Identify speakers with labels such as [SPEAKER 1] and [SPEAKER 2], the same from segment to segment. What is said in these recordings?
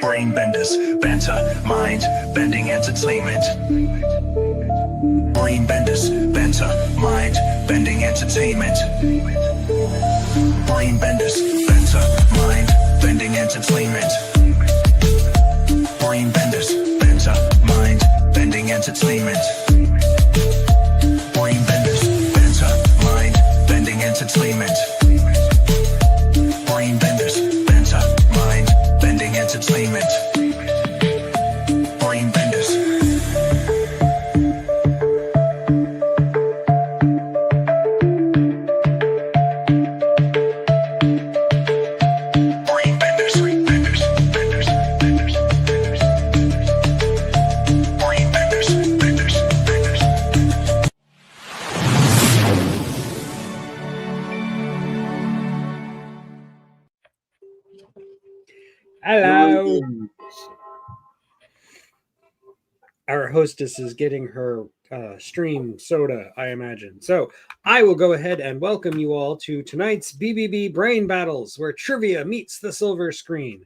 [SPEAKER 1] Brain benders, banter, mind bending entertainment. Brain benders, banter, mind bending entertainment. Brain benders, banter, mind bending entertainment. Brain benders, banter, mind bending entertainment. Brain benders, banter, mind bending entertainment. Brain benders, banter, mind bending entertainment. Brain benders. Brain benders, benders, benders, benders, benders. Brain benders, benders, benders.
[SPEAKER 2] Hello. Our hostess is getting her stream soda, I imagine. So I will go ahead and welcome you all to tonight's BBB Brain Battles, where trivia meets the silver screen.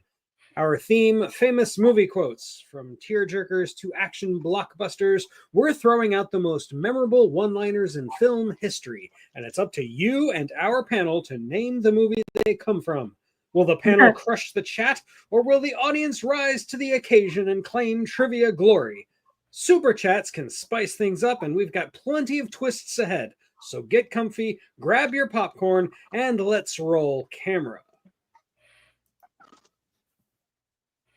[SPEAKER 2] Our theme, famous movie quotes. From tearjerkers to action blockbusters, we're throwing out the most memorable one-liners in film history. And it's up to you and our panel to name the movie they come from. Will the panel crush the chat, or will the audience rise to the occasion and claim trivia glory? Super chats can spice things up, and we've got plenty of twists ahead. So get comfy, grab your popcorn, and let's roll camera.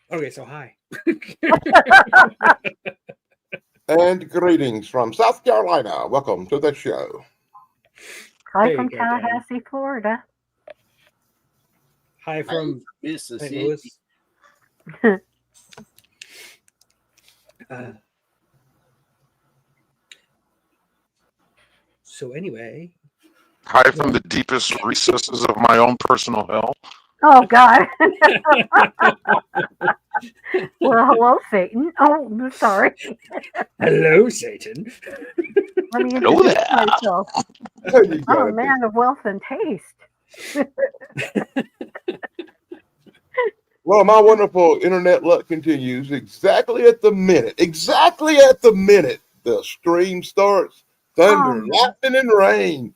[SPEAKER 2] Okay, so hi.
[SPEAKER 3] And greetings from South Carolina. Welcome to the show.
[SPEAKER 2] There
[SPEAKER 4] Hi
[SPEAKER 2] you
[SPEAKER 4] from
[SPEAKER 2] go, Dan.
[SPEAKER 4] Tallahassee, Florida.
[SPEAKER 2] Hi from St.
[SPEAKER 5] Mississippi.
[SPEAKER 2] Louis. So anyway,
[SPEAKER 6] Hi from the deepest recesses of my own personal hell.
[SPEAKER 4] Oh, God. Well, hello, Satan. Oh, I'm sorry.
[SPEAKER 2] hello, Satan.
[SPEAKER 4] Let me
[SPEAKER 6] Hello
[SPEAKER 4] introduce
[SPEAKER 6] there.
[SPEAKER 4] myself.
[SPEAKER 3] There you
[SPEAKER 4] I'm
[SPEAKER 3] go.
[SPEAKER 4] a man of wealth and taste.
[SPEAKER 3] Well, my wonderful internet luck continues exactly at the minute. Exactly at the minute the stream starts. Thunder, lightning, and rain.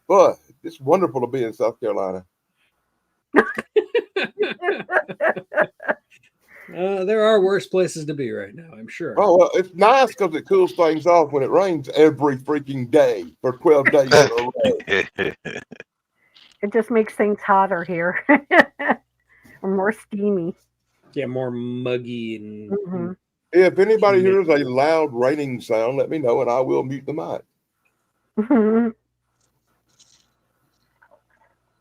[SPEAKER 3] But it's wonderful to be in South Carolina.
[SPEAKER 2] There are worse places to be right now, I'm sure.
[SPEAKER 3] Oh, well, it's nice because it cools things off when it rains every freaking day for 12 days in a row.
[SPEAKER 4] It just makes things hotter here. Or more steamy.
[SPEAKER 2] Yeah, more muggy and
[SPEAKER 4] Mhm.
[SPEAKER 3] If anybody hears a loud raining sound, let me know and I will mute the mic.
[SPEAKER 4] Mhm.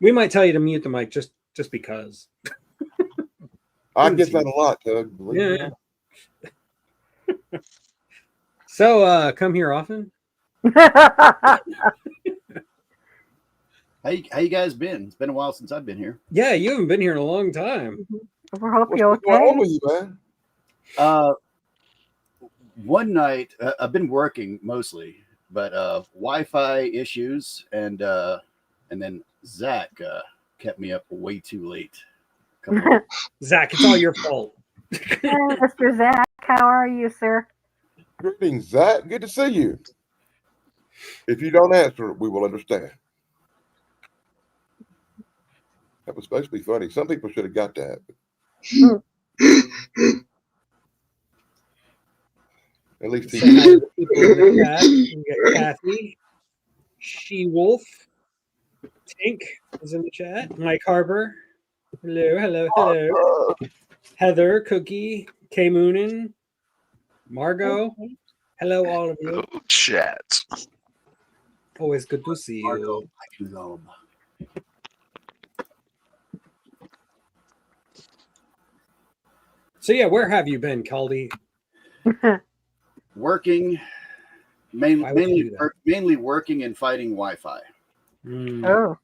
[SPEAKER 2] we might tell you to mute the mic just because.
[SPEAKER 3] I get that a lot, Doug.
[SPEAKER 2] Yeah. So come here often.
[SPEAKER 5] How you guys been? It's been a while since I've been here.
[SPEAKER 2] Yeah, you haven't been here in a long time.
[SPEAKER 4] We hope
[SPEAKER 3] What's
[SPEAKER 4] you're
[SPEAKER 3] going on
[SPEAKER 4] okay.
[SPEAKER 3] with you, man?
[SPEAKER 5] One night I've been working mostly, but Wi-Fi issues and then Zach kept me up way too late.
[SPEAKER 2] Zach, it's all your fault.
[SPEAKER 4] Hey, Mr. Zach, how are you, sir?
[SPEAKER 3] Greetings, Zach. Good to see you. If you don't answer, we will understand. That was supposed to be funny. Some people should have got that. At least
[SPEAKER 2] Say hi
[SPEAKER 3] he
[SPEAKER 2] to the people in the chat. We got Kathy, She Wolf, Tink is in the chat. Mike Harper. Hello, hello, hello. Heather, Cookie, K Moonin, Margot. Hello, all of you.
[SPEAKER 6] Oh, chat.
[SPEAKER 2] Always good to see you. So yeah, where have you been, Caldy?
[SPEAKER 5] Working,
[SPEAKER 2] Why would you do that?
[SPEAKER 5] mainly working and fighting Wi-Fi.
[SPEAKER 2] Mm.
[SPEAKER 4] Oh,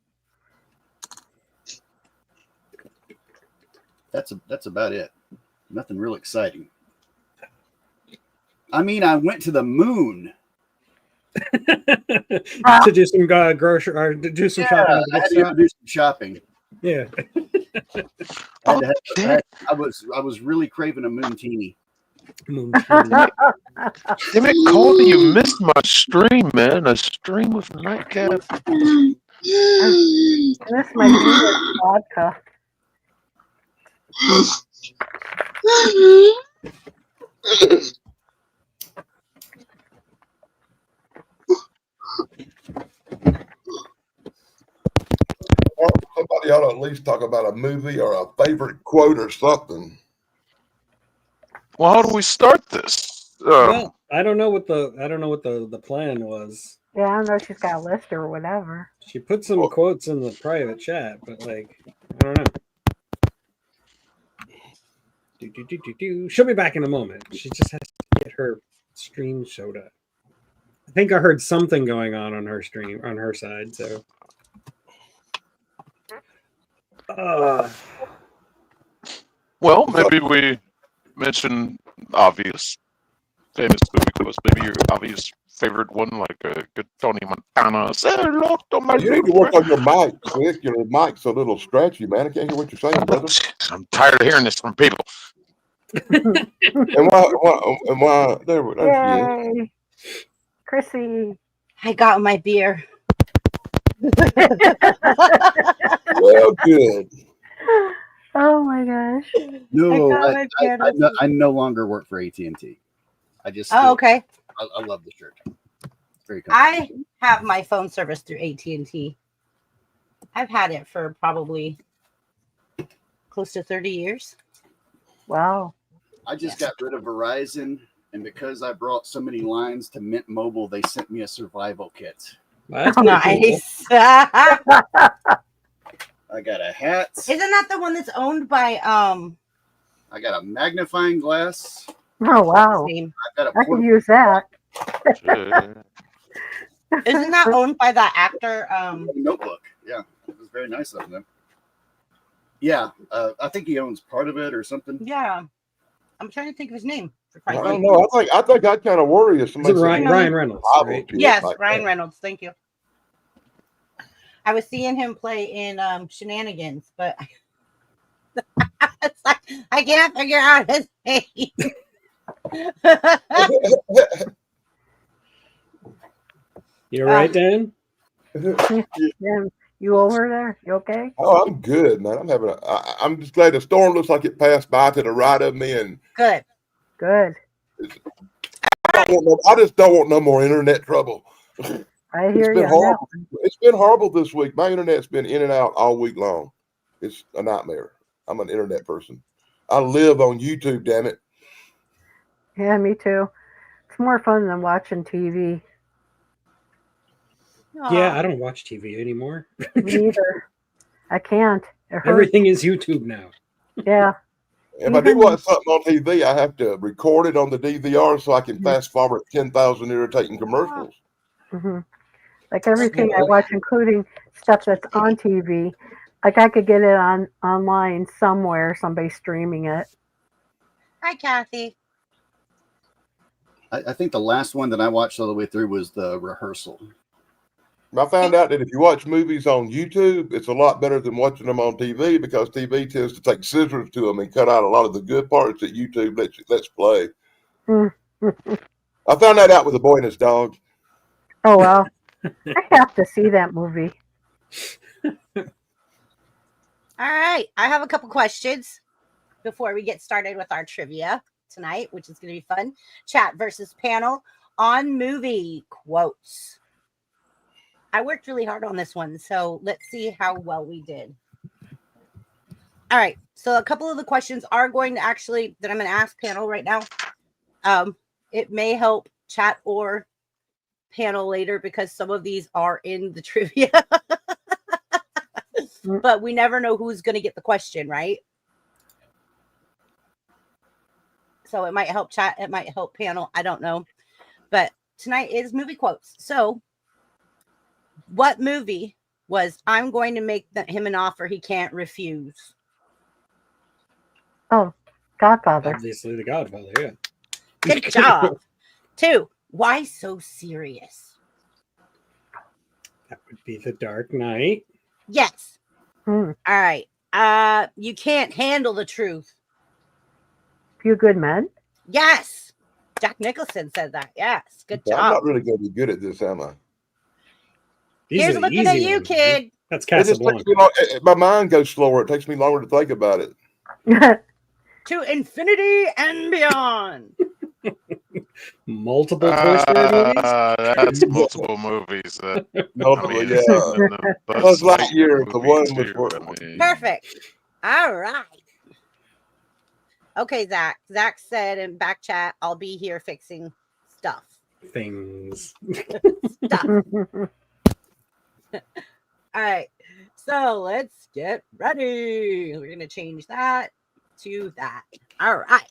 [SPEAKER 5] That's about it. Nothing real exciting. I mean, I went to the moon.
[SPEAKER 2] To do some grocery or to do some shopping.
[SPEAKER 5] I had to go do some shopping.
[SPEAKER 2] Yeah.
[SPEAKER 5] I, had to have, I was really craving a Moontini.
[SPEAKER 2] Moonshine.
[SPEAKER 6] Damn it, Colby, you missed my stream, man. A stream with nightcap.
[SPEAKER 4] This might be vodka.
[SPEAKER 3] Somebody ought to at least talk about a movie or a favorite quote or something.
[SPEAKER 6] Well, how do we start this?
[SPEAKER 2] Well, I don't know what the plan was.
[SPEAKER 4] Yeah, I don't know if she's got a list or whatever.
[SPEAKER 2] She put some quotes in the private chat, but like, I don't know. She'll be back in a moment. She just has to get her stream showed up. I think I heard something going on her stream on her side. So,
[SPEAKER 6] Well, maybe we mention obvious, famous movie quotes. Maybe your obvious favorite one, like a good Tony Montana. Say hello to my
[SPEAKER 3] You need to work on your mic, Rick. Your mic's a little scratchy, man. I can't hear what you're saying, brother.
[SPEAKER 6] I'm tired of hearing this from people.
[SPEAKER 3] And why? There she is.
[SPEAKER 4] Yay! Chrissy.
[SPEAKER 7] I got my beer.
[SPEAKER 3] Well, good.
[SPEAKER 4] Oh my gosh.
[SPEAKER 5] No,
[SPEAKER 7] I
[SPEAKER 5] I no longer work for AT&T. I just
[SPEAKER 7] Oh, okay.
[SPEAKER 5] I love the shirt. It's very
[SPEAKER 7] I
[SPEAKER 5] comfortable.
[SPEAKER 7] have my phone service through AT&T. I've had it for probably close to 30 years.
[SPEAKER 4] Wow.
[SPEAKER 5] I just got rid of Verizon, and because I brought so many lines to Mint Mobile, they sent me a survival kit.
[SPEAKER 2] that's pretty cool.
[SPEAKER 7] Nice.
[SPEAKER 5] I got a hat.
[SPEAKER 7] Isn't that the one that's owned by
[SPEAKER 5] I got a magnifying glass.
[SPEAKER 4] Oh wow.
[SPEAKER 7] name?
[SPEAKER 5] I got a
[SPEAKER 4] I can
[SPEAKER 5] portable
[SPEAKER 4] use that.
[SPEAKER 7] Isn't that owned by that actor?
[SPEAKER 5] notebook. Yeah, it was very nice of them. Yeah, I think he owns part of it or something.
[SPEAKER 7] Yeah. I'm trying to think of his name. For
[SPEAKER 3] I
[SPEAKER 7] Christ's
[SPEAKER 3] don't
[SPEAKER 7] sake.
[SPEAKER 3] know. I think I'd kind of worry if
[SPEAKER 2] Is it
[SPEAKER 3] somebody said
[SPEAKER 2] Ryan Reynolds?
[SPEAKER 3] survival
[SPEAKER 2] Right?
[SPEAKER 3] kit
[SPEAKER 7] Yes,
[SPEAKER 3] like
[SPEAKER 7] Ryan
[SPEAKER 3] that.
[SPEAKER 7] Reynolds. Thank you. I was seeing him play in Shenanigans, but it's like, I can't figure out his name.
[SPEAKER 2] You all right, Dan?
[SPEAKER 4] Yeah. You over there? You okay?
[SPEAKER 3] Oh, I'm good, man. I'm just glad the storm looks like it passed by to the right of me, and
[SPEAKER 7] Good.
[SPEAKER 4] Good.
[SPEAKER 3] I just don't want no more internet trouble.
[SPEAKER 4] I hear
[SPEAKER 3] been
[SPEAKER 4] you.
[SPEAKER 3] horrible. It's been horrible this week. My internet's been in and out all week long. It's a nightmare. I'm an internet person. I live on YouTube, damn it.
[SPEAKER 4] Yeah, me too. It's more fun than watching TV.
[SPEAKER 2] Yeah, I don't watch TV anymore.
[SPEAKER 4] Me either. I can't. It hurts.
[SPEAKER 2] Everything is YouTube now.
[SPEAKER 4] Yeah.
[SPEAKER 3] If I do watch something on TV, I have to record it on the DVR so I can fast forward 10,000 irritating commercials.
[SPEAKER 4] Mm-hmm. Like everything I watch, including stuff that's on TV, like I could get it online somewhere, somebody streaming it.
[SPEAKER 7] Hi, Kathy.
[SPEAKER 5] I think the last one that I watched all the way through was The Rehearsal.
[SPEAKER 3] I found out that if you watch movies on YouTube, it's a lot better than watching them on TV because TV tends to take scissors to them and cut out a lot of the good parts that YouTube lets play. I found that out with The Boy and His Dog.
[SPEAKER 4] Oh, well. I have to see that movie.
[SPEAKER 7] All right. I have a couple questions before we get started with our trivia tonight, which is going to be fun. Chat versus panel on movie quotes. I worked really hard on this one, so let's see how well we did. All right. So a couple of the questions are going to actually, that I'm going to ask panel right now. It may help chat or panel later because some of these are in the trivia. But we never know who's going to get the question, right? So it might help chat. It might help panel. I don't know. But tonight is movie quotes. So what movie was I'm going to make him an offer he can't refuse?
[SPEAKER 4] Oh, Godfather.
[SPEAKER 2] Obviously, The Godfather, yeah.
[SPEAKER 7] Good job. 2, why so serious?
[SPEAKER 2] That would be The Dark Knight.
[SPEAKER 7] Yes.
[SPEAKER 4] Hmm.
[SPEAKER 7] All right. You can't handle the truth.
[SPEAKER 4] Few Good Men.
[SPEAKER 7] Yes. Jack Nicholson said that. Yes. Good
[SPEAKER 3] I'm
[SPEAKER 7] job.
[SPEAKER 3] not really going to be good at this, am I?
[SPEAKER 2] These
[SPEAKER 7] Here's
[SPEAKER 2] are the
[SPEAKER 7] looking at
[SPEAKER 2] easy
[SPEAKER 7] you,
[SPEAKER 2] ones, man.
[SPEAKER 7] kid.
[SPEAKER 2] That's
[SPEAKER 3] It just takes
[SPEAKER 2] Casablanca.
[SPEAKER 3] me my mind goes slower. It takes me longer to think about it.
[SPEAKER 7] To infinity and beyond.
[SPEAKER 2] Multiple Toy Story movies.
[SPEAKER 6] That's multiple movies.
[SPEAKER 3] Multiple, yeah.
[SPEAKER 6] and the
[SPEAKER 3] Buzz
[SPEAKER 6] Buzz
[SPEAKER 3] Lightyear, the
[SPEAKER 6] movie
[SPEAKER 3] one was
[SPEAKER 6] too,
[SPEAKER 3] for.
[SPEAKER 6] I mean,
[SPEAKER 7] Perfect. All right. Okay, Zach. Zach said in back chat, I'll be here fixing stuff.
[SPEAKER 2] Things.
[SPEAKER 7] Stuff. All right. So let's get ready. We're going to change that to that. All right.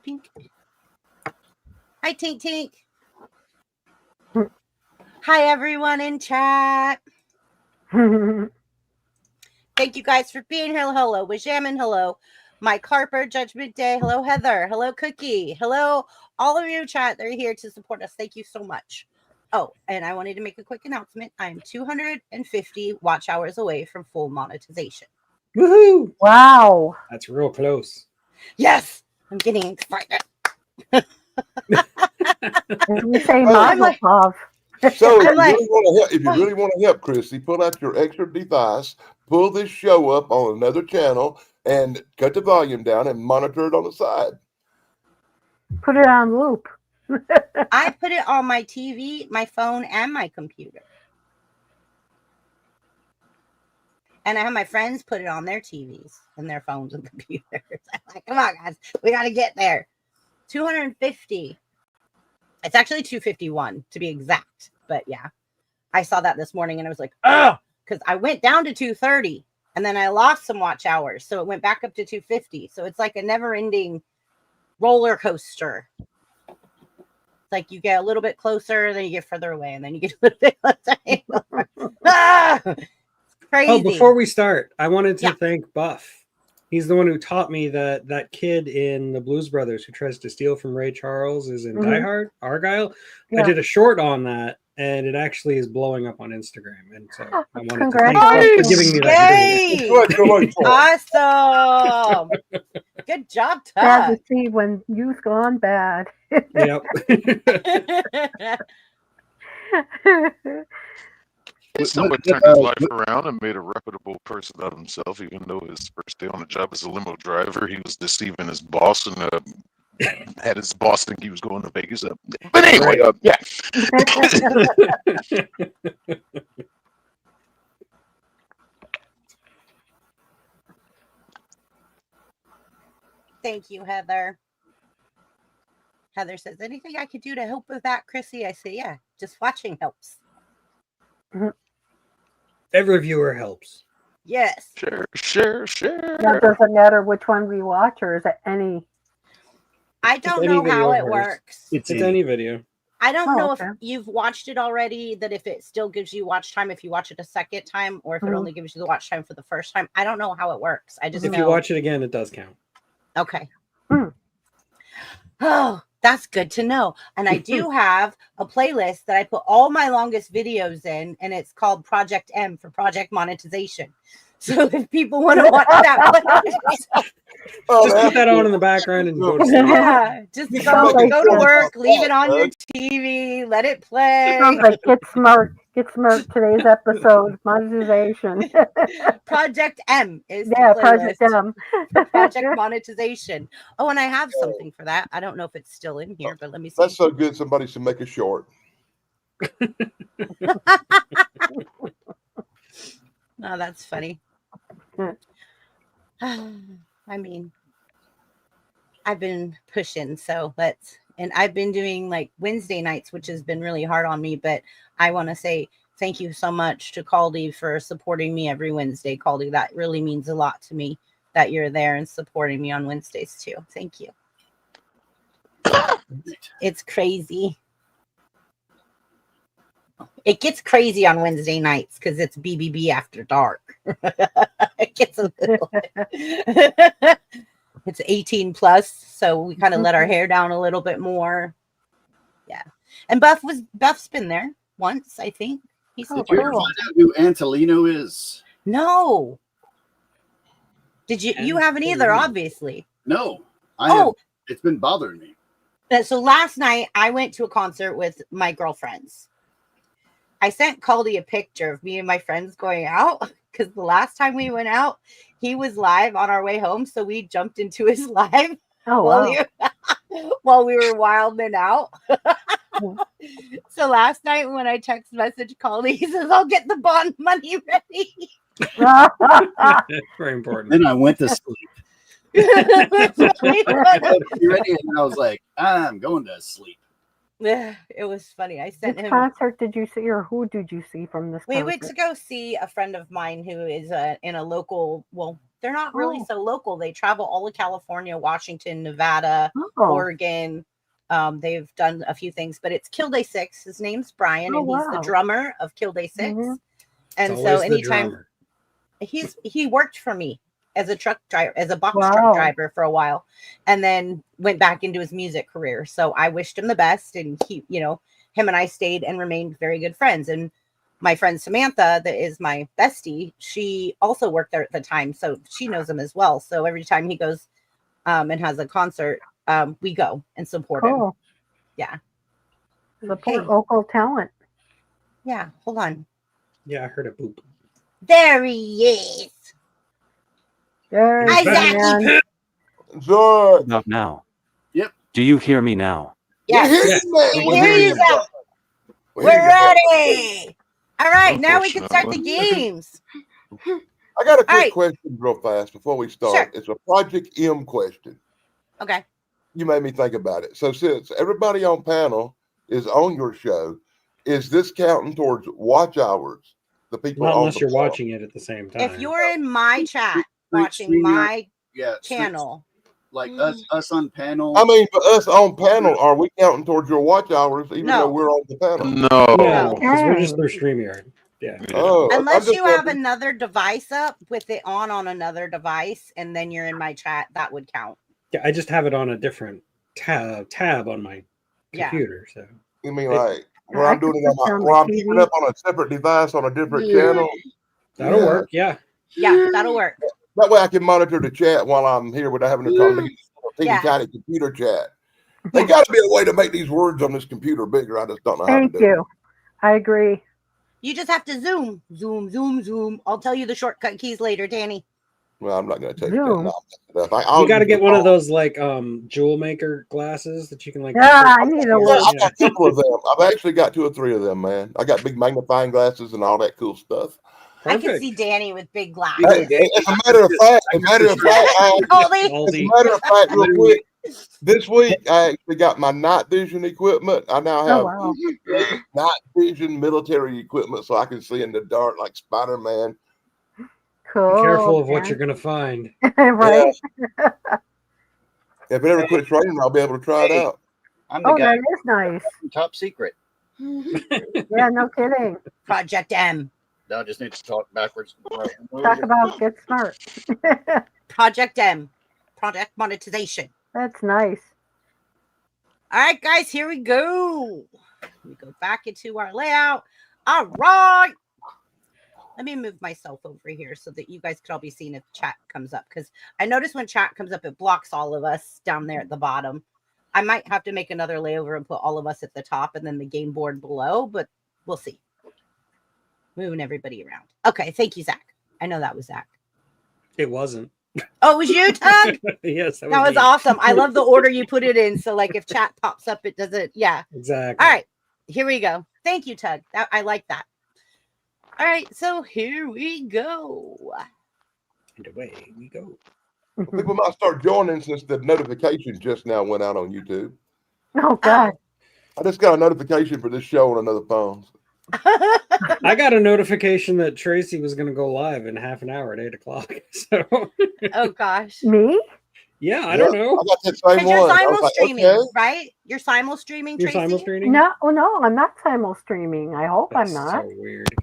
[SPEAKER 7] Pink. Hi, Tink Tink. Hi, everyone in chat. Thank you guys for being here. Hello, Wijamin. Hello, Mike Harper, Judgment Day. Hello, Heather. Hello, Cookie. Hello, all of you chat. They're here to support us. Thank you so much. Oh, and I wanted to make a quick announcement. I'm 250 watch hours away from full monetization.
[SPEAKER 2] Woohoo!
[SPEAKER 4] Wow.
[SPEAKER 2] That's real close.
[SPEAKER 7] Yes, I'm getting excited.
[SPEAKER 4] As we say,
[SPEAKER 3] I'm
[SPEAKER 4] Mazel
[SPEAKER 7] like-
[SPEAKER 4] Tov.
[SPEAKER 3] So
[SPEAKER 7] I'm like-
[SPEAKER 3] if you really want to help, Chrissy, pull out your extra device, pull this show up on another channel, and cut the volume down and monitor it on the side.
[SPEAKER 4] Put it on loop.
[SPEAKER 7] I put it on my TV, my phone, and my computer. And I have my friends put it on their TVs and their phones and computers. I'm like, come on, guys. We got to get there. 250. It's actually 251 to be exact. But yeah, I saw that this morning and I was like, oh, because I went down to 230 and then I lost some watch hours. So it went back up to 250. So it's like a never ending roller coaster. It's like you get a little bit closer, then you get further away, and then you get a little bit closer. Ah! It's crazy.
[SPEAKER 2] Oh, before we start, I wanted to
[SPEAKER 7] Yeah.
[SPEAKER 2] thank Buff. He's the one who taught me that kid in the Blues Brothers who tries to steal from Ray Charles is in Die Hard, Argyle.
[SPEAKER 4] Yeah.
[SPEAKER 2] I did a short on that, and it actually is blowing up on Instagram. And so I wanted to thank Buff
[SPEAKER 4] Congratulations.
[SPEAKER 2] for giving me that credit.
[SPEAKER 7] Yay!
[SPEAKER 3] Congratulations.
[SPEAKER 7] Awesome. Good job,
[SPEAKER 4] Sad
[SPEAKER 7] Tug.
[SPEAKER 4] to see when youth gone bad.
[SPEAKER 2] Yep.
[SPEAKER 6] he someone turned his life around and made a reputable person out of himself, even though his first day on the job as a limo driver, he was deceiving his boss and had his boss think he was going to Vegas. But anyway, yeah.
[SPEAKER 7] Thank you, Heather. Heather says, anything I could do to help with that, Chrissy? I say, yeah, just watching helps.
[SPEAKER 2] Every viewer helps.
[SPEAKER 7] Yes.
[SPEAKER 6] Share.
[SPEAKER 4] Now, does it matter which one we watch, or is it any?
[SPEAKER 7] I don't
[SPEAKER 2] any
[SPEAKER 7] know how
[SPEAKER 2] video
[SPEAKER 7] it
[SPEAKER 2] of hers.
[SPEAKER 7] works.
[SPEAKER 2] It's any video.
[SPEAKER 7] I don't
[SPEAKER 4] Oh,
[SPEAKER 7] know
[SPEAKER 4] okay.
[SPEAKER 7] if you've watched it already, that if it still gives you watch time if you watch it a second time, or if it only gives you the watch time for the first time. I don't know how it works. I just
[SPEAKER 2] If
[SPEAKER 7] know.
[SPEAKER 2] you watch it again, it does count.
[SPEAKER 7] Okay.
[SPEAKER 4] Hmm.
[SPEAKER 7] Oh, that's good to know. And I do have a playlist that I put all my longest videos in, and it's called Project M for Project Monetization. So if people want to watch that playlist,
[SPEAKER 3] Oh,
[SPEAKER 2] Just put that on in the background and go to sleep.
[SPEAKER 7] yeah, just
[SPEAKER 3] You
[SPEAKER 7] go,
[SPEAKER 3] can
[SPEAKER 4] make
[SPEAKER 7] go
[SPEAKER 4] it
[SPEAKER 7] to
[SPEAKER 4] fun.
[SPEAKER 7] work, leave it on your
[SPEAKER 3] Doug.
[SPEAKER 7] TV, let it play.
[SPEAKER 4] Sounds like Get Smart. Get Smart. Today's episode monetization.
[SPEAKER 7] Project M is the
[SPEAKER 4] Yeah,
[SPEAKER 7] playlist.
[SPEAKER 4] Project M.
[SPEAKER 7] for Project Monetization. Oh, and I have something for that. I don't know if it's still in here, but let me see.
[SPEAKER 3] That's so good. Somebody should make a short.
[SPEAKER 7] Oh, that's funny. I mean, I've been pushing, so and I've been doing like Wednesday nights, which has been really hard on me, but I want to say thank you so much to Caldy for supporting me every Wednesday. Caldy, that really means a lot to me that you're there and supporting me on Wednesdays too. Thank you. It's crazy. It gets crazy on Wednesday nights because it's BBB After Dark. It gets a little. It's 18 plus, so we kind of let our hair down a little bit more. Yeah, and Buff's been there once, I think. He's
[SPEAKER 4] Oh,
[SPEAKER 5] Did you ever
[SPEAKER 4] cool.
[SPEAKER 5] find out who Antolino is?
[SPEAKER 7] no. Did you? You
[SPEAKER 2] And
[SPEAKER 7] haven't either,
[SPEAKER 2] Halloween.
[SPEAKER 7] obviously.
[SPEAKER 5] No,
[SPEAKER 7] Oh,
[SPEAKER 5] it's been bothering me.
[SPEAKER 7] so last night I went to a concert with my girlfriends. I sent Caldy a picture of me and my friends going out because the last time we went out, he was live on our way home. So we jumped into his live
[SPEAKER 4] Oh,
[SPEAKER 7] while,
[SPEAKER 4] wow.
[SPEAKER 7] while we were wilding out. So last night when I text message Caldy, he says, I'll get the bond money ready.
[SPEAKER 2] Very important.
[SPEAKER 5] Then I went to sleep.
[SPEAKER 7] It was really funny.
[SPEAKER 5] You ready? And I was like, I'm going to sleep.
[SPEAKER 7] It was funny. I sent
[SPEAKER 4] Which
[SPEAKER 7] him.
[SPEAKER 4] concert did you see, or who did you see from this
[SPEAKER 7] We
[SPEAKER 4] concert?
[SPEAKER 7] went to go see a friend of mine who is in a local. Well, they're not really
[SPEAKER 4] Oh.
[SPEAKER 7] so local. They travel all of California, Washington, Nevada,
[SPEAKER 4] Oh,
[SPEAKER 7] Oregon. They've done a few things, but it's Kill Day 6. His name's Brian,
[SPEAKER 4] Oh,
[SPEAKER 7] and he's the
[SPEAKER 4] wow.
[SPEAKER 7] drummer of Kill Day 6.
[SPEAKER 4] Mhm.
[SPEAKER 7] And
[SPEAKER 2] It's
[SPEAKER 7] so
[SPEAKER 2] always the
[SPEAKER 7] anytime
[SPEAKER 2] drummer.
[SPEAKER 7] he worked for me as a truck driver, as a box
[SPEAKER 4] Wow.
[SPEAKER 7] truck driver for a while, and then went back into his music career. So I wished him the best, and he, him and I stayed and remained very good friends. And my friend Samantha, that is my bestie, she also worked there at the time, so she knows him as well. So every time he goes and has a concert, we go and support him.
[SPEAKER 4] cool.
[SPEAKER 7] Yeah.
[SPEAKER 4] Support
[SPEAKER 7] Hey.
[SPEAKER 4] local talent.
[SPEAKER 7] Yeah, hold on.
[SPEAKER 2] Yeah, I heard a boop.
[SPEAKER 7] There he is.
[SPEAKER 4] There
[SPEAKER 2] He's
[SPEAKER 4] you go,
[SPEAKER 2] back.
[SPEAKER 4] man.
[SPEAKER 3] Zord,
[SPEAKER 8] Enough now.
[SPEAKER 5] Yep.
[SPEAKER 8] Do you hear me now?
[SPEAKER 7] Yes,
[SPEAKER 3] we hear
[SPEAKER 2] Yes.
[SPEAKER 3] you, man.
[SPEAKER 7] we
[SPEAKER 2] We
[SPEAKER 7] hear
[SPEAKER 2] hear
[SPEAKER 7] you,
[SPEAKER 2] you.
[SPEAKER 7] Zach.
[SPEAKER 3] We hear
[SPEAKER 7] We're
[SPEAKER 3] you,
[SPEAKER 7] ready. All right, now we can start the
[SPEAKER 6] Unfortunately.
[SPEAKER 7] games.
[SPEAKER 3] I got a quick
[SPEAKER 7] right.
[SPEAKER 3] question real fast before we start.
[SPEAKER 7] Sure.
[SPEAKER 3] It's a Project M question.
[SPEAKER 7] Okay.
[SPEAKER 3] You made me think about it. So since everybody on panel is on your show, is this counting towards watch hours? The people
[SPEAKER 2] Not
[SPEAKER 3] on
[SPEAKER 2] unless
[SPEAKER 3] the
[SPEAKER 2] you're
[SPEAKER 3] panel?
[SPEAKER 2] watching it at the same time.
[SPEAKER 7] If you're in my chat watching
[SPEAKER 5] StreamYard,
[SPEAKER 7] my
[SPEAKER 5] yeah,
[SPEAKER 7] channel,
[SPEAKER 5] like us on panel.
[SPEAKER 3] I mean, for us on panel, are we counting towards your watch hours even
[SPEAKER 7] No.
[SPEAKER 3] though we're on the panel?
[SPEAKER 6] No.
[SPEAKER 2] no, because we're just
[SPEAKER 4] Dang.
[SPEAKER 2] through StreamYard. Yeah.
[SPEAKER 6] Yeah.
[SPEAKER 3] Oh, I'm
[SPEAKER 7] unless
[SPEAKER 3] just
[SPEAKER 7] you have
[SPEAKER 3] wondering.
[SPEAKER 7] another device up with it on another device, and then you're in my chat, that would count.
[SPEAKER 2] Yeah, I just have it on a different tab on my
[SPEAKER 7] Yeah.
[SPEAKER 2] computer. So
[SPEAKER 3] You mean
[SPEAKER 2] It-
[SPEAKER 3] like where
[SPEAKER 4] I
[SPEAKER 3] I'm
[SPEAKER 4] could
[SPEAKER 3] doing it on
[SPEAKER 4] put you
[SPEAKER 3] my,
[SPEAKER 4] on
[SPEAKER 3] where
[SPEAKER 4] the
[SPEAKER 3] I'm keeping
[SPEAKER 4] TV.
[SPEAKER 3] up on a separate device on a different
[SPEAKER 7] Yeah.
[SPEAKER 3] channel?
[SPEAKER 2] that'll
[SPEAKER 3] Yeah.
[SPEAKER 2] work. Yeah.
[SPEAKER 7] Yeah, that'll work.
[SPEAKER 3] That way I can monitor the chat while I'm here without having to try to make a teeny
[SPEAKER 7] Yeah.
[SPEAKER 3] tiny computer chat. There got to be a way to make these words on this computer bigger. I just don't know how
[SPEAKER 4] Thank
[SPEAKER 3] to do it.
[SPEAKER 4] you. I agree.
[SPEAKER 7] You just have to zoom, zoom, zoom, zoom. I'll tell you the shortcut keys later, Danny.
[SPEAKER 3] Well, I'm not going to tell you that.
[SPEAKER 4] Zoom.
[SPEAKER 3] No, I'm messing up. I'll
[SPEAKER 2] You got to
[SPEAKER 3] use
[SPEAKER 2] get
[SPEAKER 3] the
[SPEAKER 2] one of
[SPEAKER 3] phone.
[SPEAKER 2] those like jewel maker glasses that you can like.
[SPEAKER 4] Yeah, I need a
[SPEAKER 3] Yeah,
[SPEAKER 4] one.
[SPEAKER 3] I got a couple of them. I've actually got 2 or 3 of them, man. I got big magnifying glasses and all that cool stuff.
[SPEAKER 7] I can
[SPEAKER 2] Perfect.
[SPEAKER 7] see Danny with big glass.
[SPEAKER 5] You know,
[SPEAKER 3] Hey,
[SPEAKER 5] Danny,
[SPEAKER 3] as a matter of fact,
[SPEAKER 7] Caldy.
[SPEAKER 2] Aldi.
[SPEAKER 3] real quick, this week I actually got my night vision equipment. I now
[SPEAKER 4] Oh,
[SPEAKER 3] have
[SPEAKER 4] wow.
[SPEAKER 3] night vision military equipment so I can see in the dark like Spider-Man.
[SPEAKER 4] Cool.
[SPEAKER 2] Be careful of what
[SPEAKER 4] man.
[SPEAKER 2] you're gonna find.
[SPEAKER 4] Right?
[SPEAKER 3] If it ever quits raining, I'll be able to try it out.
[SPEAKER 5] I'm the
[SPEAKER 4] Oh,
[SPEAKER 5] guy
[SPEAKER 4] that is nice.
[SPEAKER 5] from Top Secret.
[SPEAKER 4] Yeah, no kidding.
[SPEAKER 7] Project M.
[SPEAKER 5] Now I just need to talk backwards.
[SPEAKER 4] Talk about get smart.
[SPEAKER 7] Project M. Product monetization.
[SPEAKER 4] That's nice.
[SPEAKER 7] All right, guys, here we go. We go back into our layout. All right. Let me move myself over here so that you guys could all be seen if chat comes up, because I notice when chat comes up, it blocks all of us down there at the bottom. I might have to make another layover and put all of us at the top and then the game board below, but we'll see. Moving everybody around. Okay, thank you, Zach. I know that was Zach.
[SPEAKER 2] It wasn't.
[SPEAKER 7] Oh, it was you, Tug?
[SPEAKER 2] Yes,
[SPEAKER 7] That was
[SPEAKER 2] me.
[SPEAKER 7] awesome. I love the order you put it in. So, like, if chat pops up, it doesn't. Yeah.
[SPEAKER 2] Exactly.
[SPEAKER 7] All right. Here we go. Thank you, Tug. I like that. All right. So, here we go.
[SPEAKER 2] And away we go.
[SPEAKER 3] I think we might start joining since the notification just now went out on YouTube.
[SPEAKER 4] Oh, God.
[SPEAKER 3] I just got a notification for this show on another phone.
[SPEAKER 2] I got a notification that Tracy was going to go live in half an hour at 8 o'clock. So,
[SPEAKER 7] Oh, gosh.
[SPEAKER 4] Me?
[SPEAKER 2] yeah, I don't know.
[SPEAKER 3] I got that same
[SPEAKER 7] Because you're
[SPEAKER 3] one. I was
[SPEAKER 7] simul
[SPEAKER 3] like,
[SPEAKER 7] streaming,
[SPEAKER 3] okay.
[SPEAKER 7] right? You're simul streaming,
[SPEAKER 2] You're
[SPEAKER 7] Tracy?
[SPEAKER 2] simul-streaming?
[SPEAKER 4] No, no, I'm not simul streaming. I hope
[SPEAKER 2] That's
[SPEAKER 4] I'm not.
[SPEAKER 2] so weird.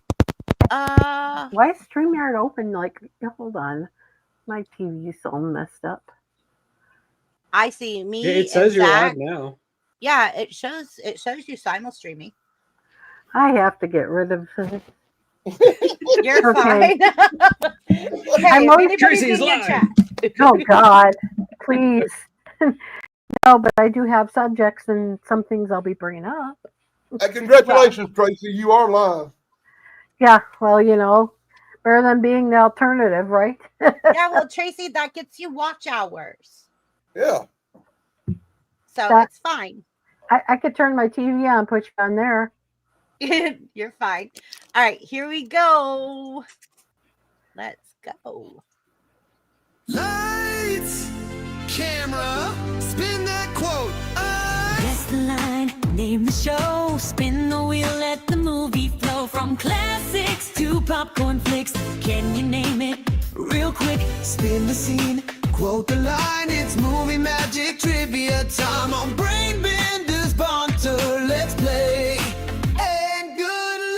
[SPEAKER 4] Why is StreamYard open? Like, hold on. My TV's all messed up.
[SPEAKER 7] I see me.
[SPEAKER 2] Yeah, it says
[SPEAKER 7] and
[SPEAKER 2] you're
[SPEAKER 7] Zach.
[SPEAKER 2] live now.
[SPEAKER 7] Yeah, it shows you simul streaming.
[SPEAKER 4] I have to get rid of it.
[SPEAKER 7] You're
[SPEAKER 4] Okay.
[SPEAKER 7] fine. Hey, if anybody's
[SPEAKER 2] Tracy's
[SPEAKER 7] in your
[SPEAKER 2] live.
[SPEAKER 7] chat.
[SPEAKER 4] Oh God, please. No, but I do have subjects and some things I'll be bringing up.
[SPEAKER 3] Hey, congratulations, Tracy. You are live.
[SPEAKER 4] Yeah, well, better than being the alternative, right?
[SPEAKER 7] Yeah, well, Tracy, that gets you watch hours.
[SPEAKER 3] Yeah.
[SPEAKER 7] So
[SPEAKER 4] That-
[SPEAKER 7] it's fine.
[SPEAKER 4] I could turn my TV on, put you on there.
[SPEAKER 7] You're fine. All right, here we go. Let's go.
[SPEAKER 8] Lights, camera, spin that quote.
[SPEAKER 9] Guess the line, name the show, spin the wheel, let the movie flow. From classics to popcorn flicks, can you name it real quick?
[SPEAKER 8] Spin the scene, quote the line. It's movie magic trivia time on Brain Benders Banter. Let's play. And good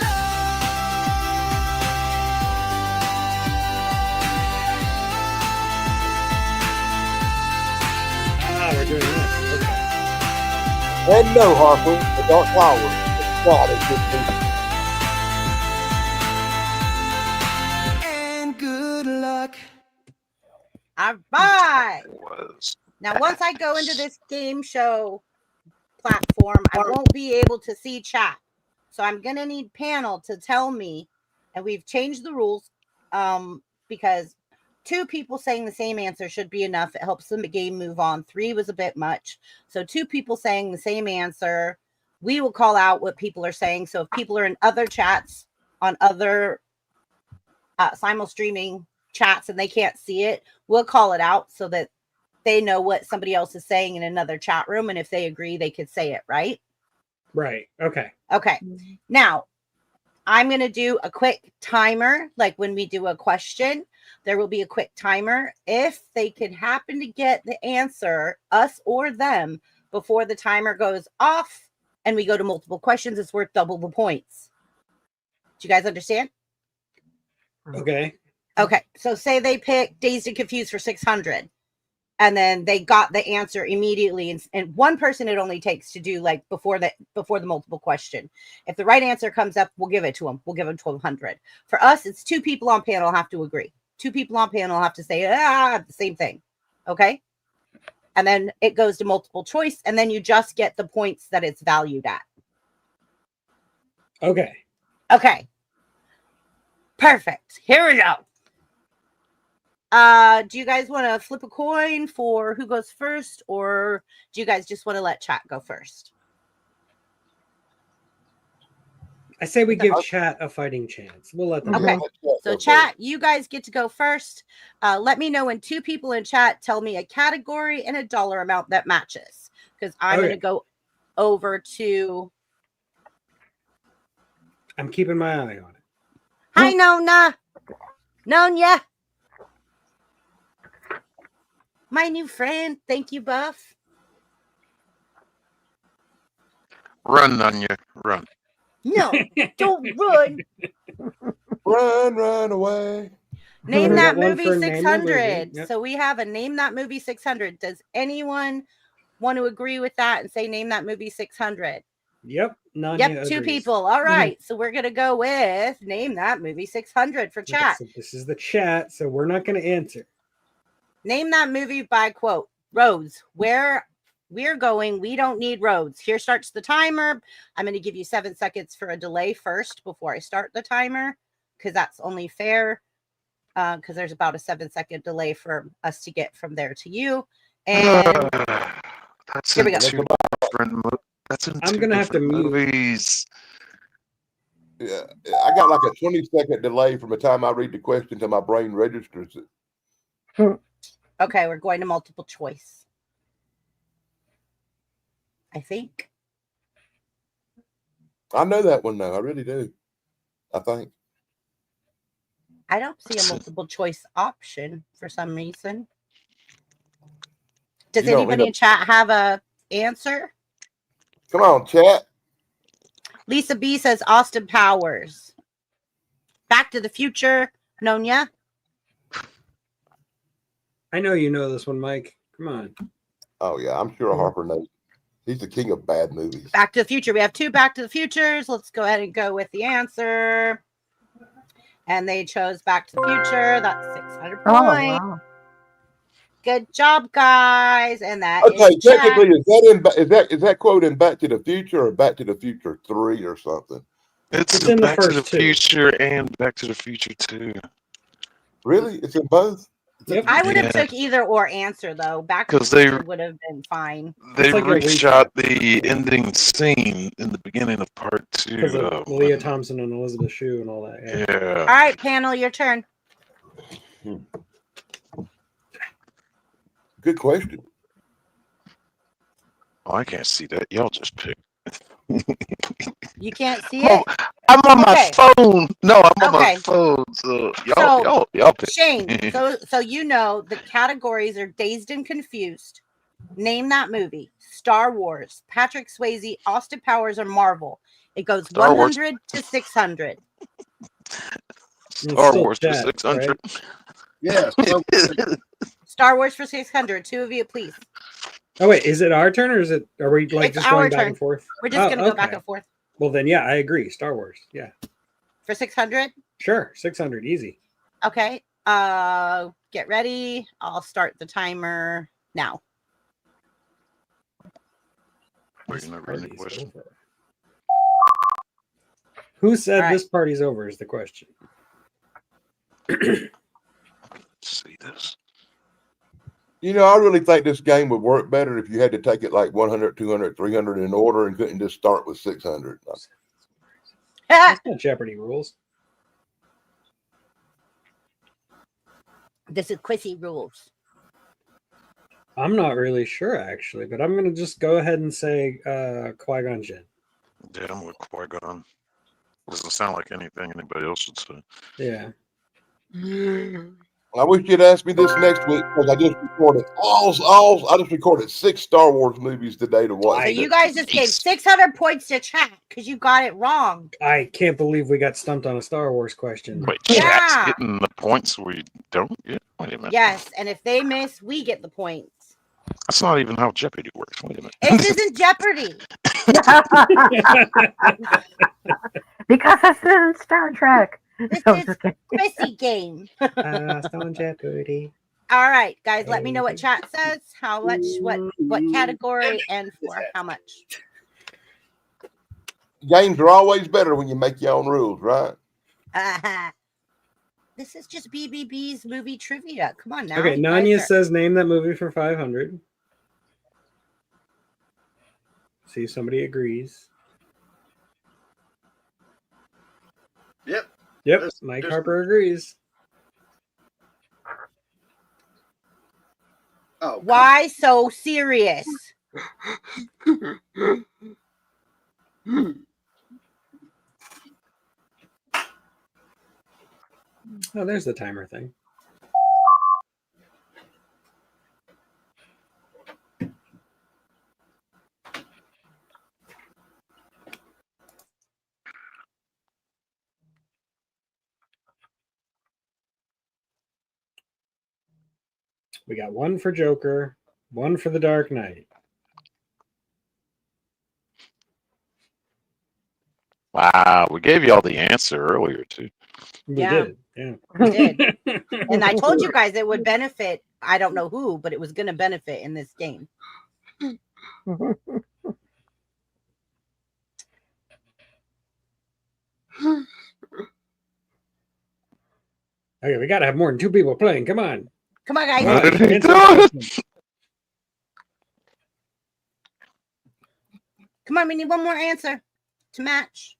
[SPEAKER 2] We're doing this. Okay.
[SPEAKER 3] And no, Harper, the Dark Tower. It's not a good movie.
[SPEAKER 8] And good luck.
[SPEAKER 7] All right.
[SPEAKER 6] Was
[SPEAKER 7] Now, once I go into this game show platform, I won't be able to see chat. So I'm going to need panel to tell me, and we've changed the rules because 2 people saying the same answer should be enough. It helps the game move on. 3 was a bit much. So 2 people saying the same answer, we will call out what people are saying. So if people are in other chats on other simul streaming chats and they can't see it, we'll call it out so that they know what somebody else is saying in another chat room. And if they agree, they could say it, right?
[SPEAKER 2] Right. Okay.
[SPEAKER 7] Okay. Now, I'm going to do a quick timer. Like when we do a question, there will be a quick timer. If they could happen to get the answer, us or them, before the timer goes off and we go to multiple questions, it's worth double the points. Do you guys understand?
[SPEAKER 2] Okay.
[SPEAKER 7] Okay. So say they pick Dazed and Confused for 600. And then they got the answer immediately. And one person it only takes to do like before the multiple question. If the right answer comes up, we'll give it to them. We'll give them 1,200. For us, it's 2 people on panel have to agree. 2 people on panel have to say the same thing. Okay. And then it goes to multiple choice. And then you just get the points that it's valued at.
[SPEAKER 2] Okay.
[SPEAKER 7] Okay. Perfect. Here we go. Do you guys want to flip a coin for who goes first, or do you guys just want to let chat go first?
[SPEAKER 2] I say we give chat a fighting chance. We'll let them.
[SPEAKER 7] Okay.
[SPEAKER 3] Yeah,
[SPEAKER 7] So chat, you guys get to go first. Let me know when 2 people in chat tell me a category and a dollar amount that matches, because I'm going to go over to.
[SPEAKER 2] I'm keeping my eye on it.
[SPEAKER 7] Hi, Nona. Nonya. My new friend. Thank you, Buff.
[SPEAKER 6] run on you, run.
[SPEAKER 7] No, don't run.
[SPEAKER 3] Run away.
[SPEAKER 7] Name
[SPEAKER 2] We
[SPEAKER 7] that
[SPEAKER 2] got one
[SPEAKER 7] movie
[SPEAKER 2] for Name That
[SPEAKER 7] 600.
[SPEAKER 2] Movie. Yep.
[SPEAKER 7] So we have a Name That Movie 600. Does anyone want to agree with that and say Name That Movie 600?
[SPEAKER 2] Yep. Nanya
[SPEAKER 7] Yep, 2
[SPEAKER 2] agrees.
[SPEAKER 7] people. All right. So we're going to go with Name That Movie 600 for
[SPEAKER 2] Okay,
[SPEAKER 7] chat.
[SPEAKER 2] so this is the chat, so we're not going to answer.
[SPEAKER 7] Name that movie by quote. Roads. Where we're going, we don't need roads. Here starts the timer. I'm going to give you 7 seconds for a delay first before I start the timer, because that's only fair, because there's about a 7-second delay for us to get from there to you. And
[SPEAKER 6] That's
[SPEAKER 7] here we
[SPEAKER 6] in
[SPEAKER 7] go.
[SPEAKER 6] 2 different That's in
[SPEAKER 2] I'm
[SPEAKER 6] 2
[SPEAKER 2] gonna have to
[SPEAKER 6] different
[SPEAKER 2] mute.
[SPEAKER 6] movies.
[SPEAKER 3] Yeah, I got like a 20-second delay from the time I read the question to my brain registers it.
[SPEAKER 7] Okay, we're going to multiple choice. I think.
[SPEAKER 3] I know that one now. I really do. I think.
[SPEAKER 7] I don't see a multiple choice option for some reason. Does
[SPEAKER 3] You don't
[SPEAKER 7] anybody
[SPEAKER 3] need
[SPEAKER 7] in chat have a answer?
[SPEAKER 3] Come on, chat.
[SPEAKER 7] Lisa B says Austin Powers. Back to the Future. Nonya.
[SPEAKER 2] I know you know this one, Mike. Come on.
[SPEAKER 3] Oh yeah, I'm sure Harper knows. He's the king of bad movies.
[SPEAKER 7] Back to the Future. We have 2 Back to the Futures. Let's go ahead and go with the answer. And they chose Back to the Future. That's 600
[SPEAKER 4] Oh,
[SPEAKER 7] points.
[SPEAKER 4] wow.
[SPEAKER 7] Good job, guys. And that
[SPEAKER 3] Okay,
[SPEAKER 7] is chat.
[SPEAKER 3] technically, is that quote in Back to the Future or Back to the Future 3 or something?
[SPEAKER 2] It's in the
[SPEAKER 6] Back to the
[SPEAKER 2] first two.
[SPEAKER 6] Future and Back to the Future 2.
[SPEAKER 3] Really? It's in both?
[SPEAKER 2] Yep.
[SPEAKER 7] I would have
[SPEAKER 6] Yeah.
[SPEAKER 7] took either or answer though. Back to the
[SPEAKER 6] 'Cause they-
[SPEAKER 7] Future would have been fine.
[SPEAKER 6] They
[SPEAKER 2] It's like a
[SPEAKER 6] reshot
[SPEAKER 2] recap.
[SPEAKER 6] the ending scene in the beginning of part 2.
[SPEAKER 2] Because of Leah Thompson and Elizabeth Shue and all that. Yeah.
[SPEAKER 6] Yeah.
[SPEAKER 7] All right, panel, your turn.
[SPEAKER 3] Good question.
[SPEAKER 6] Oh, I can't see that. Y'all just pick.
[SPEAKER 7] You can't see
[SPEAKER 6] Oh,
[SPEAKER 7] it?
[SPEAKER 6] I'm on
[SPEAKER 7] Okay.
[SPEAKER 6] my phone. No, I'm on
[SPEAKER 7] Okay.
[SPEAKER 6] my phone. So
[SPEAKER 7] So,
[SPEAKER 6] y'all pick.
[SPEAKER 7] Shane, so you know the categories are Dazed and Confused. Name that movie. Star Wars, Patrick Swayze, Austin Powers, or Marvel. It goes
[SPEAKER 6] Star Wars.
[SPEAKER 7] 100 to 600.
[SPEAKER 2] It's
[SPEAKER 6] Star
[SPEAKER 2] still
[SPEAKER 6] Wars for
[SPEAKER 2] chat,
[SPEAKER 6] 600.
[SPEAKER 2] right?
[SPEAKER 5] Yeah.
[SPEAKER 7] Star Wars for 600. Two of you, please.
[SPEAKER 2] Oh wait, is it our turn or are we like
[SPEAKER 7] It's
[SPEAKER 2] just
[SPEAKER 7] our
[SPEAKER 2] going back
[SPEAKER 7] turn.
[SPEAKER 2] and forth?
[SPEAKER 7] We're just going to go back
[SPEAKER 2] okay.
[SPEAKER 7] and forth.
[SPEAKER 2] Well then, yeah, I agree. Star Wars. Yeah,
[SPEAKER 7] For 600?
[SPEAKER 2] sure. 600, easy.
[SPEAKER 7] Okay. Get ready. I'll start the timer now.
[SPEAKER 6] Wait, never any question.
[SPEAKER 2] Over. Who said
[SPEAKER 7] All right.
[SPEAKER 2] this party's over? Is the question.
[SPEAKER 6] See this.
[SPEAKER 3] You know, I really think this game would work better if you had to take it like 100, 200, 300 in order and couldn't just start with 600.
[SPEAKER 2] That's not Jeopardy rules.
[SPEAKER 7] This is Quissy rules.
[SPEAKER 2] I'm not really sure actually, but I'm gonna just go ahead and say Qui-Gon Jinn.
[SPEAKER 6] Yeah, I'm with Qui-Gon. Doesn't sound like anything anybody else would say.
[SPEAKER 2] Yeah.
[SPEAKER 3] I wish you'd asked me this next week because I just recorded I just recorded 6 Star Wars movies today to watch.
[SPEAKER 7] So you guys just gave 600 points to chat because you got it wrong.
[SPEAKER 2] I can't believe we got stumped on a Star Wars question.
[SPEAKER 6] Wait,
[SPEAKER 7] Yeah.
[SPEAKER 6] chat's getting the points we don't get? Wait a minute.
[SPEAKER 7] Yes, and if they miss, we get the points.
[SPEAKER 6] That's not even how Jeopardy works. Wait a minute.
[SPEAKER 7] This isn't Jeopardy.
[SPEAKER 4] Because it's in Star Trek.
[SPEAKER 7] This
[SPEAKER 4] No,
[SPEAKER 7] is
[SPEAKER 4] just kidding.
[SPEAKER 7] Quissy game.
[SPEAKER 2] on Jeopardy.
[SPEAKER 7] All right, guys, let me know what chat says, how much, what category, and for how much.
[SPEAKER 3] Games are always better when you make your own rules, right?
[SPEAKER 7] This is just BBB's movie trivia. Come on now.
[SPEAKER 2] Okay,
[SPEAKER 7] you
[SPEAKER 2] Nanya
[SPEAKER 7] guys are-
[SPEAKER 2] says name that movie for 500. See, somebody agrees.
[SPEAKER 5] Yep.
[SPEAKER 2] Yep,
[SPEAKER 5] There's-
[SPEAKER 2] Mike
[SPEAKER 5] there's-
[SPEAKER 2] Harper agrees.
[SPEAKER 5] Oh,
[SPEAKER 7] Why so serious?
[SPEAKER 2] Oh, there's the timer thing. We got one for Joker, one for The Dark Knight.
[SPEAKER 6] Wow, we gave you all the answer earlier too.
[SPEAKER 2] We
[SPEAKER 7] Yeah.
[SPEAKER 2] did. Yeah.
[SPEAKER 7] We did. And I told you guys it would benefit. I don't know who, but it was going to benefit in this game.
[SPEAKER 2] Okay, we gotta have more than 2 people playing. Come on.
[SPEAKER 7] Come on, guys.
[SPEAKER 6] What did he
[SPEAKER 2] Answer
[SPEAKER 6] do?
[SPEAKER 2] the question.
[SPEAKER 7] Come on, we need one more answer to match.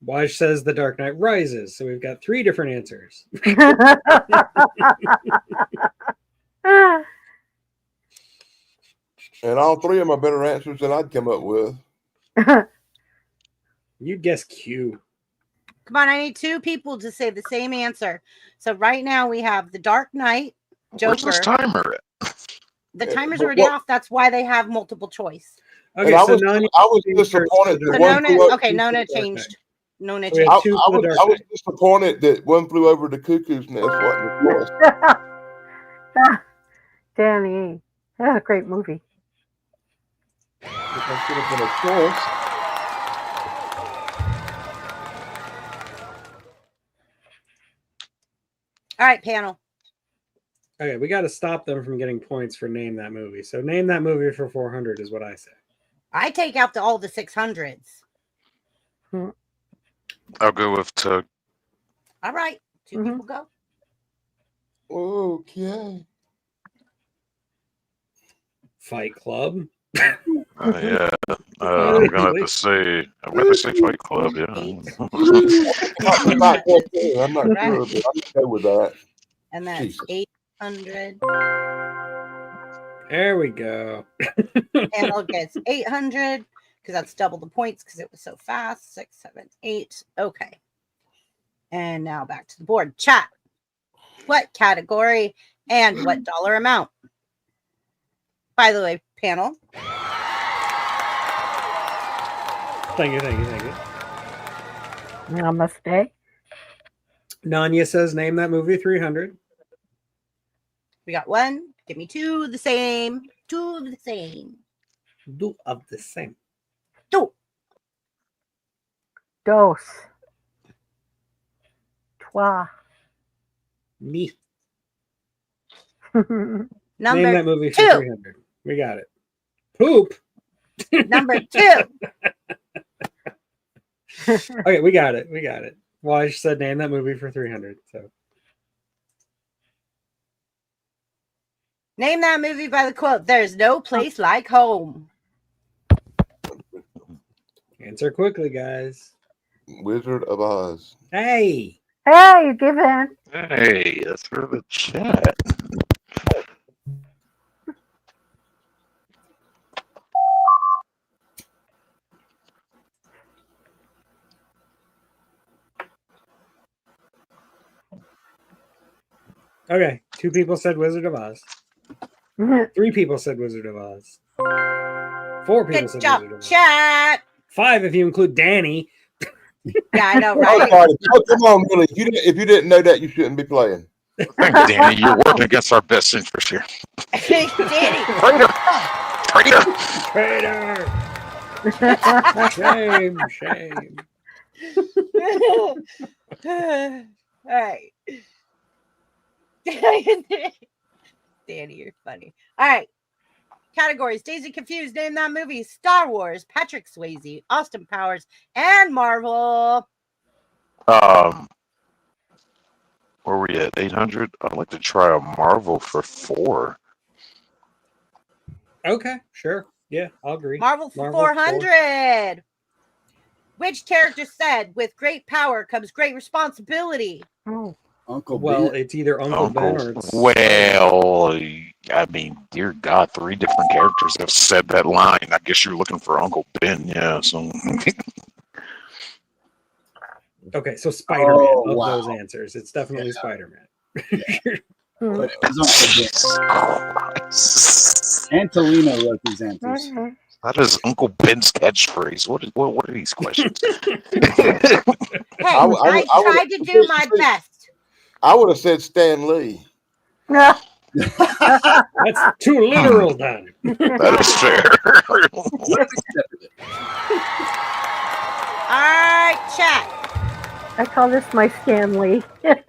[SPEAKER 2] Waj says The Dark Knight Rises. So we've got 3 different answers.
[SPEAKER 3] And all 3 of them are better answers than I'd come up with.
[SPEAKER 2] You'd guess Q.
[SPEAKER 7] Come on, I need 2 people to say the same answer. So right now we have The Dark Knight,
[SPEAKER 6] Where's this
[SPEAKER 7] Joker.
[SPEAKER 6] timer at?
[SPEAKER 7] The
[SPEAKER 3] Yeah,
[SPEAKER 7] timer's
[SPEAKER 3] but
[SPEAKER 7] already
[SPEAKER 3] what-
[SPEAKER 7] off. That's why they have multiple choice.
[SPEAKER 2] Okay,
[SPEAKER 3] And I
[SPEAKER 2] so
[SPEAKER 3] was
[SPEAKER 2] Nanya
[SPEAKER 3] disappointed
[SPEAKER 7] So
[SPEAKER 3] that one
[SPEAKER 7] Nona,
[SPEAKER 3] flew
[SPEAKER 7] okay,
[SPEAKER 2] Two
[SPEAKER 7] Nona
[SPEAKER 2] for the Dark
[SPEAKER 7] changed. Nona
[SPEAKER 2] We had
[SPEAKER 7] changed.
[SPEAKER 2] two for the Dark
[SPEAKER 3] I was
[SPEAKER 2] Knight.
[SPEAKER 3] disappointed that one flew over the cuckoo's nest. Wasn't the choice.
[SPEAKER 4] Danny, that's a great movie.
[SPEAKER 3] That should have been a choice.
[SPEAKER 7] All right, panel.
[SPEAKER 2] Okay, we got to stop them from getting points for name that movie. So name that movie for 400 is what I say.
[SPEAKER 7] I take out all the 600s.
[SPEAKER 6] I'll go with Tug.
[SPEAKER 7] All right, 2 people go.
[SPEAKER 3] Okay.
[SPEAKER 2] Fight Club.
[SPEAKER 6] Yeah, I'm gonna have to say Fight Club. Yeah.
[SPEAKER 3] I'm not sure, but I'm okay with that.
[SPEAKER 7] And that's
[SPEAKER 3] Jesus.
[SPEAKER 7] 800.
[SPEAKER 2] There we go.
[SPEAKER 7] Panel gets 800 because that's double the points because it was so fast. 6, 7, 8. Okay. And now back to the board. Chat. What category and what dollar amount? By the way, panel.
[SPEAKER 2] Thank you.
[SPEAKER 4] Namaste.
[SPEAKER 2] Nanya says name that movie 300.
[SPEAKER 7] We got 1. Give me 2 of the same. 2 of the same.
[SPEAKER 2] 2 of the same.
[SPEAKER 7] 2.
[SPEAKER 4] Dos. Trois.
[SPEAKER 2] Me.
[SPEAKER 7] Number
[SPEAKER 2] name that movie for
[SPEAKER 7] 2.
[SPEAKER 2] 300. We got it. Poop.
[SPEAKER 7] Number 2.
[SPEAKER 2] Okay, we got it. Waj said name that movie for 300. So
[SPEAKER 7] Name that movie by the quote, "There's no place like home."
[SPEAKER 2] answer quickly, guys.
[SPEAKER 3] Wizard of Oz.
[SPEAKER 2] Hey.
[SPEAKER 4] Hey, you give in.
[SPEAKER 6] Hey, that's for the chat.
[SPEAKER 2] Okay, 2 people said Wizard of Oz. 3 people said Wizard of Oz. 4 people
[SPEAKER 7] Good
[SPEAKER 2] said
[SPEAKER 7] job,
[SPEAKER 2] Wizard of Oz.
[SPEAKER 7] chat.
[SPEAKER 2] 5 if you include Danny.
[SPEAKER 7] Yeah, I know,
[SPEAKER 3] Oh,
[SPEAKER 7] right?
[SPEAKER 3] God. Oh, come on, Billy. If you didn't know that, you shouldn't be playing.
[SPEAKER 6] Thank you, Danny. You're working against our best interest here.
[SPEAKER 7] Danny.
[SPEAKER 6] Traitor.
[SPEAKER 2] Shame.
[SPEAKER 7] All right. Danny, you're funny. All right. Categories: Daisy Confused. Name that movie. Star Wars. Patrick Swayze. Austin Powers. And Marvel.
[SPEAKER 6] Where were we at? 800. I'd like to try a Marvel for 4.
[SPEAKER 2] Okay, sure. Yeah, I'll agree.
[SPEAKER 7] Marvel for
[SPEAKER 2] Marvel
[SPEAKER 7] 400. Which character said, "With great power comes great responsibility"?
[SPEAKER 4] Oh.
[SPEAKER 5] Uncle
[SPEAKER 2] Well,
[SPEAKER 5] Ben.
[SPEAKER 2] it's either Uncle Ben or it's
[SPEAKER 6] Well, I mean, dear God, 3 different characters have said that line. I guess you're looking for Uncle Ben, yeah. So
[SPEAKER 2] okay. So Spider-Man
[SPEAKER 5] Oh,
[SPEAKER 2] of
[SPEAKER 5] wow.
[SPEAKER 2] those answers. It's definitely Spider-Man.
[SPEAKER 5] But it was Uncle Ben. Antolino wrote these answers.
[SPEAKER 6] that is Uncle Ben's catchphrase. What are these questions?
[SPEAKER 7] Hey, I tried to do my best.
[SPEAKER 3] I would have said Stan Lee.
[SPEAKER 2] That's too literal, then.
[SPEAKER 6] That is fair.
[SPEAKER 7] All right, chat.
[SPEAKER 4] I call this my Stanley.
[SPEAKER 5] That's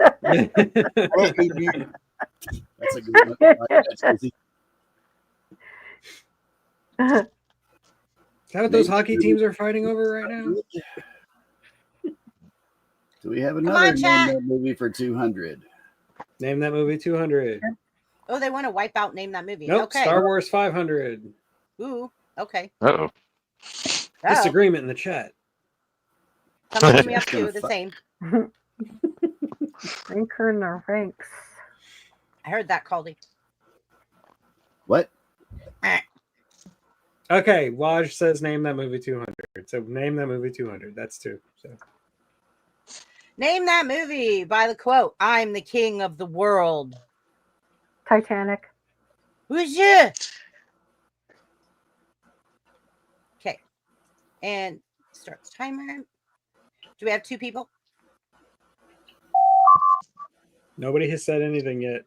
[SPEAKER 5] a good one.
[SPEAKER 2] Is that what those hockey teams are fighting over right now?
[SPEAKER 5] Do we have
[SPEAKER 7] on,
[SPEAKER 5] another
[SPEAKER 7] chat.
[SPEAKER 5] name that movie for 200?
[SPEAKER 2] Name that movie 200.
[SPEAKER 7] Oh, they want to wipe out Name That Movie.
[SPEAKER 2] Nope.
[SPEAKER 7] Okay.
[SPEAKER 2] Star Wars 500.
[SPEAKER 7] Ooh, okay.
[SPEAKER 6] Uh-oh.
[SPEAKER 2] Disagreement in the chat.
[SPEAKER 7] Some of me up to the same.
[SPEAKER 4] Anchor in the ranks.
[SPEAKER 7] I heard that, Caldy.
[SPEAKER 5] What?
[SPEAKER 2] Okay, Waj says name that movie 200. So name that movie 200. That's 2. So
[SPEAKER 7] Name that movie by the quote, "I'm the king of the world."
[SPEAKER 4] Titanic.
[SPEAKER 7] Who's you? Okay. And starts timer. Do we have 2 people?
[SPEAKER 2] nobody has said anything yet.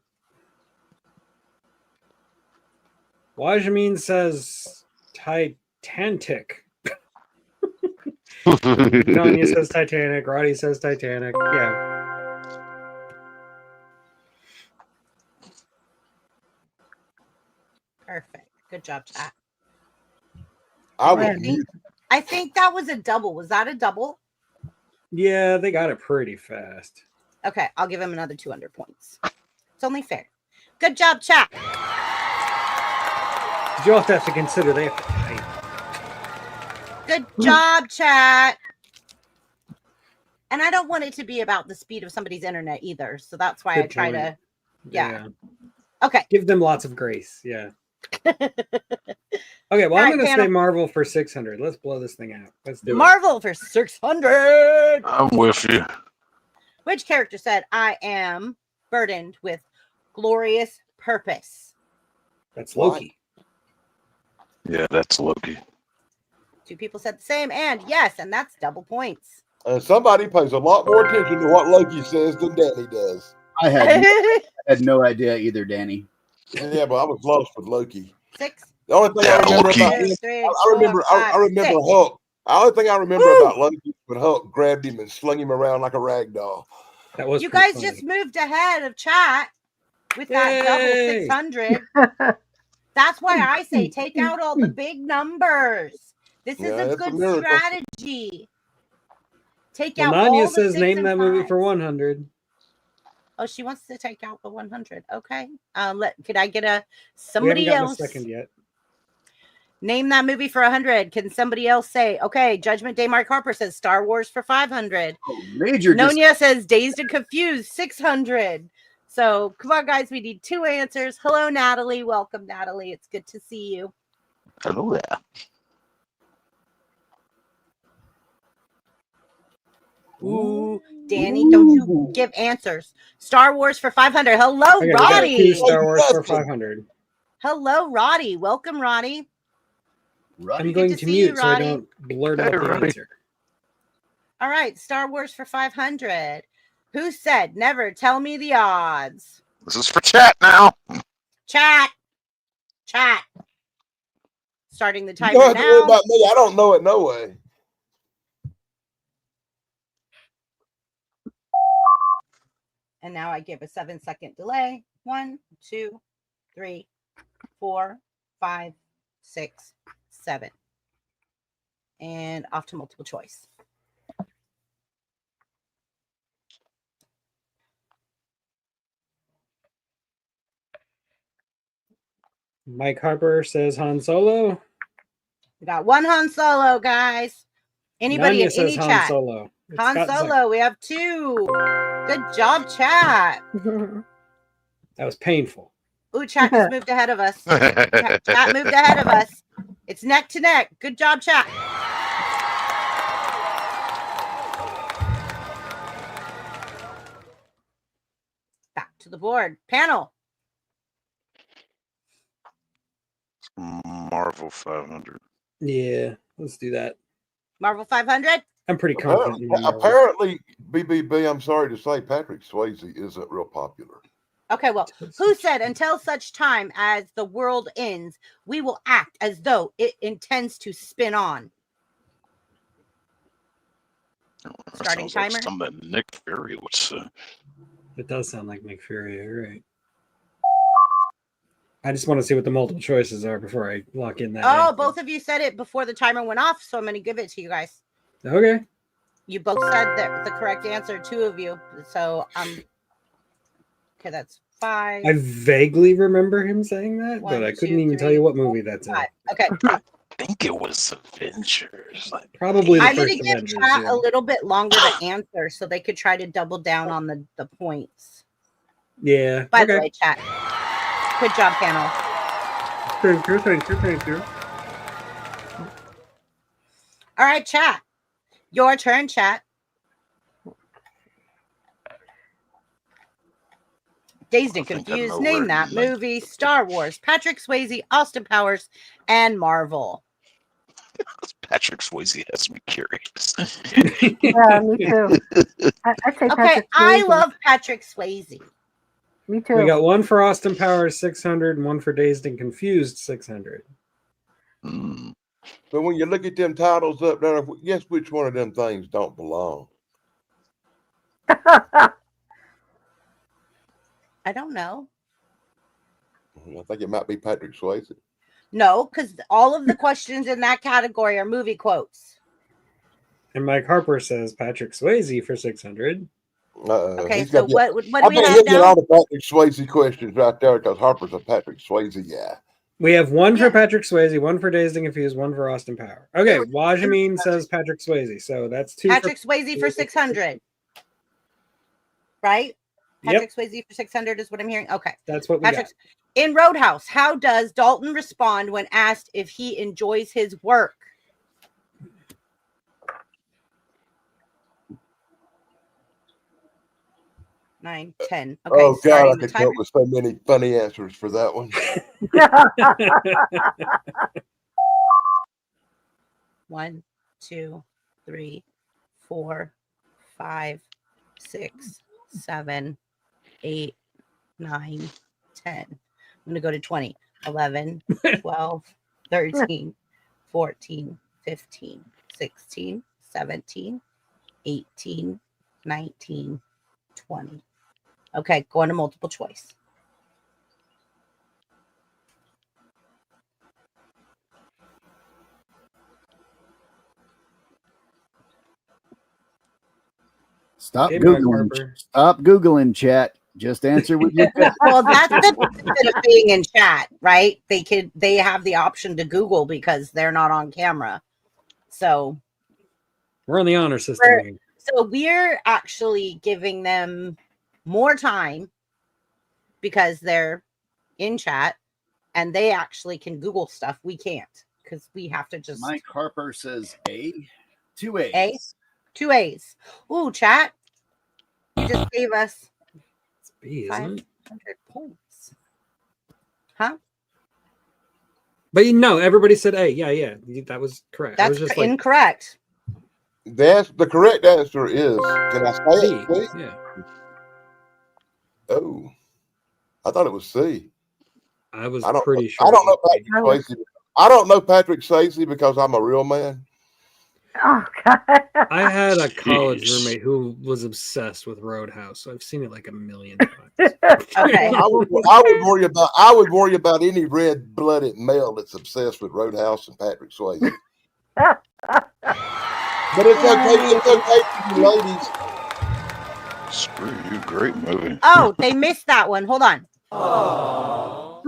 [SPEAKER 2] Wajamin says Titanic. Nanya says Titanic. Roddy says Titanic. Yeah.
[SPEAKER 7] Perfect. Good job, chat.
[SPEAKER 3] I
[SPEAKER 4] Right.
[SPEAKER 3] was
[SPEAKER 7] I think that was a double. Was that a double?
[SPEAKER 2] Yeah, they got it pretty fast.
[SPEAKER 7] Okay, I'll give him another 200 points. It's only fair. Good job, chat.
[SPEAKER 2] You also have to consider they have to type.
[SPEAKER 7] Good job, chat. And I don't want it to be about the speed of somebody's internet either. So that's why
[SPEAKER 2] Good
[SPEAKER 7] I try
[SPEAKER 2] point.
[SPEAKER 7] to. Yeah. Okay.
[SPEAKER 2] Give them lots of grace. Yeah. Okay, well,
[SPEAKER 7] All
[SPEAKER 2] I'm
[SPEAKER 7] right,
[SPEAKER 2] going to say
[SPEAKER 7] panel.
[SPEAKER 2] Marvel for 600. Let's blow this thing out. Let's do it.
[SPEAKER 7] Marvel for 600.
[SPEAKER 6] I'm with you.
[SPEAKER 7] Which character said, I am burdened with glorious purpose?
[SPEAKER 2] That's Loki.
[SPEAKER 6] Yeah, that's Loki.
[SPEAKER 7] 2 people said the same. And yes, and that's double points.
[SPEAKER 3] somebody pays a lot more attention to what Loki says than Danny does.
[SPEAKER 5] I had no idea either, Danny.
[SPEAKER 3] Yeah, but I was lost with Loki.
[SPEAKER 7] 6.
[SPEAKER 3] The only thing I remember
[SPEAKER 6] Loki.
[SPEAKER 3] about him,
[SPEAKER 7] 2, 3,
[SPEAKER 3] I remember,
[SPEAKER 7] 4, 5,
[SPEAKER 3] I remember
[SPEAKER 7] 6.
[SPEAKER 3] Hulk. The only thing I remember
[SPEAKER 7] Woo!
[SPEAKER 3] about Loki is when Hulk grabbed him and slung him around like a rag doll.
[SPEAKER 2] That was
[SPEAKER 7] You
[SPEAKER 2] pretty
[SPEAKER 7] guys
[SPEAKER 2] funny.
[SPEAKER 7] just moved ahead of chat with that double
[SPEAKER 2] Yay!
[SPEAKER 7] 600. That's why I say take out all the big numbers. This is
[SPEAKER 3] Yeah,
[SPEAKER 7] a
[SPEAKER 3] it's a
[SPEAKER 7] good
[SPEAKER 3] miracle.
[SPEAKER 7] strategy. Take
[SPEAKER 2] Well,
[SPEAKER 7] out
[SPEAKER 2] Nanya
[SPEAKER 7] all the
[SPEAKER 2] says
[SPEAKER 7] 6
[SPEAKER 2] name
[SPEAKER 7] and
[SPEAKER 2] that movie
[SPEAKER 7] 5s.
[SPEAKER 2] for 100.
[SPEAKER 7] Oh, she wants to take out the 100. Okay. Could I get
[SPEAKER 2] We
[SPEAKER 7] somebody
[SPEAKER 2] haven't gotten
[SPEAKER 7] else
[SPEAKER 2] a second yet.
[SPEAKER 7] name that movie for 100? Can somebody else say? Okay, Judgment Day. Mark Harper says Star Wars for 500.
[SPEAKER 5] Oh, major.
[SPEAKER 7] Nonya says Dazed and Confused 600. So come on, guys. We need 2 answers. Hello, Natalie. Welcome, Natalie. It's good to see you.
[SPEAKER 6] Hello there.
[SPEAKER 7] Ooh, Danny, don't you give answers. Star Wars for 500. Hello,
[SPEAKER 2] Okay, we got 2
[SPEAKER 7] Roddy.
[SPEAKER 2] Star Wars for 500.
[SPEAKER 7] Hello, Roddy. Welcome, Roddy.
[SPEAKER 5] Roddy.
[SPEAKER 2] I'm going
[SPEAKER 7] to
[SPEAKER 2] to
[SPEAKER 7] see you,
[SPEAKER 2] mute so I
[SPEAKER 7] Roddy.
[SPEAKER 2] don't blurt
[SPEAKER 6] Hey,
[SPEAKER 2] out the
[SPEAKER 6] Roddy.
[SPEAKER 2] answer.
[SPEAKER 7] All right, Star Wars for 500. Who said never tell me the odds?
[SPEAKER 6] This is for chat now.
[SPEAKER 7] Chat. Starting the
[SPEAKER 3] You
[SPEAKER 7] timer
[SPEAKER 3] don't have to worry
[SPEAKER 7] now.
[SPEAKER 3] about me. I don't know it no way.
[SPEAKER 7] And now I give a 7-second delay. 1, 2, 3, 4, 5, 6, 7. And off to multiple choice.
[SPEAKER 2] Mike Harper says Han Solo.
[SPEAKER 7] We got 1 Han Solo, guys. Anybody
[SPEAKER 2] Nanya
[SPEAKER 7] in
[SPEAKER 2] says
[SPEAKER 7] any
[SPEAKER 2] Han
[SPEAKER 7] chat?
[SPEAKER 2] Solo. It's
[SPEAKER 7] Han
[SPEAKER 2] Scott
[SPEAKER 7] Solo. We have 2. Good job, chat.
[SPEAKER 2] Zuck. That was painful.
[SPEAKER 7] Ooh, chat just moved ahead of us. Chat moved ahead of us. It's neck to neck. Good job, chat. Back to the board. Panel.
[SPEAKER 6] Marvel 500.
[SPEAKER 2] Yeah, let's do that.
[SPEAKER 7] Marvel 500.
[SPEAKER 2] I'm pretty confident. in my Marvel.
[SPEAKER 3] Apparently, BBB, I'm sorry to say, Patrick Swayze isn't real popular.
[SPEAKER 7] Okay, well, who said until such time as the world ends, we will act as though it intends to spin on?
[SPEAKER 6] That
[SPEAKER 7] Starting
[SPEAKER 6] sounds like
[SPEAKER 7] timer.
[SPEAKER 6] something that Nick Fury would say.
[SPEAKER 2] It does sound like Nick Fury. You're right. I just want to see what the multiple choices are before I lock in that.
[SPEAKER 7] Oh,
[SPEAKER 2] answer.
[SPEAKER 7] both of you said it before the timer went off, so I'm going to give it to you guys.
[SPEAKER 2] Okay.
[SPEAKER 7] You both said the correct answer, 2 of you. So okay, that's 5.
[SPEAKER 2] I vaguely remember him saying that,
[SPEAKER 7] 1,
[SPEAKER 2] but I
[SPEAKER 7] 2,
[SPEAKER 2] couldn't even tell
[SPEAKER 7] 3,
[SPEAKER 2] you what movie that's in.
[SPEAKER 7] 5. Okay.
[SPEAKER 6] I think it was Avengers. Like,
[SPEAKER 2] Probably the
[SPEAKER 7] I'm going
[SPEAKER 2] first
[SPEAKER 7] to give
[SPEAKER 2] Avengers.
[SPEAKER 7] chat
[SPEAKER 2] Yeah.
[SPEAKER 7] a little bit longer to answer so they could try to double down on the points.
[SPEAKER 2] Yeah.
[SPEAKER 7] By
[SPEAKER 2] okay.
[SPEAKER 7] the way, chat. Good job, panel.
[SPEAKER 2] Thank you.
[SPEAKER 7] All right, chat. Your turn, chat. Dazed and
[SPEAKER 6] I think I
[SPEAKER 7] Confused.
[SPEAKER 6] know
[SPEAKER 7] Name
[SPEAKER 6] where
[SPEAKER 7] that
[SPEAKER 6] you might-
[SPEAKER 7] movie. Star Wars. Patrick Swayze, Austin Powers, and Marvel.
[SPEAKER 6] Patrick Swayze has me curious.
[SPEAKER 4] Yeah, me too. I'd say
[SPEAKER 7] Okay,
[SPEAKER 4] Patrick
[SPEAKER 7] I
[SPEAKER 4] Swayze.
[SPEAKER 7] love Patrick Swayze.
[SPEAKER 4] Me too.
[SPEAKER 2] We got 1 for Austin Powers 600 and 1 for Dazed and Confused 600.
[SPEAKER 6] Mm.
[SPEAKER 3] But when you look at them titles up there, guess which one of them things don't belong?
[SPEAKER 7] I don't know.
[SPEAKER 3] I think it might be Patrick Swayze.
[SPEAKER 7] No, because all of the questions in that category are movie quotes.
[SPEAKER 2] And Mike Harper says Patrick Swayze for 600.
[SPEAKER 7] Okay,
[SPEAKER 3] He's
[SPEAKER 7] so
[SPEAKER 3] got
[SPEAKER 7] what do
[SPEAKER 3] I
[SPEAKER 7] we
[SPEAKER 3] bet
[SPEAKER 7] have
[SPEAKER 3] he'll get all
[SPEAKER 7] now?
[SPEAKER 3] the Patrick Swayze questions right there because Harper's a Patrick Swayze guy.
[SPEAKER 2] We have one for
[SPEAKER 7] Yeah.
[SPEAKER 2] Patrick Swayze, one for Dazed and Confused, one for Austin Power. Okay, Wajameen says Patrick Swayze, so that's two.
[SPEAKER 7] Patrick Swayze for 600. Right?
[SPEAKER 2] Yep.
[SPEAKER 7] Patrick Swayze for 600 is what I'm hearing. Okay.
[SPEAKER 2] That's what we
[SPEAKER 7] Patrick, in Roadhouse, how does Dalton respond when asked if he enjoys his work? Nine, 10. Okay,
[SPEAKER 3] Oh God,
[SPEAKER 7] starting
[SPEAKER 3] I
[SPEAKER 7] the
[SPEAKER 3] could come
[SPEAKER 7] timer.
[SPEAKER 3] up with so many funny answers for that one.
[SPEAKER 2] got.
[SPEAKER 7] 1, 2, 3, 4, 5, 6, 7, 8, 9, 10. I'm going to go to 20, 11, 12, 13, 14, 15, 16, 17, 18, 19, 20. Okay, going to multiple choice.
[SPEAKER 5] Stop
[SPEAKER 2] Hey, Mark
[SPEAKER 5] Googling.
[SPEAKER 2] Harper.
[SPEAKER 5] Stop Googling, chat. Just answer with your gut.
[SPEAKER 7] Well, that's the benefit of being in chat, right? They have the option to Google because they're not on camera. So
[SPEAKER 2] We're on the honor system. here.
[SPEAKER 7] we're actually giving them more time because they're in chat and they actually can Google stuff. We can't because we have to just
[SPEAKER 5] Mike Harper says A. 2 A's.
[SPEAKER 7] A? 2 A's. Ooh, chat. You just gave us
[SPEAKER 2] It's B, isn't it?
[SPEAKER 7] 500 points. Huh?
[SPEAKER 2] But everybody said A. Yeah, that was correct. I
[SPEAKER 7] That's
[SPEAKER 2] was just
[SPEAKER 7] incorrect.
[SPEAKER 3] The correct answer is, can I say
[SPEAKER 2] B.
[SPEAKER 3] it, please?
[SPEAKER 2] Yeah,
[SPEAKER 3] Oh, I thought it was C.
[SPEAKER 2] I was
[SPEAKER 3] I don't
[SPEAKER 2] pretty sure.
[SPEAKER 3] I don't know
[SPEAKER 2] it was
[SPEAKER 3] Patrick Swayze. I don't know Patrick Swayze because I'm a real man.
[SPEAKER 4] Oh God.
[SPEAKER 2] B. I had a college
[SPEAKER 6] Jeez.
[SPEAKER 2] roommate who was obsessed with Roadhouse, so I've seen it like a million times.
[SPEAKER 7] Okay.
[SPEAKER 3] I would worry about any red-blooded male that's obsessed with Roadhouse and Patrick Swayze. But it's okay, ladies.
[SPEAKER 6] Screw you, great movie.
[SPEAKER 7] Oh, they missed that one. Hold on.
[SPEAKER 2] Oh,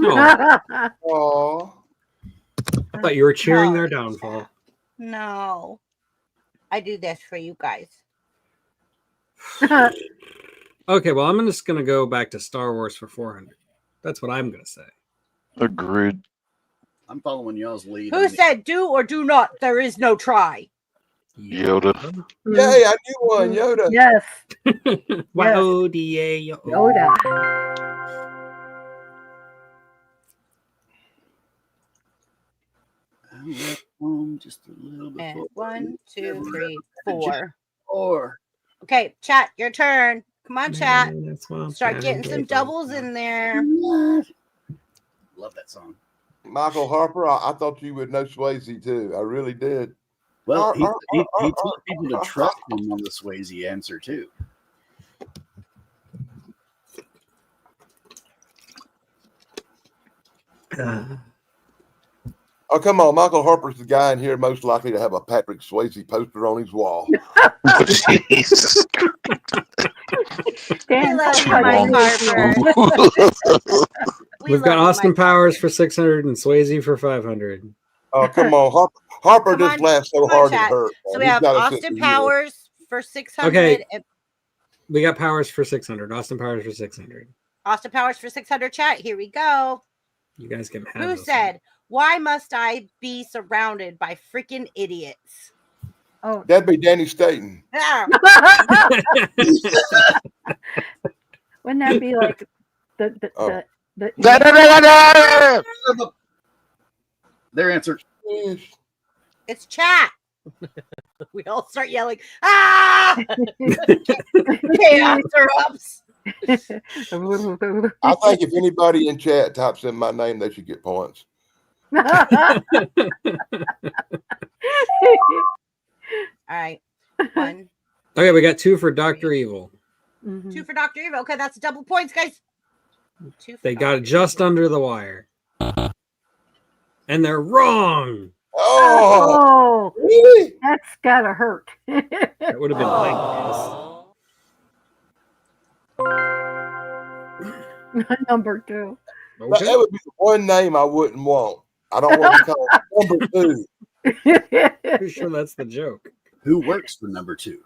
[SPEAKER 3] Aw.
[SPEAKER 2] I thought you were cheering their downfall.
[SPEAKER 7] No. I do this for you guys.
[SPEAKER 2] Okay, well, I'm just going to go back to Star Wars for 400. That's what I'm going to say.
[SPEAKER 6] Agreed.
[SPEAKER 5] I'm following y'all's lead.
[SPEAKER 7] Who said do or do not? There is no try.
[SPEAKER 6] Yoda.
[SPEAKER 3] Yay, I knew one, Yoda.
[SPEAKER 4] Yes.
[SPEAKER 2] Y-O-D-A.
[SPEAKER 4] Yoda.
[SPEAKER 5] I'm at home just a little bit.
[SPEAKER 7] And 1, 2, 3, 4.
[SPEAKER 5] Or
[SPEAKER 7] Okay, chat, your turn. Come on, chat.
[SPEAKER 2] That's why I'm
[SPEAKER 7] Start
[SPEAKER 2] trying
[SPEAKER 7] getting
[SPEAKER 2] to
[SPEAKER 7] some
[SPEAKER 2] get
[SPEAKER 7] doubles
[SPEAKER 2] those.
[SPEAKER 7] in there.
[SPEAKER 5] love that song.
[SPEAKER 3] Michael Harper, I thought you would know Swayze too. I really did.
[SPEAKER 5] Well, he told people to trust him on the Swayze answer too.
[SPEAKER 3] Oh, come on. Michael Harper's the guy in here most likely to have a Patrick Swayze poster on his wall.
[SPEAKER 6] Jesus.
[SPEAKER 7] I love you,
[SPEAKER 4] Come
[SPEAKER 7] Mike
[SPEAKER 4] on.
[SPEAKER 7] Harper.
[SPEAKER 2] We've got Austin Powers for 600 and Swayze for 500.
[SPEAKER 3] Oh, come on. Harper
[SPEAKER 7] Come
[SPEAKER 3] just
[SPEAKER 7] on.
[SPEAKER 3] laughs so
[SPEAKER 7] Come on,
[SPEAKER 3] hard it
[SPEAKER 7] chat.
[SPEAKER 3] hurts.
[SPEAKER 7] So
[SPEAKER 3] man.
[SPEAKER 7] we
[SPEAKER 3] He's
[SPEAKER 7] have
[SPEAKER 3] got a sense
[SPEAKER 7] Austin
[SPEAKER 3] of humor.
[SPEAKER 7] Powers for 600.
[SPEAKER 2] Okay.
[SPEAKER 7] And
[SPEAKER 2] We got Powers for 600. Austin Powers for 600.
[SPEAKER 7] Austin Powers for 600. Chat. Here we go.
[SPEAKER 2] You guys can have
[SPEAKER 7] Who
[SPEAKER 2] those.
[SPEAKER 7] said, "Why must I be surrounded by freaking idiots?"
[SPEAKER 4] Oh.
[SPEAKER 3] That'd be Danny Staten.
[SPEAKER 7] Ah,
[SPEAKER 4] Wouldn't that be like the
[SPEAKER 3] Oh.
[SPEAKER 5] Their answer.
[SPEAKER 3] Yes.
[SPEAKER 7] it's chat. We all start yelling, "Ah!" Chaos erupts.
[SPEAKER 3] I think if anybody in chat types in my name, they should get points.
[SPEAKER 7] All right. 1,
[SPEAKER 2] Okay, we got 2 for Dr. Evil.
[SPEAKER 7] 2 for Dr. Evil. Okay, that's double points, guys.
[SPEAKER 2] They got it just under the wire. And they're wrong.
[SPEAKER 3] Oh,
[SPEAKER 4] Oh,
[SPEAKER 3] really?
[SPEAKER 4] that's gotta hurt.
[SPEAKER 2] That would have been my
[SPEAKER 4] Number 2.
[SPEAKER 2] guess.
[SPEAKER 3] That
[SPEAKER 2] Okay.
[SPEAKER 3] would be the one name I wouldn't want. I don't want to call it number 2.
[SPEAKER 2] Pretty sure that's the joke.
[SPEAKER 5] Who works for number 2?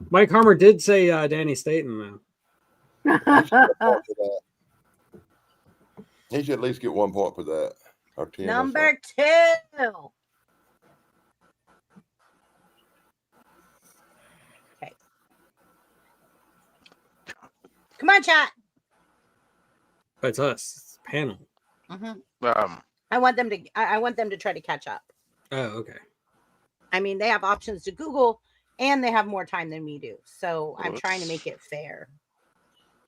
[SPEAKER 2] Mike Harmer did say Danny Staten, though.
[SPEAKER 3] He should at least get 1 point for that. Or 10 or
[SPEAKER 7] Number 2. Okay. Come on, chat.
[SPEAKER 2] But it's us. It's the panel.
[SPEAKER 7] I want them to. I want them to try to catch up.
[SPEAKER 2] Oh, okay.
[SPEAKER 7] I mean, they have options to Google, and they have more time than we do. So I'm trying to make it fair.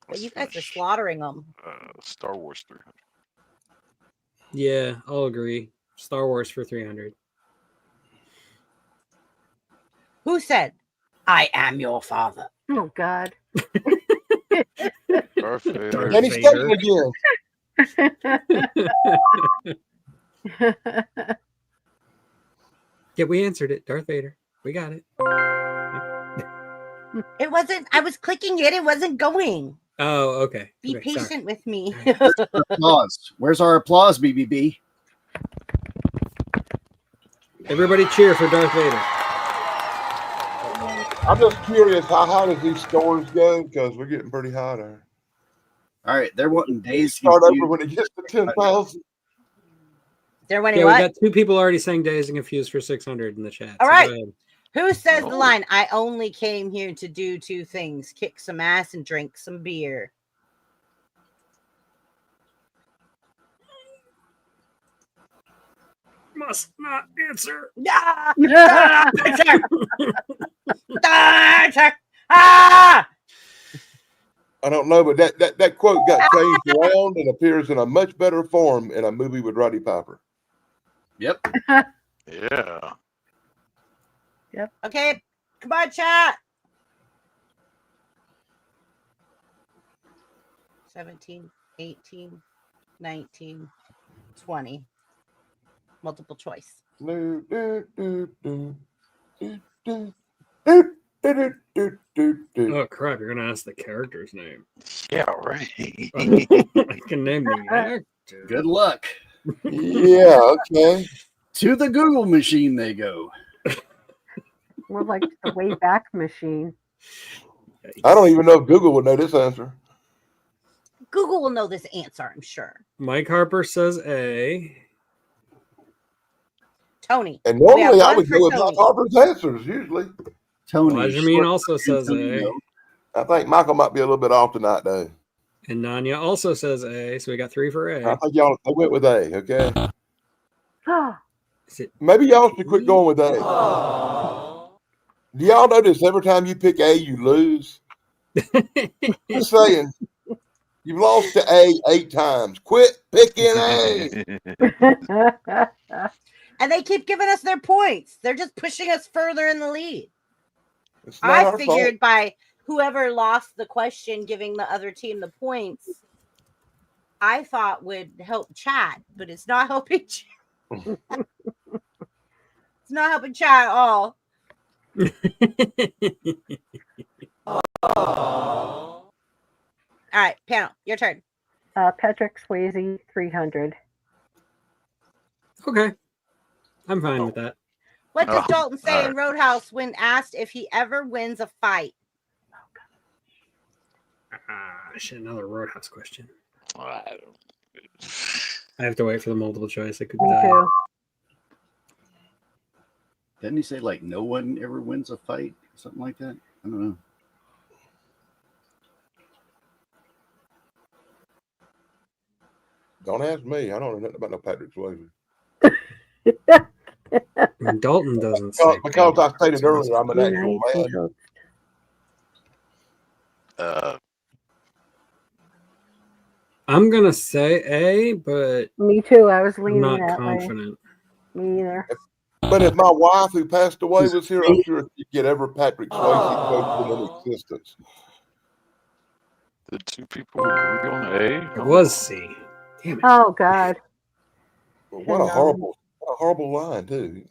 [SPEAKER 7] But you guys are slaughtering them.
[SPEAKER 6] Star Wars 300.
[SPEAKER 2] Yeah, I'll agree. Star Wars for 300.
[SPEAKER 7] Who said, "I am your father"?
[SPEAKER 4] Oh God.
[SPEAKER 6] Darth Vader.
[SPEAKER 2] Darth
[SPEAKER 3] Danny Staten again.
[SPEAKER 2] Yeah, we answered it. Darth Vader. We got it.
[SPEAKER 7] It wasn't. I was clicking it. It wasn't going.
[SPEAKER 2] Oh, okay.
[SPEAKER 7] Be
[SPEAKER 2] Okay, sorry.
[SPEAKER 7] patient with me.
[SPEAKER 5] Applause. Where's our applause, BBB?
[SPEAKER 2] Everybody cheer for Darth Vader.
[SPEAKER 3] I'm just curious, how high does these scores go? Because we're getting pretty high there.
[SPEAKER 5] All right, they're wanting days.
[SPEAKER 3] Start over when it gets to 10,000.
[SPEAKER 7] They're winning
[SPEAKER 2] Yeah,
[SPEAKER 7] what?
[SPEAKER 2] we got 2 people already saying Dazed and Confused for 600 in the chat.
[SPEAKER 7] All
[SPEAKER 2] so
[SPEAKER 7] right.
[SPEAKER 2] go ahead.
[SPEAKER 7] Who says the line, "I only came here to do 2 things, kick some ass and drink some beer"?
[SPEAKER 2] Must not answer.
[SPEAKER 7] Yeah. Answer. Answer. Ah!
[SPEAKER 3] I don't know, but that quote got changed around and appears in a much better form in a movie with Roddy Piper.
[SPEAKER 5] Yep.
[SPEAKER 6] Yeah.
[SPEAKER 7] Okay, come on, chat. 17, 18, 19, 20. Multiple choice.
[SPEAKER 3] Oh
[SPEAKER 2] crap, you're gonna ask the character's name.
[SPEAKER 6] Yeah, right.
[SPEAKER 2] I can name the actor.
[SPEAKER 5] Good luck.
[SPEAKER 3] Yeah, okay.
[SPEAKER 5] To the Google machine they go.
[SPEAKER 4] More like the Wayback Machine.
[SPEAKER 3] I don't even know if Google would know this answer.
[SPEAKER 7] Google will know this answer, I'm sure.
[SPEAKER 2] Mike Harper says A.
[SPEAKER 7] Tony.
[SPEAKER 3] And
[SPEAKER 7] We have
[SPEAKER 3] normally I
[SPEAKER 7] one
[SPEAKER 3] would
[SPEAKER 7] for
[SPEAKER 3] go with
[SPEAKER 7] Tony.
[SPEAKER 3] Mike Harper's answers, usually.
[SPEAKER 5] Tony.
[SPEAKER 2] Benjamin also says A.
[SPEAKER 3] I think Michael might be a little bit off tonight, though.
[SPEAKER 2] And Nanya also says A. So we got 3 for
[SPEAKER 3] I
[SPEAKER 2] A.
[SPEAKER 3] think y'all they went with A, okay?
[SPEAKER 2] Is it
[SPEAKER 3] Maybe y'all should quit going with A. Do y'all notice every time you pick A, you lose? Just saying. You've lost to A 8 times. Quit picking A.
[SPEAKER 7] And they keep giving us their points. They're just pushing us further in the lead.
[SPEAKER 3] It's not
[SPEAKER 7] I
[SPEAKER 3] our
[SPEAKER 7] figured by whoever lost the question giving the other team the points, I thought would help chat, but it's not helping chat. It's not helping chat at all. All right, panel, your turn.
[SPEAKER 4] Patrick Swayze, 300.
[SPEAKER 2] okay? I'm fine with that.
[SPEAKER 7] What does
[SPEAKER 6] Oh,
[SPEAKER 7] Dalton say
[SPEAKER 6] all
[SPEAKER 7] in Roadhouse when asked if he ever wins a fight?
[SPEAKER 2] Shit, another Roadhouse question.
[SPEAKER 6] I
[SPEAKER 2] I have to wait for the multiple choice. I could
[SPEAKER 4] Me
[SPEAKER 2] die.
[SPEAKER 4] too.
[SPEAKER 5] Didn't he say like no one ever wins a fight? Something like that? I don't know.
[SPEAKER 3] Don't ask me. I don't know nothing about no Patrick Swayze.
[SPEAKER 2] And Dalton doesn't say.
[SPEAKER 3] Because I stated earlier, I'm an actual man.
[SPEAKER 4] 19.
[SPEAKER 2] I'm gonna say A, but
[SPEAKER 4] Me too. I was
[SPEAKER 2] I'm
[SPEAKER 4] leaning
[SPEAKER 2] not
[SPEAKER 4] that way.
[SPEAKER 2] confident.
[SPEAKER 4] Me either.
[SPEAKER 3] But if my wife who passed away was here, I'm sure she'd get every Patrick Swayze quote in existence.
[SPEAKER 6] Did two people agree on A?
[SPEAKER 2] It was C. Damn it.
[SPEAKER 4] Oh God.
[SPEAKER 3] What a horrible line too.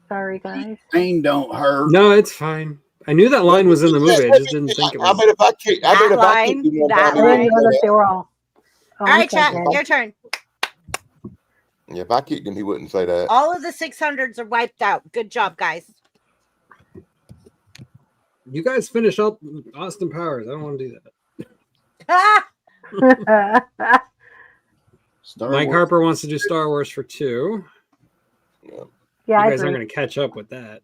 [SPEAKER 4] Sorry, guys.
[SPEAKER 5] Pain don't hurt.
[SPEAKER 2] No, it's fine. I knew that line was in the movie. I just didn't think it
[SPEAKER 3] I
[SPEAKER 2] was.
[SPEAKER 3] bet if I kicked, I bet if I kicked him one
[SPEAKER 7] That
[SPEAKER 3] time,
[SPEAKER 4] I
[SPEAKER 3] he
[SPEAKER 4] didn't
[SPEAKER 3] wouldn't
[SPEAKER 4] know
[SPEAKER 3] say
[SPEAKER 4] that they
[SPEAKER 3] that.
[SPEAKER 4] were all. Oh,
[SPEAKER 7] All
[SPEAKER 4] I'm
[SPEAKER 7] right, chat,
[SPEAKER 4] sorry.
[SPEAKER 7] your turn.
[SPEAKER 3] Yeah, if I kicked him, he wouldn't say that.
[SPEAKER 7] All of the 600s are wiped out. Good job, guys.
[SPEAKER 2] You guys finish up Austin Powers. I don't want to do that.
[SPEAKER 7] Ah!
[SPEAKER 2] Mike Harper wants to do Star Wars for 2.
[SPEAKER 3] Yeah.
[SPEAKER 4] Yeah,
[SPEAKER 2] You
[SPEAKER 4] I
[SPEAKER 2] guys aren't
[SPEAKER 4] agree.
[SPEAKER 2] going to catch up with that.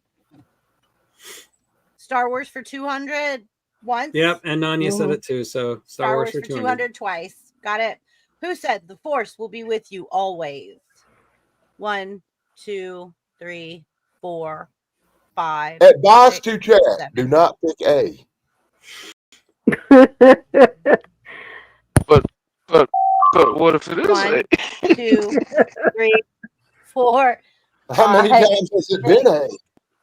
[SPEAKER 7] Star Wars for 200 once.
[SPEAKER 2] Yep, and Nanya said it too. So
[SPEAKER 7] Star Wars for 200 twice. Got it. Who said the Force will be with you always? 1, 2, 3, 4, 5.
[SPEAKER 3] Advice
[SPEAKER 7] 6,
[SPEAKER 3] to chat:
[SPEAKER 7] 7.
[SPEAKER 3] do not pick A.
[SPEAKER 6] But what if it is
[SPEAKER 7] 1,
[SPEAKER 6] A?
[SPEAKER 7] 2, 3, 4.
[SPEAKER 3] How many
[SPEAKER 7] 5,
[SPEAKER 3] times has it been A?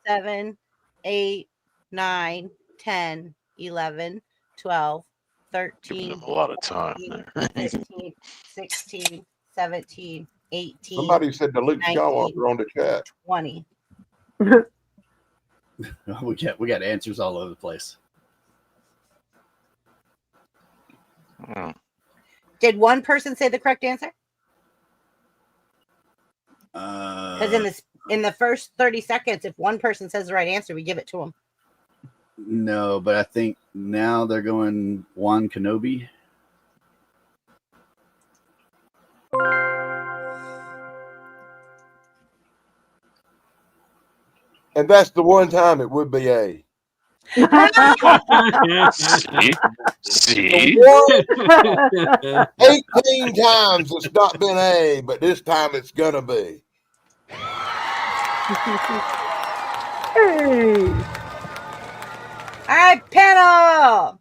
[SPEAKER 7] 7, 8, 9, 10, 11, 12,
[SPEAKER 6] Giving
[SPEAKER 7] 13,
[SPEAKER 6] them a lot of time
[SPEAKER 7] 14,
[SPEAKER 6] there.
[SPEAKER 7] 15, 16, 17, 18,
[SPEAKER 3] Somebody said the Luke
[SPEAKER 7] 19,
[SPEAKER 3] Skywalker on the chat.
[SPEAKER 7] 20.
[SPEAKER 5] We got answers all over the place.
[SPEAKER 6] Hmm.
[SPEAKER 7] Did one person say the correct answer? Because in the first 30 seconds, if one person says the right answer, we give it to them.
[SPEAKER 5] No, but I think now they're going Juan Kenobi.
[SPEAKER 3] And that's the one time it would be A.
[SPEAKER 6] See?
[SPEAKER 3] The 18 times it's not been A, but this time it's gonna be.
[SPEAKER 4] Hey.
[SPEAKER 7] All right, panel.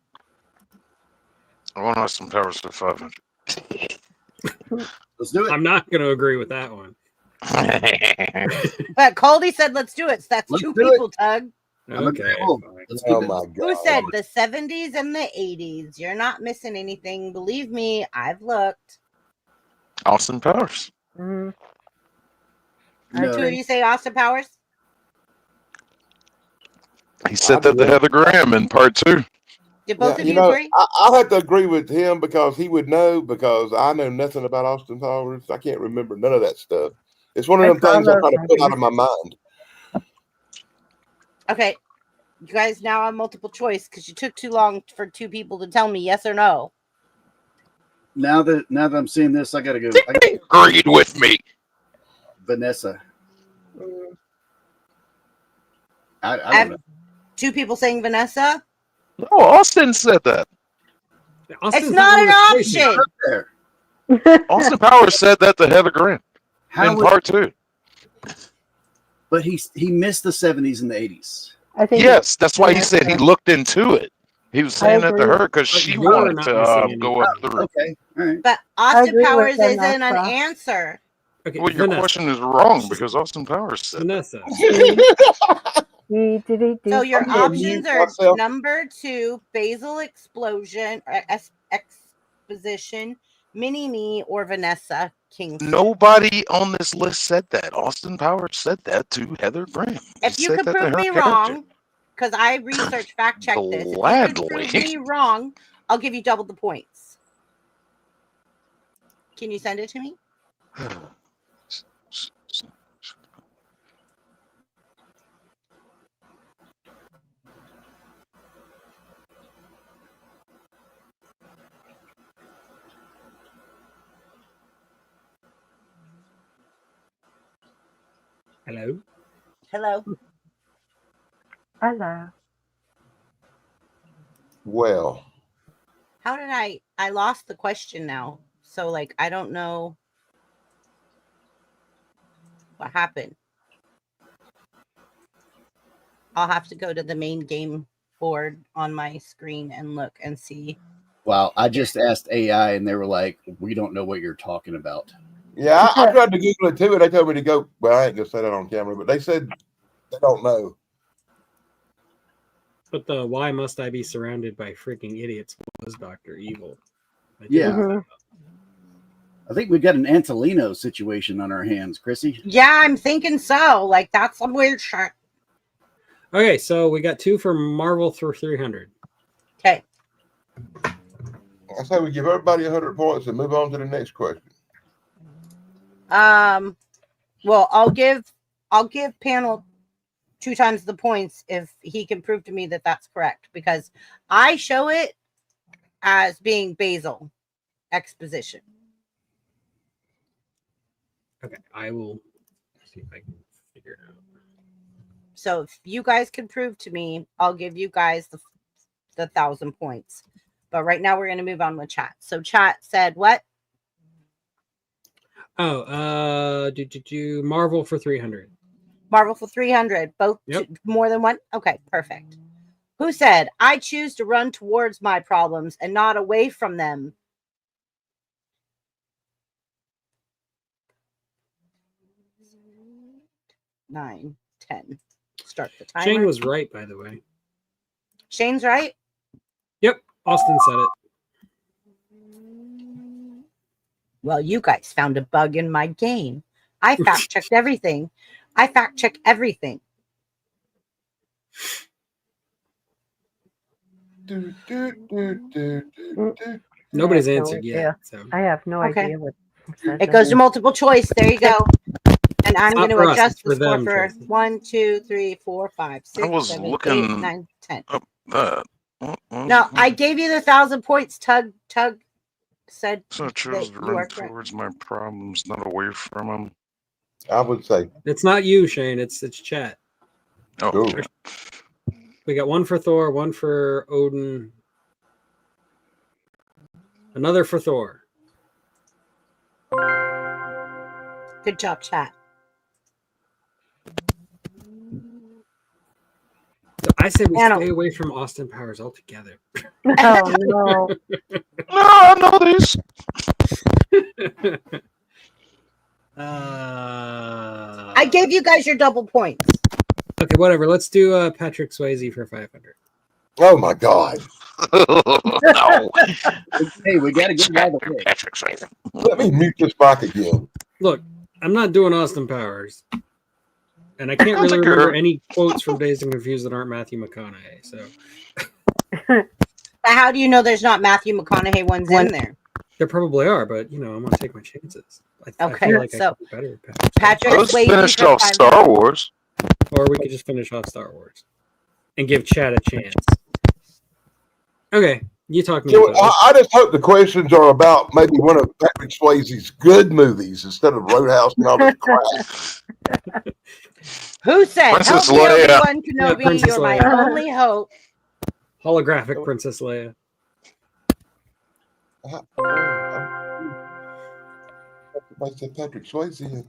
[SPEAKER 6] I want Austin Powers for 500.
[SPEAKER 5] Let's do it.
[SPEAKER 2] I'm not going to agree with that one.
[SPEAKER 7] But Coldy said, let's do it. So that's
[SPEAKER 5] Let's
[SPEAKER 7] 2
[SPEAKER 5] do
[SPEAKER 7] people, Tug.
[SPEAKER 5] I'm
[SPEAKER 2] Okay.
[SPEAKER 5] agreeable.
[SPEAKER 2] fine.
[SPEAKER 5] Let's keep
[SPEAKER 3] Oh
[SPEAKER 5] it.
[SPEAKER 3] my God.
[SPEAKER 7] Who said the 70s and the 80s? You're not missing anything. Believe me, I've looked.
[SPEAKER 6] Austin Powers.
[SPEAKER 4] Mhm.
[SPEAKER 7] Or 2 of you say Austin Powers?
[SPEAKER 6] He said that to Heather Graham in part 2.
[SPEAKER 7] Did both
[SPEAKER 3] Yeah,
[SPEAKER 7] of
[SPEAKER 3] you
[SPEAKER 7] you
[SPEAKER 3] know,
[SPEAKER 7] agree?
[SPEAKER 3] I'll have to agree with him because he would know, because I know nothing about Austin Powers. I can't remember none of that stuff. It's one of
[SPEAKER 4] I
[SPEAKER 3] them
[SPEAKER 4] saw
[SPEAKER 3] things I'm
[SPEAKER 4] those
[SPEAKER 3] trying to put out
[SPEAKER 4] movies.
[SPEAKER 3] of my mind.
[SPEAKER 7] Okay. You guys now have multiple choice because you took too long for 2 people to tell me yes or no.
[SPEAKER 5] Now that I'm seeing this, I gotta go.
[SPEAKER 6] He agreed with me.
[SPEAKER 5] Vanessa. I
[SPEAKER 7] I have
[SPEAKER 5] don't know.
[SPEAKER 7] 2 people saying Vanessa.
[SPEAKER 6] No, Austin said that.
[SPEAKER 2] Austin
[SPEAKER 7] It's not an
[SPEAKER 2] Powers is
[SPEAKER 7] option.
[SPEAKER 5] There.
[SPEAKER 6] Austin Powers said that to Heather Graham
[SPEAKER 5] How
[SPEAKER 6] in
[SPEAKER 5] was-
[SPEAKER 6] part 2.
[SPEAKER 5] But he missed the 70s and the 80s.
[SPEAKER 4] I think
[SPEAKER 6] Yes, that's why he said he looked into it. He was saying that to
[SPEAKER 4] agree.
[SPEAKER 6] her because
[SPEAKER 2] But
[SPEAKER 6] she
[SPEAKER 2] you're
[SPEAKER 6] wanted
[SPEAKER 2] not
[SPEAKER 6] to
[SPEAKER 2] missing
[SPEAKER 6] go up through.
[SPEAKER 5] Okay, all right.
[SPEAKER 7] But
[SPEAKER 4] I
[SPEAKER 7] Austin
[SPEAKER 4] agree with
[SPEAKER 7] Powers isn't an
[SPEAKER 4] Vanessa.
[SPEAKER 7] answer.
[SPEAKER 2] Okay,
[SPEAKER 6] Well, your
[SPEAKER 2] Vanessa.
[SPEAKER 6] question is wrong because Austin Powers said that.
[SPEAKER 2] Vanessa.
[SPEAKER 7] So your
[SPEAKER 3] I'm gonna
[SPEAKER 7] options
[SPEAKER 3] mute
[SPEAKER 7] are
[SPEAKER 3] myself.
[SPEAKER 7] number 2, Basil Explosion or Exposition, Mini Me, or Vanessa Kingston.
[SPEAKER 6] Nobody on this list said that. Austin Powers said that to Heather Graham.
[SPEAKER 7] If
[SPEAKER 6] He
[SPEAKER 7] you
[SPEAKER 6] said
[SPEAKER 7] could
[SPEAKER 6] that to
[SPEAKER 7] prove
[SPEAKER 6] her
[SPEAKER 7] me
[SPEAKER 6] character.
[SPEAKER 7] wrong, because I research fact check this. If you could
[SPEAKER 6] Gladly.
[SPEAKER 7] prove me wrong, I'll give you double the points. Can you send it to me?
[SPEAKER 2] Hello.
[SPEAKER 7] Hello.
[SPEAKER 4] Hello.
[SPEAKER 3] Well,
[SPEAKER 7] How did I lost the question now. So like I don't know what happened. I'll have to go to the main game board on my screen and look and see.
[SPEAKER 5] Wow, I just asked AI and they were like, "We don't know what you're talking about."
[SPEAKER 3] yeah, I tried to Google it too, and they told me to go. Well, I ain't gonna say that on camera, but they said they don't know.
[SPEAKER 2] But the why must I be surrounded by freaking idiots was Dr. Evil.
[SPEAKER 5] Yeah.
[SPEAKER 4] Mhm.
[SPEAKER 5] I think we got an Antolino situation on our hands, Chrissy.
[SPEAKER 7] Yeah, I'm thinking so. Like, that's some weird shit.
[SPEAKER 2] Okay, so we got 2 for Marvel through 300.
[SPEAKER 7] Okay.
[SPEAKER 3] I say we give everybody 100 points and move on to the next question.
[SPEAKER 7] Well, I'll give panel 2 times the points if he can prove to me that that's correct, because I show it as being basal exposition.
[SPEAKER 2] Okay, I will see if I can figure it out.
[SPEAKER 7] So if you guys can prove to me, I'll give you guys the 1,000 points. But right now we're going to move on with chat. So chat said what?
[SPEAKER 2] Oh, Marvel for 300.
[SPEAKER 7] Marvel for 300. Both
[SPEAKER 2] Yep.
[SPEAKER 7] more than one? Okay, perfect. Who said, I choose to run towards my problems and not away from them? Nine, 10. Start the timer.
[SPEAKER 2] Shane was right, by the way.
[SPEAKER 7] Shane's right?
[SPEAKER 2] Yep, Austin said it.
[SPEAKER 7] Well, you guys found a bug in my game. I fact checked everything. I fact check everything.
[SPEAKER 2] Nobody's
[SPEAKER 4] I have no
[SPEAKER 2] answered
[SPEAKER 4] idea.
[SPEAKER 2] yet. So
[SPEAKER 4] I have no
[SPEAKER 7] Okay.
[SPEAKER 4] idea what said
[SPEAKER 7] It
[SPEAKER 4] that.
[SPEAKER 7] goes to multiple choice. There you go. And I'm
[SPEAKER 2] Not
[SPEAKER 7] going to
[SPEAKER 2] for us,
[SPEAKER 7] adjust
[SPEAKER 2] it's for
[SPEAKER 7] the score
[SPEAKER 2] them,
[SPEAKER 7] for
[SPEAKER 2] Tracy.
[SPEAKER 7] 1, 2, 3, 4, 5, 6,
[SPEAKER 6] was
[SPEAKER 7] 7, 8,
[SPEAKER 6] looking
[SPEAKER 7] 9, 10.
[SPEAKER 6] up that.
[SPEAKER 7] No, I gave you the 1,000 points. Tug said
[SPEAKER 6] So I chose
[SPEAKER 7] that
[SPEAKER 6] to
[SPEAKER 7] you are
[SPEAKER 6] run
[SPEAKER 7] correct.
[SPEAKER 6] towards my problems, not away from them.
[SPEAKER 3] I would say,
[SPEAKER 2] it's not you, Shane. It's chat.
[SPEAKER 6] Oh,
[SPEAKER 3] Cool.
[SPEAKER 6] okay.
[SPEAKER 2] We got 1 for Thor, 1 for Odin, another for Thor.
[SPEAKER 7] Good job, chat.
[SPEAKER 2] So I say we
[SPEAKER 7] Panel.
[SPEAKER 2] stay away from Austin Powers altogether.
[SPEAKER 4] Oh no!
[SPEAKER 6] No, I know this.
[SPEAKER 7] I gave you guys your double points.
[SPEAKER 2] Okay, whatever. Let's do Patrick Swayze for 500.
[SPEAKER 3] oh my God.
[SPEAKER 6] No.
[SPEAKER 5] Hey, we got to get it out of the way.
[SPEAKER 6] Patrick Swayze.
[SPEAKER 3] Let me mute this mic again.
[SPEAKER 2] Look, I'm not doing Austin Powers. And I can't really remember any quotes from Dazed and Confused that aren't Matthew McConaughey. So
[SPEAKER 7] But how do you know there's not Matthew McConaughey ones in there?
[SPEAKER 2] there probably are, but you know, I'm gonna take my chances. I
[SPEAKER 7] Okay,
[SPEAKER 2] feel like
[SPEAKER 7] so
[SPEAKER 2] I could do better with Patrick Swayze.
[SPEAKER 7] Patrick
[SPEAKER 6] Let's
[SPEAKER 7] Swayze
[SPEAKER 6] finish
[SPEAKER 7] for
[SPEAKER 6] off
[SPEAKER 7] 500.
[SPEAKER 6] Star Wars.
[SPEAKER 2] Or we could just finish off Star Wars and give Chad a chance. Okay, you talk me.
[SPEAKER 3] So I just hope the questions are about maybe one of Patrick Swayze's good movies instead of Roadhouse and all this crap.
[SPEAKER 7] Who said,
[SPEAKER 6] Princess
[SPEAKER 7] help me,
[SPEAKER 6] Leia.
[SPEAKER 7] Obi-Wan Kenobi,
[SPEAKER 2] Princess
[SPEAKER 7] you're my
[SPEAKER 2] Leia.
[SPEAKER 7] only hope.
[SPEAKER 2] Holographic Princess Leia.
[SPEAKER 3] I said Patrick Swayze.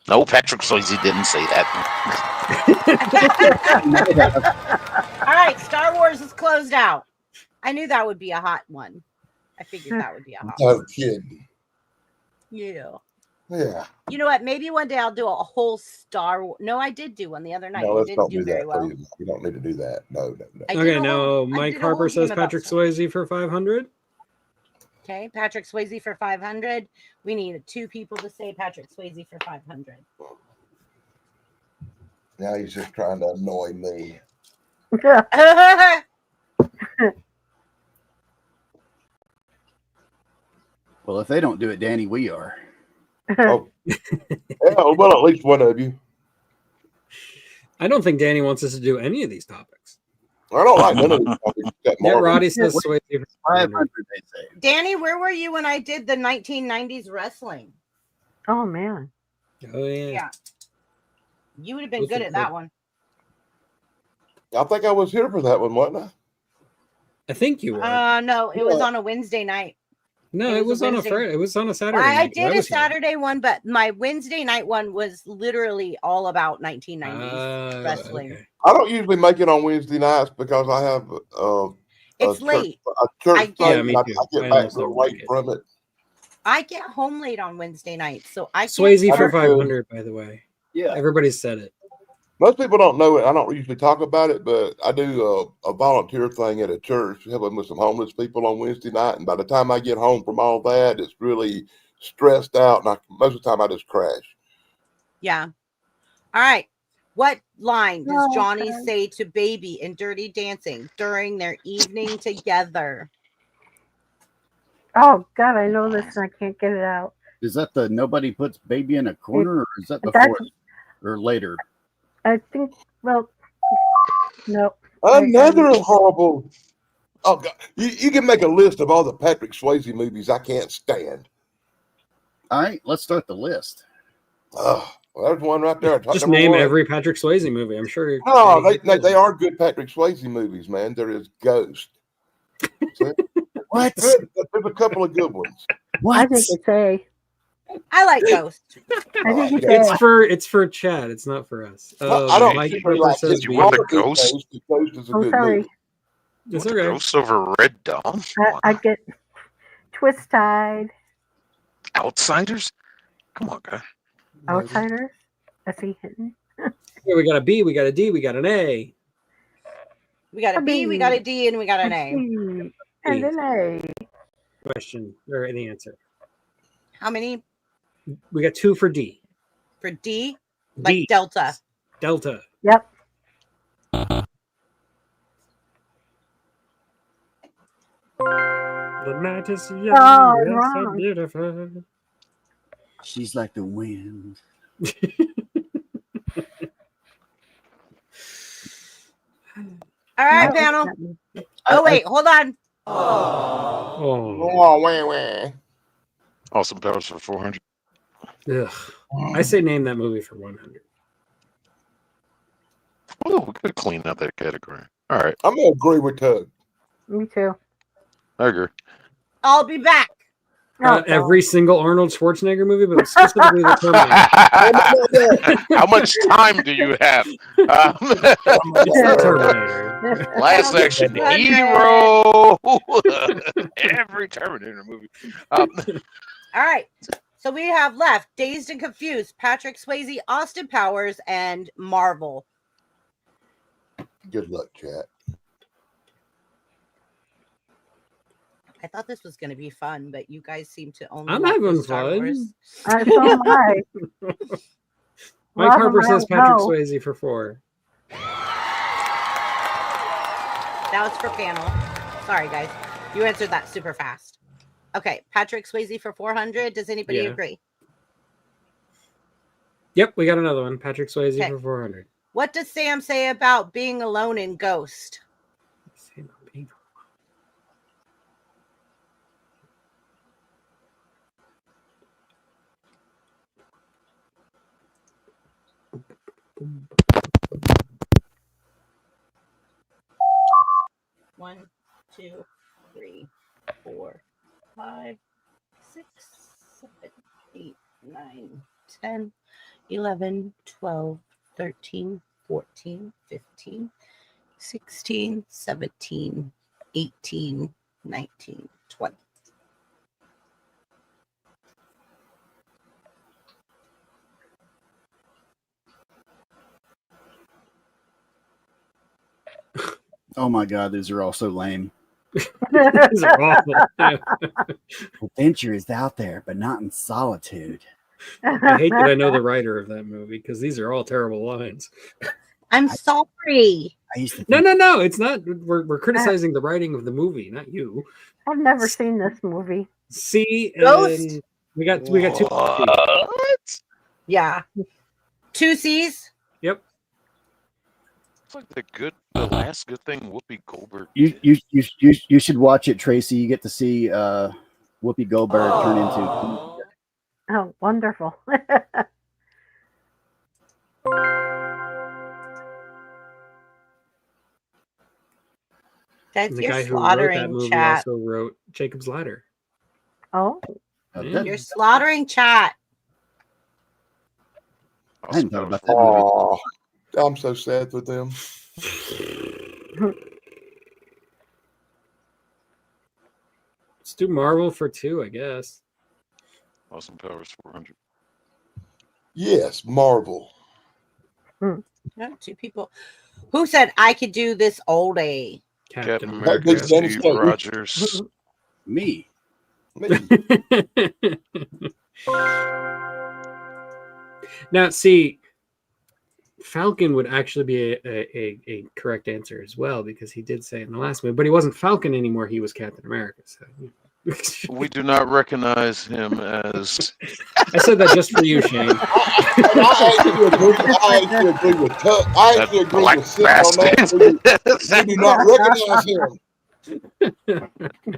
[SPEAKER 6] No, Patrick Swayze didn't say that.
[SPEAKER 7] All right, Star Wars is closed out. I knew that would be a hot one. I figured that would be a hot one.
[SPEAKER 3] No kidding.
[SPEAKER 7] Yeah.
[SPEAKER 3] Yeah.
[SPEAKER 7] You know what? Maybe one day I'll do a whole Star Wars. No, I did do one the other night.
[SPEAKER 3] No,
[SPEAKER 7] You
[SPEAKER 3] let's
[SPEAKER 7] didn't
[SPEAKER 3] don't
[SPEAKER 7] do
[SPEAKER 3] do
[SPEAKER 7] very
[SPEAKER 3] that.
[SPEAKER 7] well.
[SPEAKER 3] Please. We don't need to do that. No.
[SPEAKER 7] I did
[SPEAKER 2] Okay,
[SPEAKER 7] a
[SPEAKER 2] now
[SPEAKER 7] whole- I
[SPEAKER 2] Mike
[SPEAKER 7] did a whole
[SPEAKER 2] Harper says
[SPEAKER 7] game about
[SPEAKER 2] Patrick
[SPEAKER 7] Star-
[SPEAKER 2] Swayze for 500.
[SPEAKER 7] Okay, Patrick Swayze for 500. We need 2 people to say Patrick Swayze for 500.
[SPEAKER 3] Now he's just trying to annoy me.
[SPEAKER 5] Well, if they don't do it, Danny, we are.
[SPEAKER 3] Oh, yeah, well, at least one of you.
[SPEAKER 2] I don't think Danny wants us to do any of these topics.
[SPEAKER 3] I don't like none of these topics except
[SPEAKER 2] Yeah,
[SPEAKER 3] Marvel.
[SPEAKER 2] Roddy says Swayze for 500.
[SPEAKER 5] 500, they say.
[SPEAKER 7] Danny, where were you when I did the 1990s wrestling?
[SPEAKER 4] Oh man!
[SPEAKER 2] Oh yeah.
[SPEAKER 7] Yeah. You would have been
[SPEAKER 2] Those
[SPEAKER 7] good
[SPEAKER 2] are
[SPEAKER 7] at that one.
[SPEAKER 3] I think I was here for that one, wasn't I?
[SPEAKER 2] I think you were.
[SPEAKER 7] No, it was on a Wednesday night.
[SPEAKER 2] no,
[SPEAKER 7] it
[SPEAKER 2] it
[SPEAKER 7] was
[SPEAKER 2] was
[SPEAKER 7] a
[SPEAKER 2] on a
[SPEAKER 7] Wednesday.
[SPEAKER 2] Friday. It was on a Saturday.
[SPEAKER 7] I
[SPEAKER 2] night.
[SPEAKER 7] did a
[SPEAKER 2] was here.
[SPEAKER 7] Saturday one, but my Wednesday night one was literally all about 1990s wrestling.
[SPEAKER 2] Okay.
[SPEAKER 3] I don't usually make it on Wednesday nights because I have
[SPEAKER 7] It's
[SPEAKER 3] a
[SPEAKER 7] late.
[SPEAKER 3] church
[SPEAKER 7] I
[SPEAKER 3] thing.
[SPEAKER 7] get-
[SPEAKER 2] Yeah, me
[SPEAKER 3] I
[SPEAKER 2] too.
[SPEAKER 3] get
[SPEAKER 2] I
[SPEAKER 3] back
[SPEAKER 2] also
[SPEAKER 3] real
[SPEAKER 2] like
[SPEAKER 3] late
[SPEAKER 2] it.
[SPEAKER 3] from it.
[SPEAKER 7] I get home late on Wednesday nights, so I can't.
[SPEAKER 2] Swayze for
[SPEAKER 3] Understood.
[SPEAKER 2] 500, by the way.
[SPEAKER 5] Yeah.
[SPEAKER 2] Everybody said it.
[SPEAKER 3] Most people don't know it. I don't usually talk about it, but I do a volunteer thing at a church, helping with some homeless people on Wednesday night. And by the time I get home from all that, it's really stressed out. And most of the time I just crash.
[SPEAKER 7] Yeah. All right. What line does
[SPEAKER 4] Oh,
[SPEAKER 7] Johnny
[SPEAKER 4] God.
[SPEAKER 7] say to Baby in Dirty Dancing during their evening together?
[SPEAKER 4] Oh God, I know this and I can't get it out.
[SPEAKER 5] Is that the nobody puts baby in a corner, or is that
[SPEAKER 4] That's-
[SPEAKER 5] before or later?
[SPEAKER 4] I think. Well, no.
[SPEAKER 3] Another horrible. Oh God, you can make a list of all the Patrick Swayze movies I can't stand.
[SPEAKER 5] All right, let's start the list.
[SPEAKER 3] Well, there's one right there.
[SPEAKER 2] Just
[SPEAKER 3] Number
[SPEAKER 2] name
[SPEAKER 3] one.
[SPEAKER 2] every Patrick Swayze movie. I'm sure.
[SPEAKER 3] No, they are good Patrick Swayze movies, man. There is Ghost.
[SPEAKER 5] What?
[SPEAKER 3] There's a couple of good ones.
[SPEAKER 4] I think it's A.
[SPEAKER 7] I like Ghost.
[SPEAKER 4] I think it's
[SPEAKER 2] It's for Chad. It's not for us.
[SPEAKER 3] I don't
[SPEAKER 2] Mike
[SPEAKER 3] particularly
[SPEAKER 2] Pepper
[SPEAKER 3] like
[SPEAKER 2] says
[SPEAKER 3] it.
[SPEAKER 6] You want the
[SPEAKER 3] Robert
[SPEAKER 6] Ghost?
[SPEAKER 3] Ghost is a
[SPEAKER 4] Oh,
[SPEAKER 3] good
[SPEAKER 4] sorry.
[SPEAKER 3] movie.
[SPEAKER 2] It's
[SPEAKER 6] The
[SPEAKER 2] okay.
[SPEAKER 6] Ghost over Red Dawn?
[SPEAKER 4] I get Twist Tide,
[SPEAKER 6] Outsiders? Come on, guy.
[SPEAKER 4] Outsiders. S.E. Hinton.
[SPEAKER 2] Yeah, we got a B, we got a D, we got an A.
[SPEAKER 7] We got a B, we got a D, and we got an A.
[SPEAKER 4] And an A.
[SPEAKER 2] Question or the answer.
[SPEAKER 7] How many
[SPEAKER 2] We got 2 for D.
[SPEAKER 7] for D? Like
[SPEAKER 2] D.
[SPEAKER 7] Delta.
[SPEAKER 2] Delta.
[SPEAKER 4] Yep.
[SPEAKER 2] The night is young,
[SPEAKER 4] Oh,
[SPEAKER 2] yes, so
[SPEAKER 4] wrong.
[SPEAKER 2] beautiful.
[SPEAKER 5] She's like the wind.
[SPEAKER 7] All right,
[SPEAKER 4] No,
[SPEAKER 7] panel.
[SPEAKER 4] it's not me.
[SPEAKER 7] Oh, wait, hold on.
[SPEAKER 2] Oh,
[SPEAKER 3] Oh, wah.
[SPEAKER 6] Awesome Powers for 400.
[SPEAKER 2] ugh. I say name that movie for 100.
[SPEAKER 6] Oh, we could clean out that category. All right,
[SPEAKER 3] I'm gonna agree with Tug.
[SPEAKER 4] Me too.
[SPEAKER 6] I agree.
[SPEAKER 7] I'll be back.
[SPEAKER 4] No,
[SPEAKER 2] Every single Arnold Schwarzenegger movie, but specifically the Terminator.
[SPEAKER 6] How much time do you have?
[SPEAKER 2] It's the Terminator.
[SPEAKER 6] Last Action Hero. Every Terminator movie.
[SPEAKER 7] All right. So we have left Dazed and Confused, Patrick Swayze, Austin Powers, and Marvel.
[SPEAKER 3] Good luck, chat.
[SPEAKER 7] I thought this was going to be fun, but you guys seem to only.
[SPEAKER 2] I'm
[SPEAKER 7] like
[SPEAKER 2] having
[SPEAKER 7] the Star
[SPEAKER 2] fun.
[SPEAKER 7] Wars.
[SPEAKER 4] So am I.
[SPEAKER 2] Mike Harper
[SPEAKER 4] Robert,
[SPEAKER 2] says
[SPEAKER 4] I
[SPEAKER 2] Patrick
[SPEAKER 4] know.
[SPEAKER 2] Swayze for 4.
[SPEAKER 7] That was for panel. Sorry, guys. You answered that super fast. Okay, Patrick Swayze for 400. Does anybody
[SPEAKER 2] Yeah.
[SPEAKER 7] agree?
[SPEAKER 2] Yep, we got another one. Patrick Swayze
[SPEAKER 7] Okay.
[SPEAKER 2] for 400.
[SPEAKER 7] What does Sam say about being alone in Ghost? One, 2, 3, 4, 5, 6, 7, 8, 9, 10, 11, 12, 13, 14, 15, 16, 17, 18, 19, 20.
[SPEAKER 5] Oh my God, these are all so lame.
[SPEAKER 2] These are awful. Yeah.
[SPEAKER 5] Adventure is out there, but not in solitude.
[SPEAKER 2] I hate that I know the writer of that movie because these are all terrible lines.
[SPEAKER 7] I'm sorry.
[SPEAKER 5] I used to
[SPEAKER 2] No,
[SPEAKER 5] think,
[SPEAKER 2] no, no. It's not. We're criticizing the writing of the movie, not you.
[SPEAKER 4] I've never seen this movie.
[SPEAKER 2] See,
[SPEAKER 7] Ghost?
[SPEAKER 2] and we got 2.
[SPEAKER 6] What?
[SPEAKER 7] Yeah. 2 C's.
[SPEAKER 2] Yep.
[SPEAKER 6] It's like the last good thing Whoopi Goldberg.
[SPEAKER 5] you should watch it, Tracy. You get to see Whoopi Goldberg turn into.
[SPEAKER 4] Oh, wonderful.
[SPEAKER 7] Guys,
[SPEAKER 2] And the
[SPEAKER 7] you're
[SPEAKER 2] guy who wrote that
[SPEAKER 7] slaughtering
[SPEAKER 2] movie
[SPEAKER 7] chat.
[SPEAKER 2] also wrote Jacob's Ladder.
[SPEAKER 4] Oh,
[SPEAKER 2] Yeah.
[SPEAKER 7] You're slaughtering chat.
[SPEAKER 5] I hadn't thought about that
[SPEAKER 3] Oh, I'm so sad for them.
[SPEAKER 2] Let's do Marvel for 2, I guess.
[SPEAKER 6] Awesome Powers 400.
[SPEAKER 3] Yes, Marvel.
[SPEAKER 7] No, 2 people. Who said I could do this all day?
[SPEAKER 6] Captain
[SPEAKER 3] That
[SPEAKER 6] America,
[SPEAKER 3] big Danny
[SPEAKER 6] Steve
[SPEAKER 3] State.
[SPEAKER 6] Rogers.
[SPEAKER 5] Me.
[SPEAKER 2] Now, see, Falcon would actually be a correct answer as well, because he did say in the last movie, but he wasn't Falcon anymore. He was Captain America. So
[SPEAKER 6] We do not recognize him as.
[SPEAKER 2] I said that just for you, Shane.
[SPEAKER 3] I actually agree with Tuck. I
[SPEAKER 6] That
[SPEAKER 3] actually agree
[SPEAKER 6] black
[SPEAKER 3] with Sid on that.
[SPEAKER 6] bastard.
[SPEAKER 3] We do not recognize him.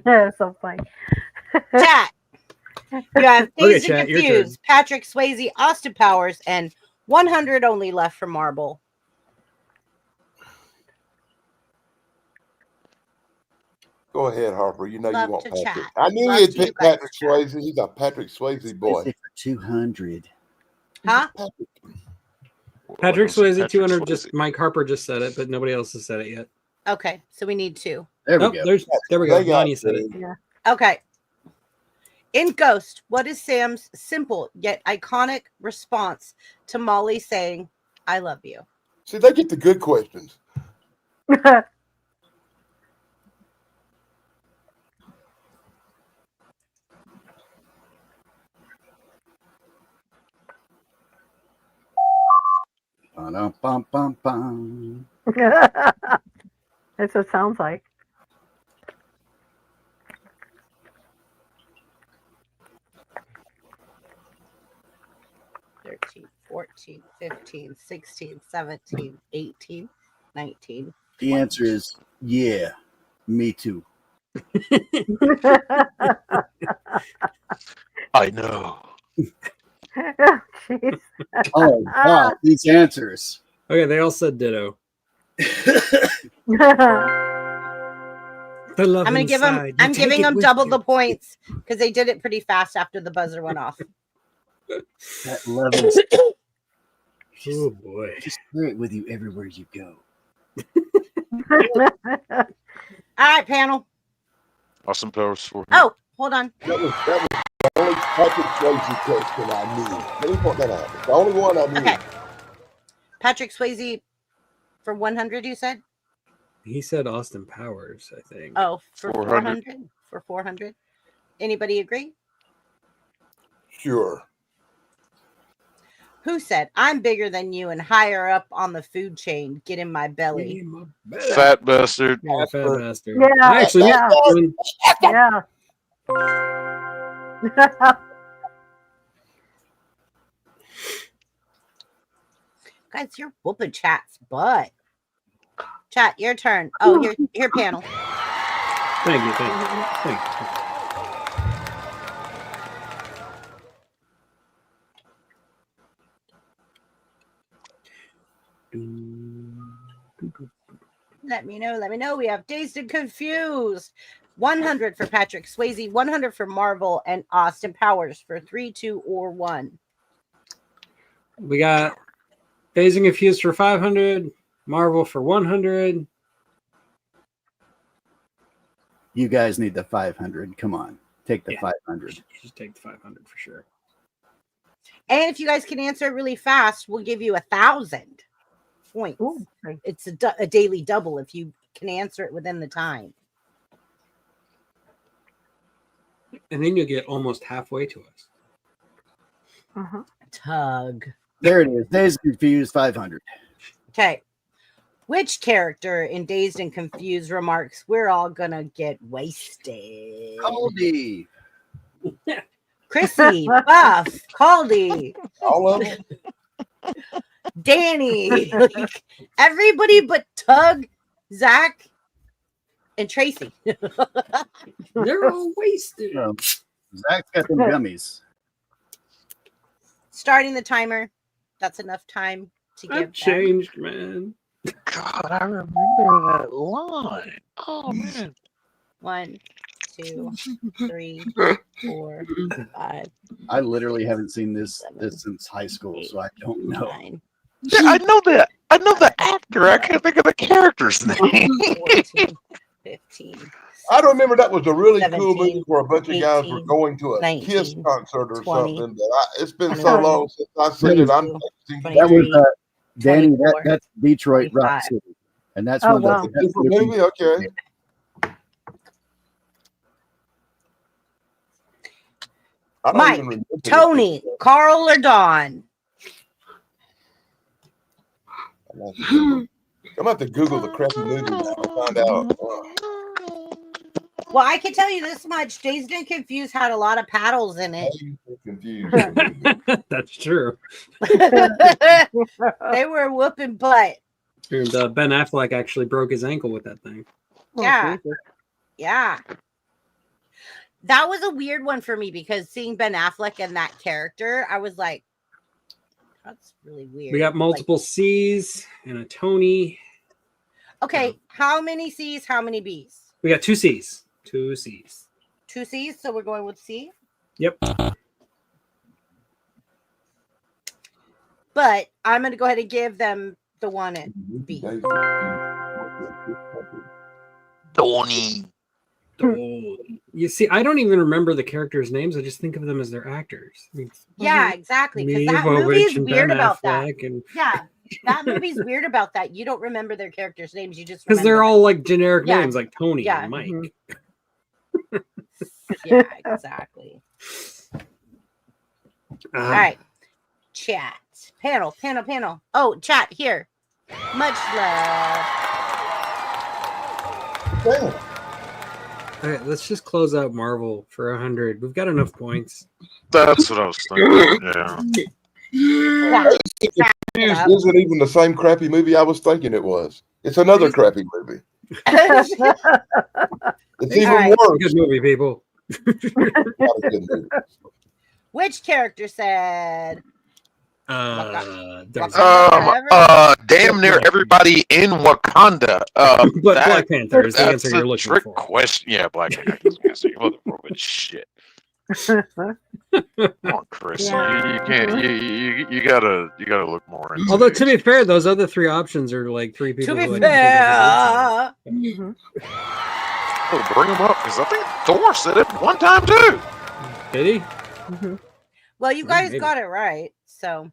[SPEAKER 4] Yeah, so funny.
[SPEAKER 7] Chat. You have
[SPEAKER 2] Okay,
[SPEAKER 7] Dazed and
[SPEAKER 2] chat, your turn.
[SPEAKER 7] Confused, Patrick Swayze, Austin Powers, and 100 only left for Marble.
[SPEAKER 3] Go ahead, Harper. You know
[SPEAKER 7] Love
[SPEAKER 3] you want
[SPEAKER 7] to
[SPEAKER 3] Patrick.
[SPEAKER 7] chat.
[SPEAKER 3] I knew
[SPEAKER 7] Love
[SPEAKER 3] he'd
[SPEAKER 7] to you
[SPEAKER 3] pick
[SPEAKER 7] guys
[SPEAKER 3] Patrick
[SPEAKER 7] chat.
[SPEAKER 3] Swayze. He's a Patrick Swayze boy.
[SPEAKER 5] For 200.
[SPEAKER 7] Huh?
[SPEAKER 2] Patrick Swayze,
[SPEAKER 6] Patrick
[SPEAKER 2] 200.
[SPEAKER 6] Swayze.
[SPEAKER 2] Just Mike Harper just said it, but nobody else has said it yet.
[SPEAKER 7] Okay, so we need 2.
[SPEAKER 5] There we
[SPEAKER 2] Oh,
[SPEAKER 5] go.
[SPEAKER 2] there we go.
[SPEAKER 3] They got
[SPEAKER 2] Lonnie said it.
[SPEAKER 3] two.
[SPEAKER 7] Okay. In Ghost, what is Sam's simple yet iconic response to Molly saying, I love you?
[SPEAKER 3] See, they get the good questions.
[SPEAKER 5] Ba-dum-bum-bum-bum.
[SPEAKER 4] That's what it sounds like.
[SPEAKER 7] $13, $14, $15, $16, $17, $18, $19.
[SPEAKER 5] The answer is yeah, me too.
[SPEAKER 6] I know.
[SPEAKER 4] Jeez.
[SPEAKER 5] Oh, wow, these answers.
[SPEAKER 2] Okay, they all said ditto. The love
[SPEAKER 7] I'm gonna give them.
[SPEAKER 2] inside, you
[SPEAKER 7] I'm
[SPEAKER 2] take
[SPEAKER 7] giving
[SPEAKER 2] it
[SPEAKER 7] them
[SPEAKER 2] with
[SPEAKER 7] double
[SPEAKER 2] you.
[SPEAKER 7] the points because they did it pretty fast after the buzzer went off.
[SPEAKER 5] That love is
[SPEAKER 2] Oh boy.
[SPEAKER 5] just carry it with you everywhere you go.
[SPEAKER 7] All right, panel.
[SPEAKER 6] Austin Powers 400.
[SPEAKER 7] Oh, hold on.
[SPEAKER 3] That was the only Patrick Swayze question I knew. Let me point that out. The only one I knew.
[SPEAKER 7] Okay. Patrick Swayze for 100. You said?
[SPEAKER 2] He said Austin Powers, I think.
[SPEAKER 7] Oh, for
[SPEAKER 6] 400.
[SPEAKER 7] 400. For 400. Anybody agree?
[SPEAKER 3] Sure.
[SPEAKER 7] Who said I'm bigger than you and higher up on the food chain? Get in my belly.
[SPEAKER 6] Fat bastard.
[SPEAKER 2] Yeah, fat bastard.
[SPEAKER 4] Yeah,
[SPEAKER 2] I actually
[SPEAKER 4] yeah. Yeah.
[SPEAKER 7] Guys, you're whooping chat's butt. Chat, your turn. Oh, here, panel.
[SPEAKER 2] Thank you, thank you.
[SPEAKER 7] Let me know. We have Dazed and Confused. 100 for Patrick Swayze, 100 for Marvel, and Austin Powers for 3, 2, or 1.
[SPEAKER 2] We got Dazed and Confused for 500, Marvel for 100.
[SPEAKER 5] You guys need the 500. Come on, take the
[SPEAKER 2] Yeah.
[SPEAKER 5] 500.
[SPEAKER 2] Just take the 500 for sure.
[SPEAKER 7] And if you guys can answer it really fast, we'll give you 1,000 points.
[SPEAKER 4] Ooh.
[SPEAKER 7] It's a daily double if you can answer it within the time.
[SPEAKER 2] And then you'll get almost halfway to us.
[SPEAKER 4] Uh-huh.
[SPEAKER 7] Tug.
[SPEAKER 5] There it is. Dazed and Confused 500.
[SPEAKER 7] Okay. Which character in Dazed and Confused remarks, we're all gonna get wasted?
[SPEAKER 5] Caldy.
[SPEAKER 7] Chrissy, Buff, Caldy,
[SPEAKER 3] All of them.
[SPEAKER 7] Danny, like, everybody but Tug, Zach, and Tracy.
[SPEAKER 2] They're all wasted.
[SPEAKER 5] Zach's got them gummies.
[SPEAKER 7] Starting the timer. That's enough time to give
[SPEAKER 2] I've
[SPEAKER 7] them.
[SPEAKER 2] changed, man.
[SPEAKER 6] God, I remember that line. Oh man.
[SPEAKER 7] 1, 2, 3, 4, 5,
[SPEAKER 5] I literally haven't seen this since high school, so I don't know.
[SPEAKER 7] 9,
[SPEAKER 6] Yeah, I know that. I know the actor. I can't think of the character's name.
[SPEAKER 7] 14, 15.
[SPEAKER 3] I remember that was a really cool
[SPEAKER 7] 17,
[SPEAKER 3] movie where a bunch of guys were
[SPEAKER 7] 18,
[SPEAKER 3] going to a
[SPEAKER 7] 19,
[SPEAKER 3] Kiss concert or
[SPEAKER 7] 20,
[SPEAKER 3] something. But it's been so
[SPEAKER 7] 21,
[SPEAKER 3] long since I've seen it. I'm
[SPEAKER 7] 22,
[SPEAKER 3] texting.
[SPEAKER 5] That was Danny,
[SPEAKER 7] 24,
[SPEAKER 5] that's Detroit
[SPEAKER 7] 25.
[SPEAKER 5] Rock City, and that's
[SPEAKER 4] Oh,
[SPEAKER 5] one
[SPEAKER 4] wow.
[SPEAKER 5] of
[SPEAKER 3] That's a different movie? Okay. I don't
[SPEAKER 7] Mike,
[SPEAKER 3] even remember this
[SPEAKER 7] Tony,
[SPEAKER 3] picture.
[SPEAKER 7] Carl, or Don?
[SPEAKER 3] I'm gonna have to Google the crappy movie now and find out.
[SPEAKER 7] Well, I can tell you this much: Dazed and Confused had a lot of paddles in it.
[SPEAKER 3] Confused.
[SPEAKER 2] That's true.
[SPEAKER 7] They were whooping butt.
[SPEAKER 2] And Ben Affleck actually broke his ankle with that thing.
[SPEAKER 7] Yeah. Yeah. That was a weird one for me because seeing Ben Affleck and that character, I was like, that's really weird.
[SPEAKER 2] We got multiple C's and a Tony.
[SPEAKER 7] Okay, how many C's, how many B's?
[SPEAKER 2] We got 2 C's. 2 C's.
[SPEAKER 7] 2 C's, so we're going with C?
[SPEAKER 2] Yep.
[SPEAKER 7] But I'm going to go ahead and give them the one at B.
[SPEAKER 6] Tony.
[SPEAKER 2] Oh, you see, I don't even remember the characters' names. I just think of them as their actors. I mean,
[SPEAKER 7] Yeah, exactly. Because that
[SPEAKER 2] Jovovich
[SPEAKER 7] movie is
[SPEAKER 2] and
[SPEAKER 7] weird
[SPEAKER 2] Ben
[SPEAKER 7] about that.
[SPEAKER 2] Affleck and
[SPEAKER 7] Yeah, that movie's weird about that. You don't remember their characters' names. You just
[SPEAKER 2] because they're
[SPEAKER 7] remember
[SPEAKER 2] all like generic
[SPEAKER 7] Yeah.
[SPEAKER 2] names, like Tony
[SPEAKER 7] Yeah.
[SPEAKER 2] and Mike.
[SPEAKER 7] them. Yeah, exactly. All right. Chat. Panel. Oh, chat here. Much love.
[SPEAKER 3] Damn.
[SPEAKER 2] All right, let's just close out Marvel for 100. We've got enough points.
[SPEAKER 6] That's what I was thinking. Yeah.
[SPEAKER 7] Yeah.
[SPEAKER 3] This isn't even the same crappy movie I was thinking it was. It's another crappy movie. It's even
[SPEAKER 7] All right.
[SPEAKER 3] worse.
[SPEAKER 2] Good movie, people.
[SPEAKER 3] Not a good movie.
[SPEAKER 7] Which character said?
[SPEAKER 2] Darth
[SPEAKER 6] Damn near everybody in Wakanda.
[SPEAKER 2] but Black Panther is the
[SPEAKER 6] that's
[SPEAKER 2] answer you're
[SPEAKER 6] a
[SPEAKER 2] looking
[SPEAKER 6] trick
[SPEAKER 2] for.
[SPEAKER 6] question. Yeah, Black Panther is the answer. You motherfucking shit. Come on, Chris.
[SPEAKER 4] Yeah.
[SPEAKER 6] You can't. You gotta look more into.
[SPEAKER 2] Although
[SPEAKER 6] these.
[SPEAKER 2] to be fair, those other 3 options are like 3 people.
[SPEAKER 7] To be
[SPEAKER 2] who I
[SPEAKER 7] fair.
[SPEAKER 4] Mhm.
[SPEAKER 6] Oh, bring them up because I think Thor said it one time too.
[SPEAKER 2] Did he?
[SPEAKER 4] Mhm.
[SPEAKER 7] Well, you guys
[SPEAKER 2] Maybe.
[SPEAKER 7] got it right. So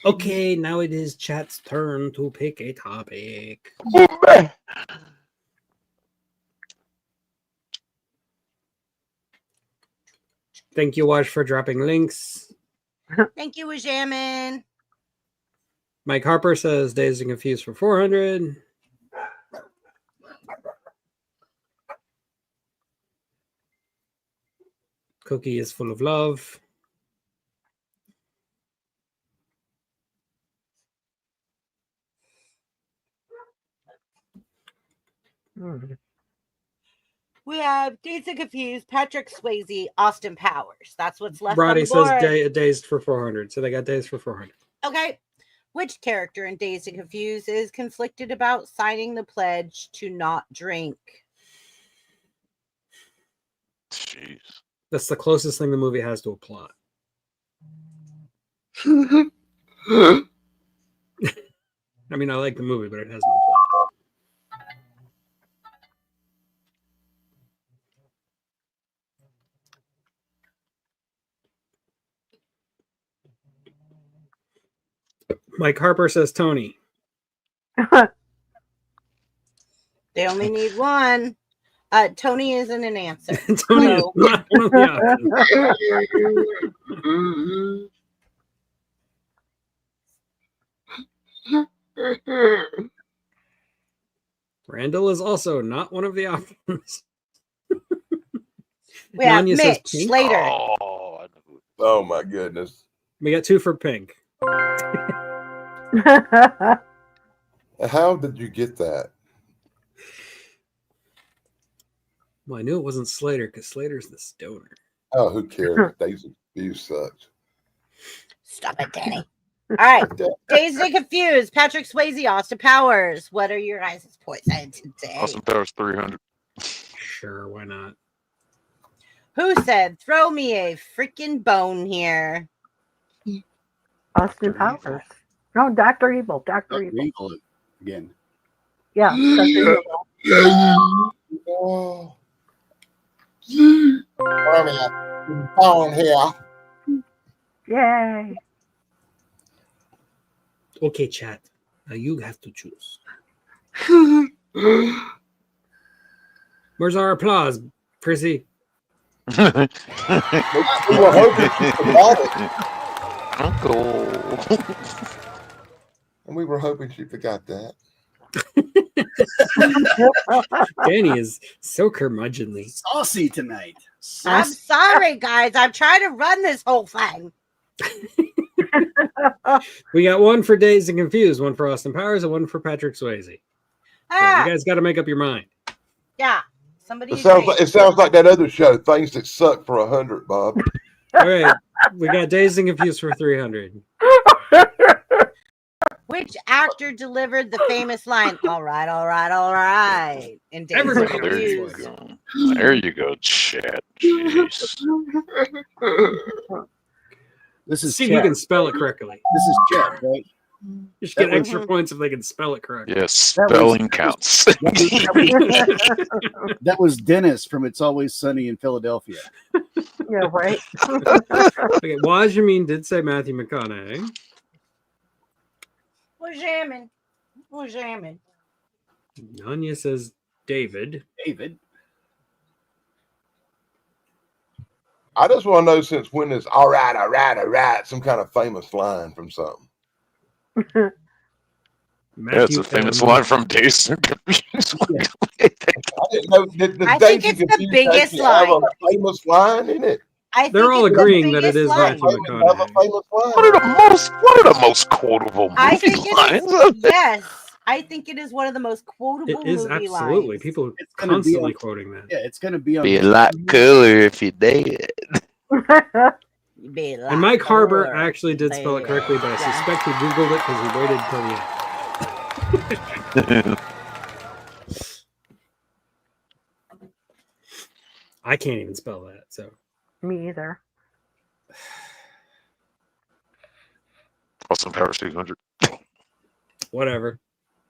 [SPEAKER 2] Okay, now it is chat's turn to pick a topic. Thank you, Wash, for dropping links.
[SPEAKER 7] thank you, Wajamin.
[SPEAKER 2] Mike Harper says Dazed and Confused for 400. Cookie is full of love.
[SPEAKER 4] Mhm.
[SPEAKER 7] We have Dazed and Confused, Patrick Swayze, Austin Powers. That's what's left
[SPEAKER 2] Roddy
[SPEAKER 7] on the
[SPEAKER 2] says
[SPEAKER 7] board.
[SPEAKER 2] Dazed for 400. So they got Dazed for 400.
[SPEAKER 7] Okay. Which character in Dazed and Confused is conflicted about signing the pledge to not drink?
[SPEAKER 6] Jeez.
[SPEAKER 2] That's the closest thing the movie has to a plot. I mean, I like the movie, but it has no plot. Mike Harper says Tony.
[SPEAKER 7] They only need one. Tony isn't an answer.
[SPEAKER 2] Tony is
[SPEAKER 7] So-
[SPEAKER 2] not one of the options. Randall is also not one of the options.
[SPEAKER 7] We have
[SPEAKER 2] Nanya says
[SPEAKER 7] Mitch
[SPEAKER 2] pink.
[SPEAKER 7] Slater.
[SPEAKER 6] Oh, I know.
[SPEAKER 3] Oh my goodness.
[SPEAKER 2] We got 2 for pink.
[SPEAKER 3] How did you get that?
[SPEAKER 2] Well, I knew it wasn't Slater because Slater's the stoner.
[SPEAKER 3] Oh, who cares? Days of Confused sucks.
[SPEAKER 7] Stop it, Danny. All right. Dazed and Confused, Patrick Swayze, Austin Powers. What are your guys' points at today?
[SPEAKER 6] Austin Powers 300.
[SPEAKER 2] Sure, why not?
[SPEAKER 7] Who said, throw me a freaking bone here?
[SPEAKER 4] Austin Powers. No, Dr. Evil. Dr. Evil.
[SPEAKER 5] Evil again.
[SPEAKER 4] Yeah. Dr. Evil.
[SPEAKER 3] Oh. Phone here.
[SPEAKER 4] Yay.
[SPEAKER 2] Okay, chat. Now you have to choose. Where's our applause, Prissy?
[SPEAKER 3] We were hoping she forgot it.
[SPEAKER 6] Uncle.
[SPEAKER 3] And we were hoping she forgot that.
[SPEAKER 2] Danny is so curmudgeonly.
[SPEAKER 5] Saucy tonight.
[SPEAKER 7] I'm sorry, guys. I'm trying to run this whole thing.
[SPEAKER 2] We got one for Dazed and Confused, one for Austin Powers, and one for Patrick Swayze. So you guys got to make up your mind.
[SPEAKER 7] Yeah. Somebody.
[SPEAKER 3] It sounds like that other show, Things That Suck for 100, Bob.
[SPEAKER 2] All right, we got Dazed and Confused for 300.
[SPEAKER 7] Which actor delivered the famous line, all right, all right, all right, in Dazed and
[SPEAKER 2] Everybody.
[SPEAKER 6] There you
[SPEAKER 7] Confused?
[SPEAKER 6] go. There you go, Chad. Jeez.
[SPEAKER 5] This is
[SPEAKER 2] See if you
[SPEAKER 5] Chet.
[SPEAKER 2] can spell it correctly.
[SPEAKER 5] This is Chet, right?
[SPEAKER 2] You should get
[SPEAKER 5] That was-
[SPEAKER 2] extra points if they can spell it correctly.
[SPEAKER 6] Yes, spelling counts.
[SPEAKER 5] That was Dennis from It's Always Sunny in Philadelphia.
[SPEAKER 4] Yeah, right.
[SPEAKER 2] Okay, Wajamin did say Matthew McConaughey.
[SPEAKER 7] We're jamming. We're jamming.
[SPEAKER 2] Anya says David.
[SPEAKER 5] David.
[SPEAKER 3] I just want to know since when is all right, some kind of famous line from something.
[SPEAKER 6] Yeah, it's a famous line from Dazed and Confused.
[SPEAKER 3] I didn't know.
[SPEAKER 7] I
[SPEAKER 3] Dazed
[SPEAKER 7] think
[SPEAKER 3] and
[SPEAKER 7] it's the
[SPEAKER 3] Confused
[SPEAKER 7] biggest
[SPEAKER 3] actually have
[SPEAKER 7] line.
[SPEAKER 3] a famous line in it.
[SPEAKER 7] I think
[SPEAKER 2] They're all
[SPEAKER 7] it's the
[SPEAKER 2] agreeing that it
[SPEAKER 7] biggest
[SPEAKER 2] is
[SPEAKER 7] line.
[SPEAKER 2] Matthew
[SPEAKER 3] Have a
[SPEAKER 2] McConaughey.
[SPEAKER 3] famous line.
[SPEAKER 6] One of the most quotable
[SPEAKER 7] I
[SPEAKER 6] movie
[SPEAKER 7] think it
[SPEAKER 6] lines.
[SPEAKER 7] is. Yes, I think it is one of the most quotable
[SPEAKER 2] It is
[SPEAKER 7] movie
[SPEAKER 2] absolutely.
[SPEAKER 7] lines.
[SPEAKER 2] People are
[SPEAKER 5] It's gonna be
[SPEAKER 2] constantly
[SPEAKER 5] on-
[SPEAKER 2] quoting that.
[SPEAKER 5] Yeah, it's going to be on.
[SPEAKER 6] Be a lot cooler if you did.
[SPEAKER 7] Be
[SPEAKER 2] And Mike
[SPEAKER 7] like
[SPEAKER 2] Harbor
[SPEAKER 7] her.
[SPEAKER 2] actually did spell it correctly, but I
[SPEAKER 7] Yeah.
[SPEAKER 2] suspect he Googled it because he waited till the end. I can't even spell that, so.
[SPEAKER 4] Me either.
[SPEAKER 6] Austin Powers 200.
[SPEAKER 2] Whatever.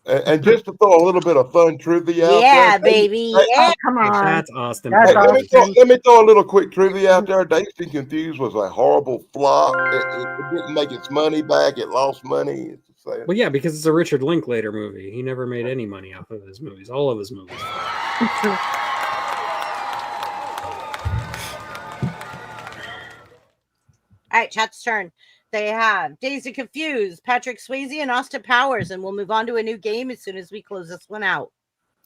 [SPEAKER 3] And just to throw a little bit of fun trivia out
[SPEAKER 7] Yeah,
[SPEAKER 3] there.
[SPEAKER 7] baby.
[SPEAKER 3] Hey,
[SPEAKER 7] Yeah.
[SPEAKER 4] Come on.
[SPEAKER 2] That's Austin
[SPEAKER 4] That's
[SPEAKER 2] Powers.
[SPEAKER 3] let me throw a little quick trivia out there. Dazed and Confused was a horrible flop. It didn't make its money back. It lost money. It's sad.
[SPEAKER 2] Well, yeah, because it's a Richard Linklater movie. He never made any money off of his movies. All of his movies.
[SPEAKER 7] All right, chat's turn. They have Dazed and Confused, Patrick Swayze, and Austin Powers, and we'll move on to a new game as soon as we close this one out.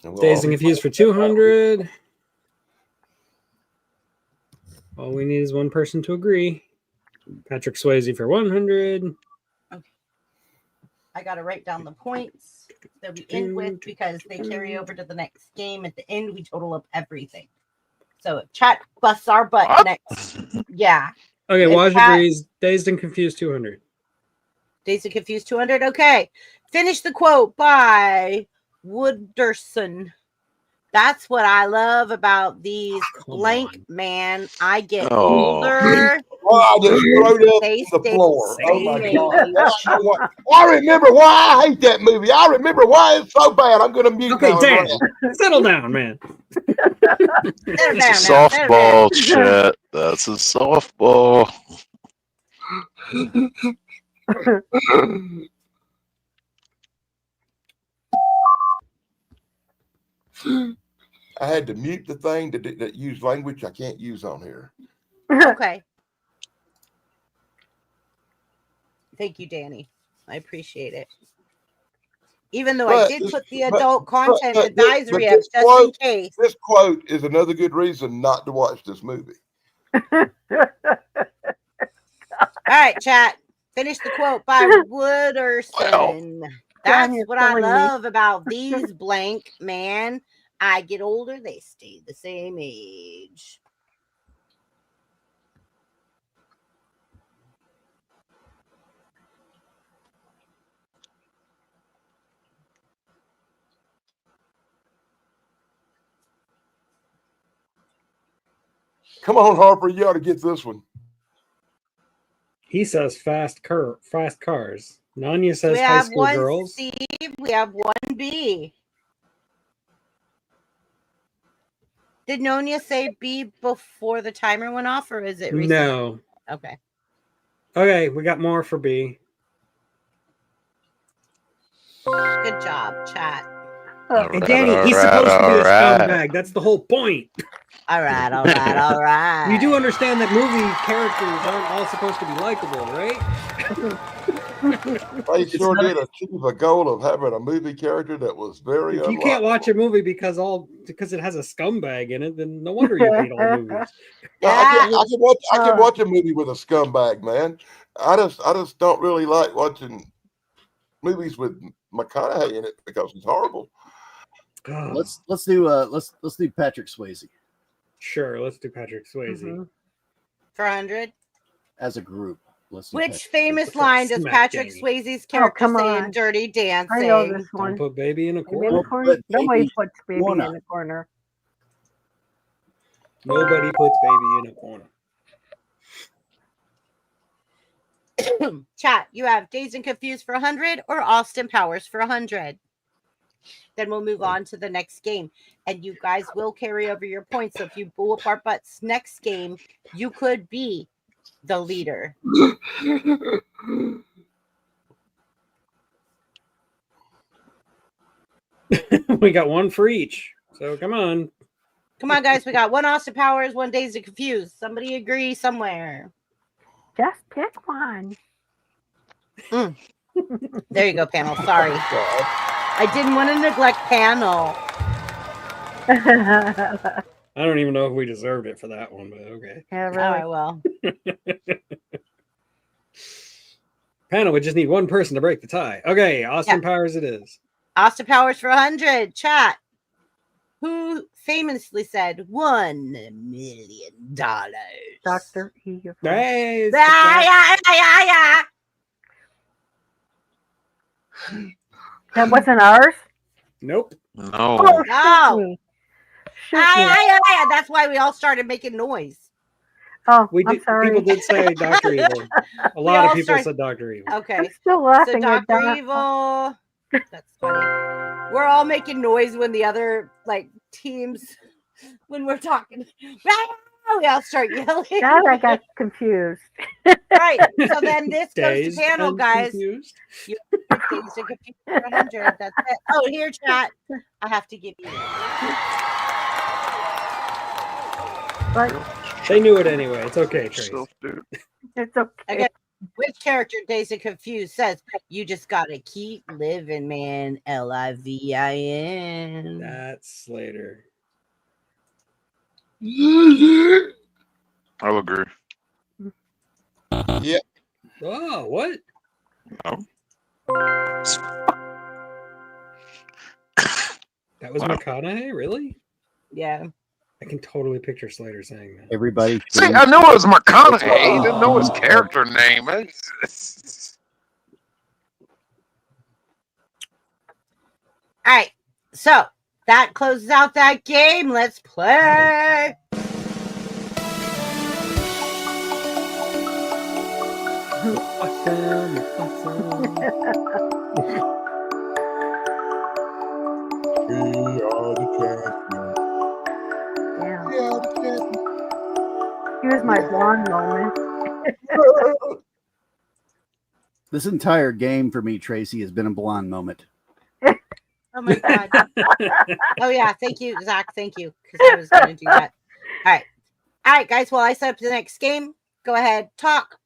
[SPEAKER 3] And we'll
[SPEAKER 2] Dazed
[SPEAKER 3] all
[SPEAKER 2] and
[SPEAKER 3] be
[SPEAKER 2] Confused for 200. All we need is one person to agree. Patrick Swayze for 100.
[SPEAKER 7] I got to write down the points that we end with because they carry over to the next game. At the end, we total up everything. So if chat busts our butt
[SPEAKER 6] What?
[SPEAKER 7] next. Yeah.
[SPEAKER 2] Okay,
[SPEAKER 7] If
[SPEAKER 2] Waj
[SPEAKER 7] Pat-
[SPEAKER 2] agrees. Dazed and Confused 200.
[SPEAKER 7] Dazed and Confused 200. Okay. Finish the quote by Wooderson. That's what I love about these
[SPEAKER 2] Come
[SPEAKER 7] blank
[SPEAKER 2] on.
[SPEAKER 7] man. I get
[SPEAKER 6] Oh.
[SPEAKER 7] older.
[SPEAKER 3] Well, I just throwed up
[SPEAKER 7] They
[SPEAKER 3] on the
[SPEAKER 7] stay
[SPEAKER 3] floor. Oh my
[SPEAKER 7] safe.
[SPEAKER 3] God. I remember why I hate that movie. I remember why it's so bad. I'm going to mute
[SPEAKER 2] Okay,
[SPEAKER 3] now.
[SPEAKER 2] Dan, settle down, man.
[SPEAKER 7] Settle
[SPEAKER 6] It's
[SPEAKER 7] down
[SPEAKER 6] a
[SPEAKER 7] now, settle
[SPEAKER 6] softball, Chet. That's a softball.
[SPEAKER 3] I had to mute the thing that use language I can't use on here.
[SPEAKER 7] down. Okay. Thank you, Danny. I appreciate it. Even though I
[SPEAKER 3] But
[SPEAKER 7] did
[SPEAKER 3] this-
[SPEAKER 7] put the
[SPEAKER 3] but-
[SPEAKER 7] adult content
[SPEAKER 3] but
[SPEAKER 7] advisory up
[SPEAKER 3] this
[SPEAKER 7] just in
[SPEAKER 3] quote-
[SPEAKER 7] case.
[SPEAKER 3] This quote is another good reason not to watch this movie.
[SPEAKER 7] All right, chat. Finish the quote by Wooderson. That's
[SPEAKER 4] you're
[SPEAKER 7] what I
[SPEAKER 4] killing me.
[SPEAKER 7] love about these blank man. I get older, they stay the same age.
[SPEAKER 3] Come on, Harper, you ought to get this one.
[SPEAKER 2] He says fast cars. Nanya
[SPEAKER 7] We
[SPEAKER 2] says high
[SPEAKER 7] have
[SPEAKER 2] school
[SPEAKER 7] one
[SPEAKER 2] girls.
[SPEAKER 7] C, we have one B. Did Nonia say B before the timer went off, or is it recent?
[SPEAKER 2] No.
[SPEAKER 7] Okay.
[SPEAKER 2] Okay, we got more for B.
[SPEAKER 7] Good job, chat.
[SPEAKER 2] And Danny, he's supposed to be a scumbag. That's the whole point.
[SPEAKER 7] All right, all right, all right.
[SPEAKER 2] You do understand that movie characters aren't all supposed to be likable, right?
[SPEAKER 3] They sure did achieve a goal of having a movie character that was very
[SPEAKER 2] If you can't watch a movie because it has a scumbag in it, then no wonder you hate all movies.
[SPEAKER 3] No, I can watch a movie with a scumbag, man. I just don't really like watching movies with McConaughey in it because he's horrible.
[SPEAKER 5] Let's do Patrick Swayze
[SPEAKER 2] Sure, let's do Patrick Swayze.
[SPEAKER 7] For 100.
[SPEAKER 5] as a group.
[SPEAKER 7] Which famous line does Patrick Swayze's character say in Dirty Dancing?
[SPEAKER 4] I know this one.
[SPEAKER 2] Don't put baby in a
[SPEAKER 4] Baby in
[SPEAKER 2] corner.
[SPEAKER 4] a corner. Nobody puts baby in a corner.
[SPEAKER 2] Nobody puts baby in a corner.
[SPEAKER 7] Chat, you have Dazed and Confused for 100 or Austin Powers for 100. Then we'll move on to the next game. And you guys will carry over your points. So if you blow up our butts next game, you could be the leader.
[SPEAKER 2] We got one for each. So come on.
[SPEAKER 7] Come on, guys. We got one Austin Powers, one Dazed and Confused. Somebody agree somewhere.
[SPEAKER 4] Just pick one.
[SPEAKER 7] There you go, panel. Sorry. I didn't want to neglect panel.
[SPEAKER 2] I don't even know if we deserved it for that one, but okay.
[SPEAKER 4] Yeah, really.
[SPEAKER 7] All right, well.
[SPEAKER 2] Panel, we just need one person to break the tie. Okay, Austin Powers it is.
[SPEAKER 7] Austin Powers for 100. Chat. Who famously said $1 million?
[SPEAKER 4] Dr. E.
[SPEAKER 2] Hey,
[SPEAKER 4] That wasn't ours?
[SPEAKER 2] Nope.
[SPEAKER 6] No.
[SPEAKER 4] Oh,
[SPEAKER 7] No.
[SPEAKER 4] shoot me. Shoot me.
[SPEAKER 7] That's why we all started making noise.
[SPEAKER 4] Oh,
[SPEAKER 2] We
[SPEAKER 4] I'm
[SPEAKER 2] did.
[SPEAKER 4] sorry.
[SPEAKER 2] People did say Dr. Evil. A lot of people said Dr. Evil.
[SPEAKER 7] Okay.
[SPEAKER 4] I'm still
[SPEAKER 7] So
[SPEAKER 4] laughing at
[SPEAKER 7] Dr.
[SPEAKER 4] that.
[SPEAKER 7] Evil. That's funny. We're all making noise when the other teams, when we're talking. We all start yelling.
[SPEAKER 4] God, I got confused.
[SPEAKER 7] Right. So then this goes
[SPEAKER 2] Dazed
[SPEAKER 7] to panel,
[SPEAKER 2] and
[SPEAKER 7] guys.
[SPEAKER 2] confused.
[SPEAKER 7] You Dazed and Confused for 100. That's it. Oh, here, chat. I have to give you.
[SPEAKER 4] But
[SPEAKER 2] They knew it anyway. It's okay, Trace.
[SPEAKER 4] it's okay.
[SPEAKER 7] Okay. Which character Dazed and Confused says, you just gotta keep living, man. Livin.
[SPEAKER 2] That's Slater.
[SPEAKER 6] I'll agree.
[SPEAKER 3] Yeah.
[SPEAKER 2] Oh, what?
[SPEAKER 6] No.
[SPEAKER 2] That was
[SPEAKER 6] Wow.
[SPEAKER 2] McConaughey? Really?
[SPEAKER 7] Yeah.
[SPEAKER 2] I can totally picture Slater saying that.
[SPEAKER 5] Everybody.
[SPEAKER 6] See, I knew it was McConaughey. I didn't know his character name.
[SPEAKER 7] All right. So that closes out that game. Let's play.
[SPEAKER 2] Awesome.
[SPEAKER 4] Yeah. Here's my blonde moment.
[SPEAKER 5] This entire game for me, Tracy, has been a blonde moment.
[SPEAKER 7] Oh my god. Oh yeah, thank you, Zach. Thank you. Because I was gonna do that. All right, guys. While I set up the next game, go ahead, talk.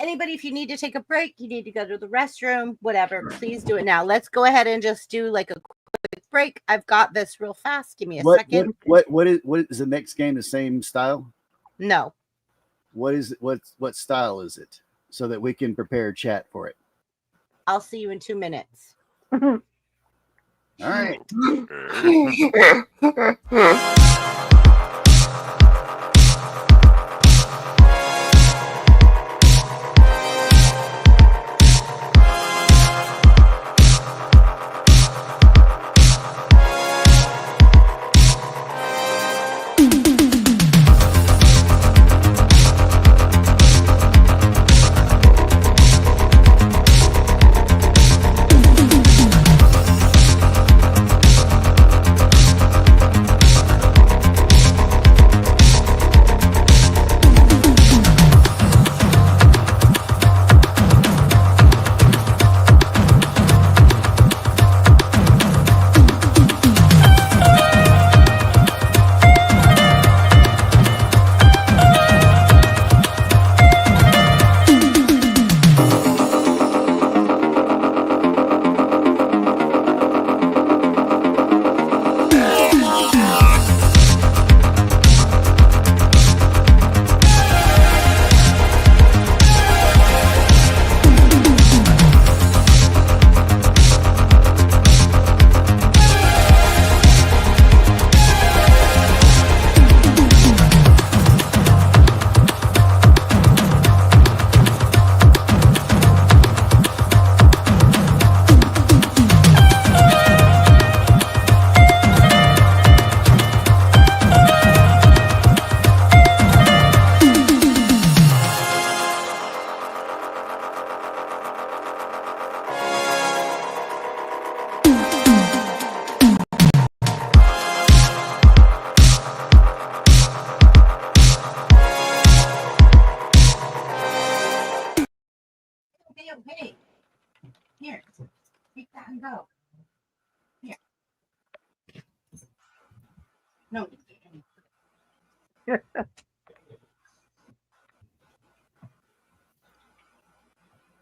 [SPEAKER 7] Anybody, if you need to take a break, you need to go to the restroom, whatever, please do it now. Let's go ahead and just do like a quick break. I've got this real fast. Give me a second.
[SPEAKER 5] What is the next game? The same style?
[SPEAKER 7] No.
[SPEAKER 5] What style is it? So that we can prepare chat for it.
[SPEAKER 7] I'll see you in 2 minutes.
[SPEAKER 5] All right.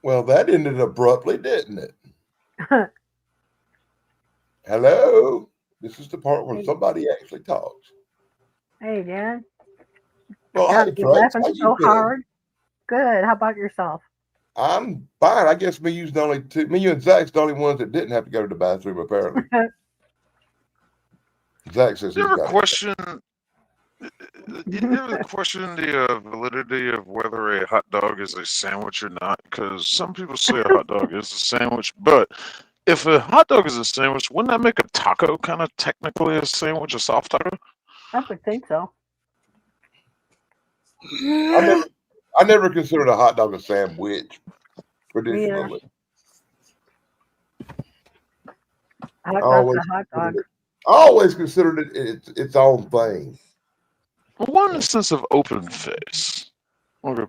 [SPEAKER 3] Well, that ended abruptly, didn't it? Hello? This is the part where somebody actually talks.
[SPEAKER 4] Hey, Dan.
[SPEAKER 3] Well,
[SPEAKER 4] God,
[SPEAKER 3] hey,
[SPEAKER 4] you're
[SPEAKER 3] Frank,
[SPEAKER 4] laughing
[SPEAKER 3] how you
[SPEAKER 4] so
[SPEAKER 3] been?
[SPEAKER 4] hard. Good. How about yourself?
[SPEAKER 3] I'm fine. I guess me, you and Zach's the only ones that didn't have to go to the bathroom, apparently. Zach says
[SPEAKER 6] You
[SPEAKER 3] he's
[SPEAKER 6] ever
[SPEAKER 3] got
[SPEAKER 6] question? You ever question the validity of whether a hot dog is a sandwich or not? Because some people say a hot dog is a sandwich, but if a hot dog is a sandwich, wouldn't that make a taco kind of technically a sandwich, a soft taco?
[SPEAKER 4] I would think so.
[SPEAKER 3] I never considered a hot dog a sandwich traditionally.
[SPEAKER 4] Hot dog's a hot dog.
[SPEAKER 3] I always considered it its own thing.
[SPEAKER 6] Well, what in the sense of open face? Well,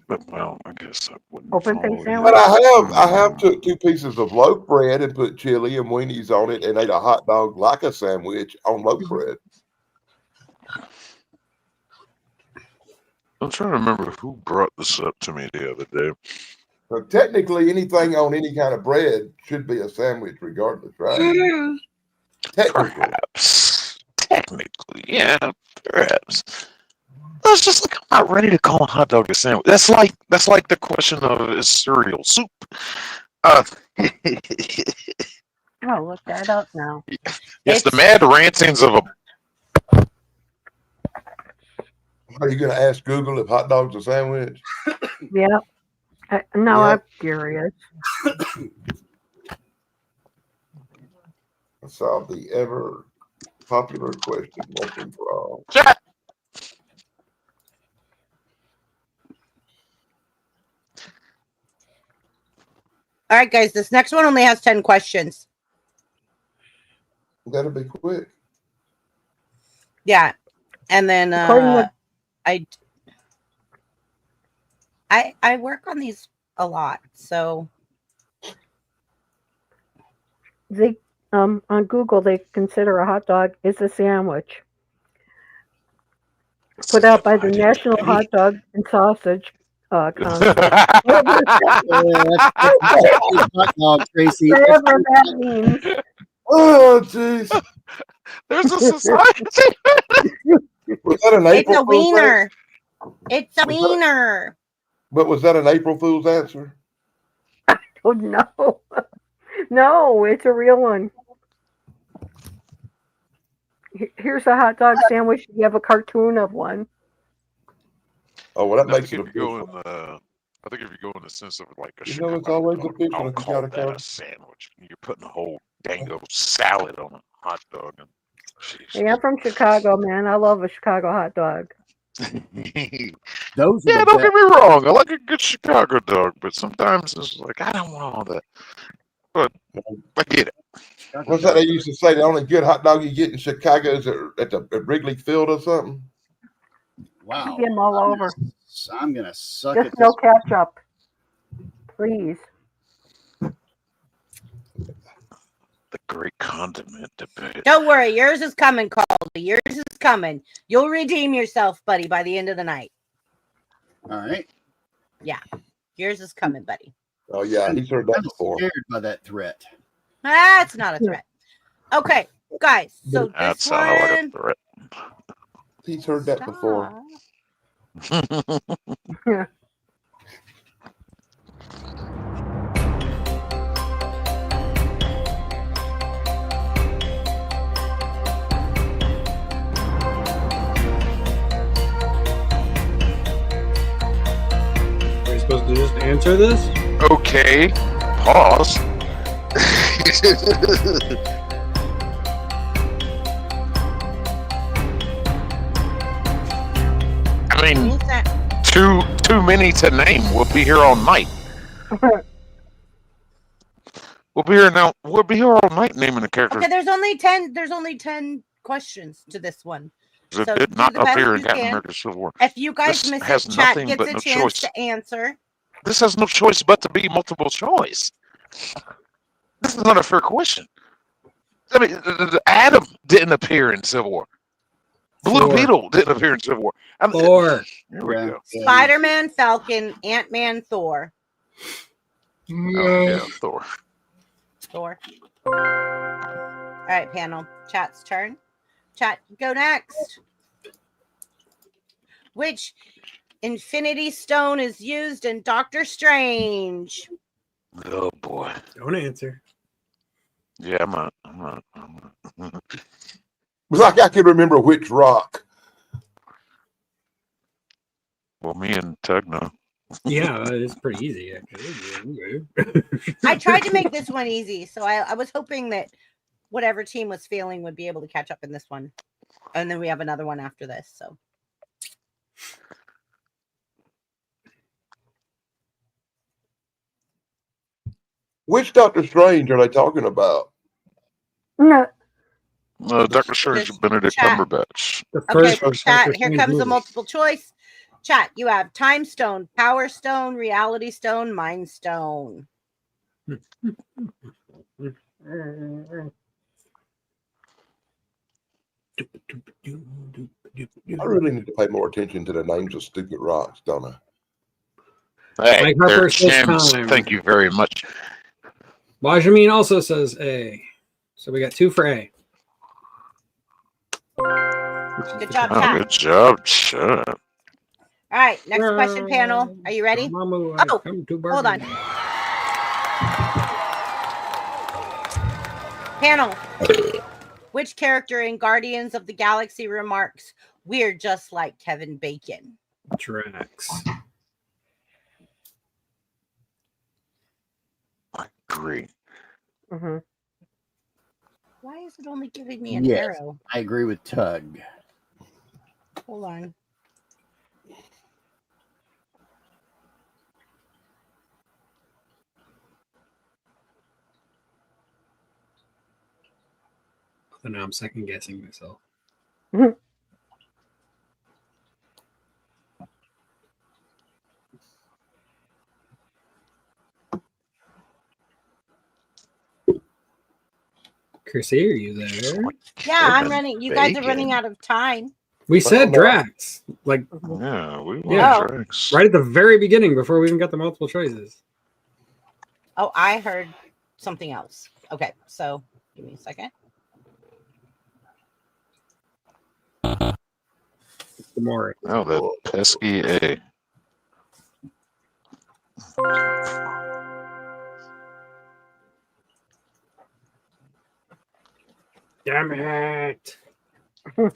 [SPEAKER 6] I guess I wouldn't.
[SPEAKER 4] Open face
[SPEAKER 6] follow
[SPEAKER 4] sandwich?
[SPEAKER 3] But I have took 2 pieces of loaf bread and put chili and weenies on it and ate a hot dog like a sandwich on loaf bread.
[SPEAKER 6] I'm trying to remember who brought this up to me the other day.
[SPEAKER 3] So technically, anything on any kind of bread should be a sandwich, regardless, right? Technically.
[SPEAKER 6] Perhaps. Technically, yeah, perhaps. It's just like I'm not ready to call a hot dog a sandwich. That's like the question of is cereal soup?
[SPEAKER 4] Oh, look that up now.
[SPEAKER 6] Yes, the mad rantings of a.
[SPEAKER 3] Are you going to ask Google if hot dog's a sandwich?
[SPEAKER 4] Yeah. No, I'm curious.
[SPEAKER 3] I solved the ever popular question once and for all.
[SPEAKER 6] Chat.
[SPEAKER 7] All right, guys. This next one only has 10 questions.
[SPEAKER 3] That'll be quick.
[SPEAKER 7] Yeah, and then I work on these a lot, so
[SPEAKER 4] They on Google they consider a hot dog is a sandwich. Put out by the National Hot Dog and Sausage Congress. Whatever that means.
[SPEAKER 3] Oh, jeez.
[SPEAKER 6] There's a society.
[SPEAKER 3] Was that an April
[SPEAKER 7] it's a
[SPEAKER 3] Fool's
[SPEAKER 7] wiener.
[SPEAKER 3] answer?
[SPEAKER 7] It's a wiener.
[SPEAKER 3] But was that an April Fool's answer?
[SPEAKER 4] Oh no. No, it's a real one. Here's a hot dog sandwich. You have a cartoon of one.
[SPEAKER 3] Oh, well, that
[SPEAKER 6] I
[SPEAKER 3] makes
[SPEAKER 6] think
[SPEAKER 3] it
[SPEAKER 6] if you go
[SPEAKER 3] official.
[SPEAKER 6] in I think if you go in the sense of like a
[SPEAKER 3] You know,
[SPEAKER 6] Chicago
[SPEAKER 3] it's always
[SPEAKER 6] dog,
[SPEAKER 3] official
[SPEAKER 6] I'll
[SPEAKER 3] if you
[SPEAKER 6] call
[SPEAKER 3] got a
[SPEAKER 6] that
[SPEAKER 3] car.
[SPEAKER 6] a sandwich. You're putting a whole dango salad on a hot dog. And,
[SPEAKER 4] Hey, I'm from Chicago, man. I love a Chicago hot dog.
[SPEAKER 5] Those
[SPEAKER 6] yeah, don't get me wrong. I like a good Chicago dog, but sometimes it's like I don't want all that. But I get it.
[SPEAKER 3] What's that they used to say? The only good hot dog you get in Chicago is at Wrigley Field or something?
[SPEAKER 5] Wow.
[SPEAKER 4] You get them all over.
[SPEAKER 5] I'm going to suck
[SPEAKER 4] Just
[SPEAKER 5] at
[SPEAKER 4] no
[SPEAKER 5] this.
[SPEAKER 4] ketchup. Please.
[SPEAKER 6] The great condiment debate.
[SPEAKER 7] Don't worry, yours is coming, Caldy. Yours is coming. You'll redeem yourself, buddy, by the end of the night.
[SPEAKER 5] All right.
[SPEAKER 7] Yeah, yours is coming, buddy.
[SPEAKER 3] Oh, yeah, he's heard that before.
[SPEAKER 5] Scared by that threat.
[SPEAKER 7] That's not a threat. Okay, guys. So
[SPEAKER 6] That
[SPEAKER 7] this
[SPEAKER 6] sounded like a
[SPEAKER 7] one.
[SPEAKER 6] threat.
[SPEAKER 3] He's heard that before.
[SPEAKER 4] Yeah.
[SPEAKER 2] Are you supposed to just answer this?
[SPEAKER 6] Okay. Pause. I mean, too many to name. We'll be here all night. We'll be here now. We'll be here all night naming the characters.
[SPEAKER 7] Okay, there's only 10. There's only 10 questions to this one.
[SPEAKER 6] It
[SPEAKER 7] So
[SPEAKER 6] did
[SPEAKER 7] do
[SPEAKER 6] not
[SPEAKER 7] the best
[SPEAKER 6] appear in
[SPEAKER 7] you
[SPEAKER 6] Captain
[SPEAKER 7] can.
[SPEAKER 6] America Civil War.
[SPEAKER 7] If you guys
[SPEAKER 6] This
[SPEAKER 7] miss
[SPEAKER 6] has
[SPEAKER 7] it, chat
[SPEAKER 6] nothing
[SPEAKER 7] gets
[SPEAKER 6] but
[SPEAKER 7] a
[SPEAKER 6] no
[SPEAKER 7] chance
[SPEAKER 6] choice.
[SPEAKER 7] to answer.
[SPEAKER 6] This has no choice but to be multiple choice. This is not a fair question. I mean, Adam didn't appear in Civil War. Blue
[SPEAKER 2] Four.
[SPEAKER 6] Beetle did appear in Civil War.
[SPEAKER 2] Four.
[SPEAKER 6] Here we go.
[SPEAKER 7] Spider-Man, Falcon, Ant-Man, Thor.
[SPEAKER 6] Oh, yeah, Thor.
[SPEAKER 7] Thor. All right, panel. Chat's turn. Chat, go next. Which Infinity Stone is used in Doctor Strange?
[SPEAKER 6] Oh boy.
[SPEAKER 2] Don't answer.
[SPEAKER 6] Yeah, I'm not.
[SPEAKER 3] It's like I can remember which rock.
[SPEAKER 6] Well, me and Tug know.
[SPEAKER 2] Yeah, it's pretty easy actually.
[SPEAKER 7] I tried to make this one easy, so I was hoping that whatever team was failing would be able to catch up in this one. And then we have another one after this. So
[SPEAKER 3] Which Doctor Strange are they talking about?
[SPEAKER 4] No,
[SPEAKER 6] Dr. Strange
[SPEAKER 7] Just
[SPEAKER 6] Benedict
[SPEAKER 7] chat.
[SPEAKER 6] Cumberbatch.
[SPEAKER 2] The
[SPEAKER 7] okay,
[SPEAKER 2] first
[SPEAKER 7] chat.
[SPEAKER 2] Doctor
[SPEAKER 7] Here
[SPEAKER 2] Strange
[SPEAKER 7] comes the
[SPEAKER 2] movie.
[SPEAKER 7] multiple choice. Chat, you have Time Stone, Power Stone, Reality Stone, Mind Stone.
[SPEAKER 3] I really need to pay more attention to the names of stupid rocks, don't I?
[SPEAKER 6] Hey,
[SPEAKER 2] Mike Harper
[SPEAKER 6] there's
[SPEAKER 2] says
[SPEAKER 6] James.
[SPEAKER 2] time.
[SPEAKER 6] Thank you very much.
[SPEAKER 2] Benjamin also says A. So we got 2 for A.
[SPEAKER 7] Good job,
[SPEAKER 6] Oh,
[SPEAKER 7] chat.
[SPEAKER 6] good job, chat.
[SPEAKER 7] All right, next question, panel. Are you ready?
[SPEAKER 2] Oh,
[SPEAKER 7] Hold on. Panel. Which character in Guardians of the Galaxy remarks, "We're just like Kevin Bacon"?
[SPEAKER 2] Drax.
[SPEAKER 6] I agree.
[SPEAKER 4] mhm.
[SPEAKER 7] Why is it only giving me an
[SPEAKER 5] Yes.
[SPEAKER 7] arrow?
[SPEAKER 5] I agree with Tug.
[SPEAKER 7] Hold on.
[SPEAKER 2] So now I'm second guessing myself. Chrissy, are you there?
[SPEAKER 7] Yeah, I'm
[SPEAKER 6] Kevin
[SPEAKER 7] running. You guys are running
[SPEAKER 6] Bacon.
[SPEAKER 7] out of time.
[SPEAKER 2] We said Drax. Like
[SPEAKER 6] Yeah, we
[SPEAKER 2] Yeah.
[SPEAKER 6] want Drax.
[SPEAKER 2] right at the very beginning before we even got the multiple choices.
[SPEAKER 7] Oh, I heard something else. Okay, so give me a second.
[SPEAKER 2] More.
[SPEAKER 6] Oh, that pesky A.
[SPEAKER 2] Damn it.
[SPEAKER 3] I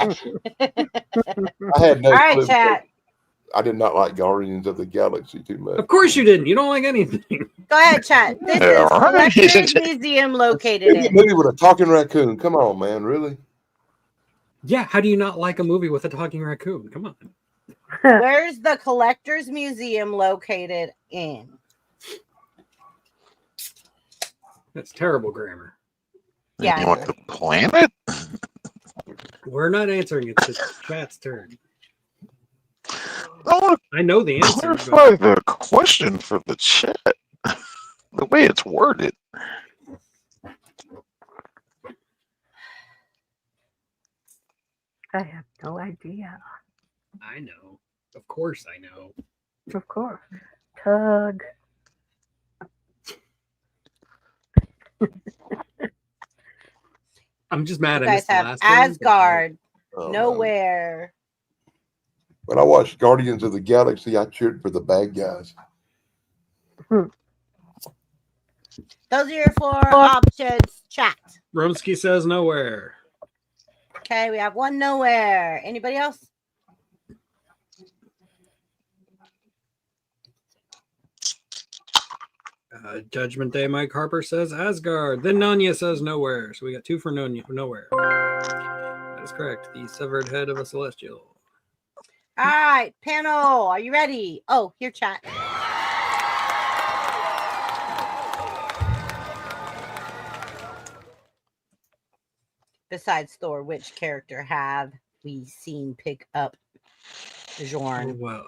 [SPEAKER 3] had no
[SPEAKER 7] All right,
[SPEAKER 3] clue.
[SPEAKER 7] chat.
[SPEAKER 3] I did not like Guardians of the Galaxy too much.
[SPEAKER 2] Of course you didn't. You don't like anything.
[SPEAKER 7] Go ahead, chat. This
[SPEAKER 6] Yeah,
[SPEAKER 7] is
[SPEAKER 6] right.
[SPEAKER 7] Collector's Museum located
[SPEAKER 3] Maybe a
[SPEAKER 7] in.
[SPEAKER 3] movie with a talking raccoon. Come on, man, really?
[SPEAKER 2] Yeah, how do you not like a movie with a talking raccoon? Come on.
[SPEAKER 7] Where's the Collector's Museum located in?
[SPEAKER 2] That's terrible grammar.
[SPEAKER 7] Yeah,
[SPEAKER 6] You want the planet?
[SPEAKER 2] We're not answering. It's the chat's turn.
[SPEAKER 6] I want
[SPEAKER 2] I know the
[SPEAKER 6] to
[SPEAKER 2] answer.
[SPEAKER 6] clarify
[SPEAKER 2] But
[SPEAKER 6] the question for the chat. The way it's worded.
[SPEAKER 4] I have no idea.
[SPEAKER 2] I know. Of course I know.
[SPEAKER 4] Of course. Tug.
[SPEAKER 2] I'm just mad
[SPEAKER 7] you
[SPEAKER 2] I
[SPEAKER 7] guys
[SPEAKER 2] missed the
[SPEAKER 7] have
[SPEAKER 2] last one.
[SPEAKER 7] Asgard,
[SPEAKER 3] Oh, man.
[SPEAKER 7] nowhere.
[SPEAKER 3] When I watched Guardians of the Galaxy, I cheered for the bad guys.
[SPEAKER 7] Those are your 4 options. Chat.
[SPEAKER 2] Romsky says nowhere.
[SPEAKER 7] Okay, we have 1 nowhere. Anybody else?
[SPEAKER 2] Judgment Day Mike Harper says Asgard. Then Nanya says nowhere. So we got 2 for nowhere. That is correct. The severed head of a celestial.
[SPEAKER 7] All right, panel. Are you ready? Oh, here, chat. Besides Thor, which character have we seen pick up
[SPEAKER 2] Oh,
[SPEAKER 7] Bjorn?
[SPEAKER 2] well,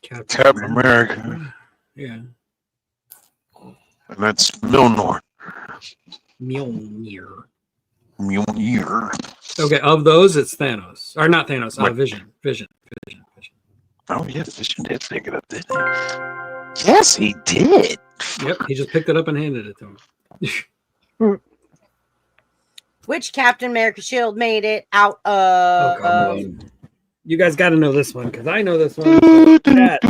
[SPEAKER 6] Captain America.
[SPEAKER 2] Yeah.
[SPEAKER 6] And that's Milnor.
[SPEAKER 2] Mjolnir.
[SPEAKER 6] Mjolnir.
[SPEAKER 2] Okay, of those, it's Thanos. Or not Thanos,
[SPEAKER 6] Right.
[SPEAKER 2] Vision.
[SPEAKER 6] Oh, yeah, Vision did pick it up, didn't he? Yes, he did.
[SPEAKER 2] Yep, he just picked it up and handed it to him.
[SPEAKER 7] Which Captain America shield made it out of?
[SPEAKER 2] Oh, come on. You guys got to know this one, because I know this one. So chat.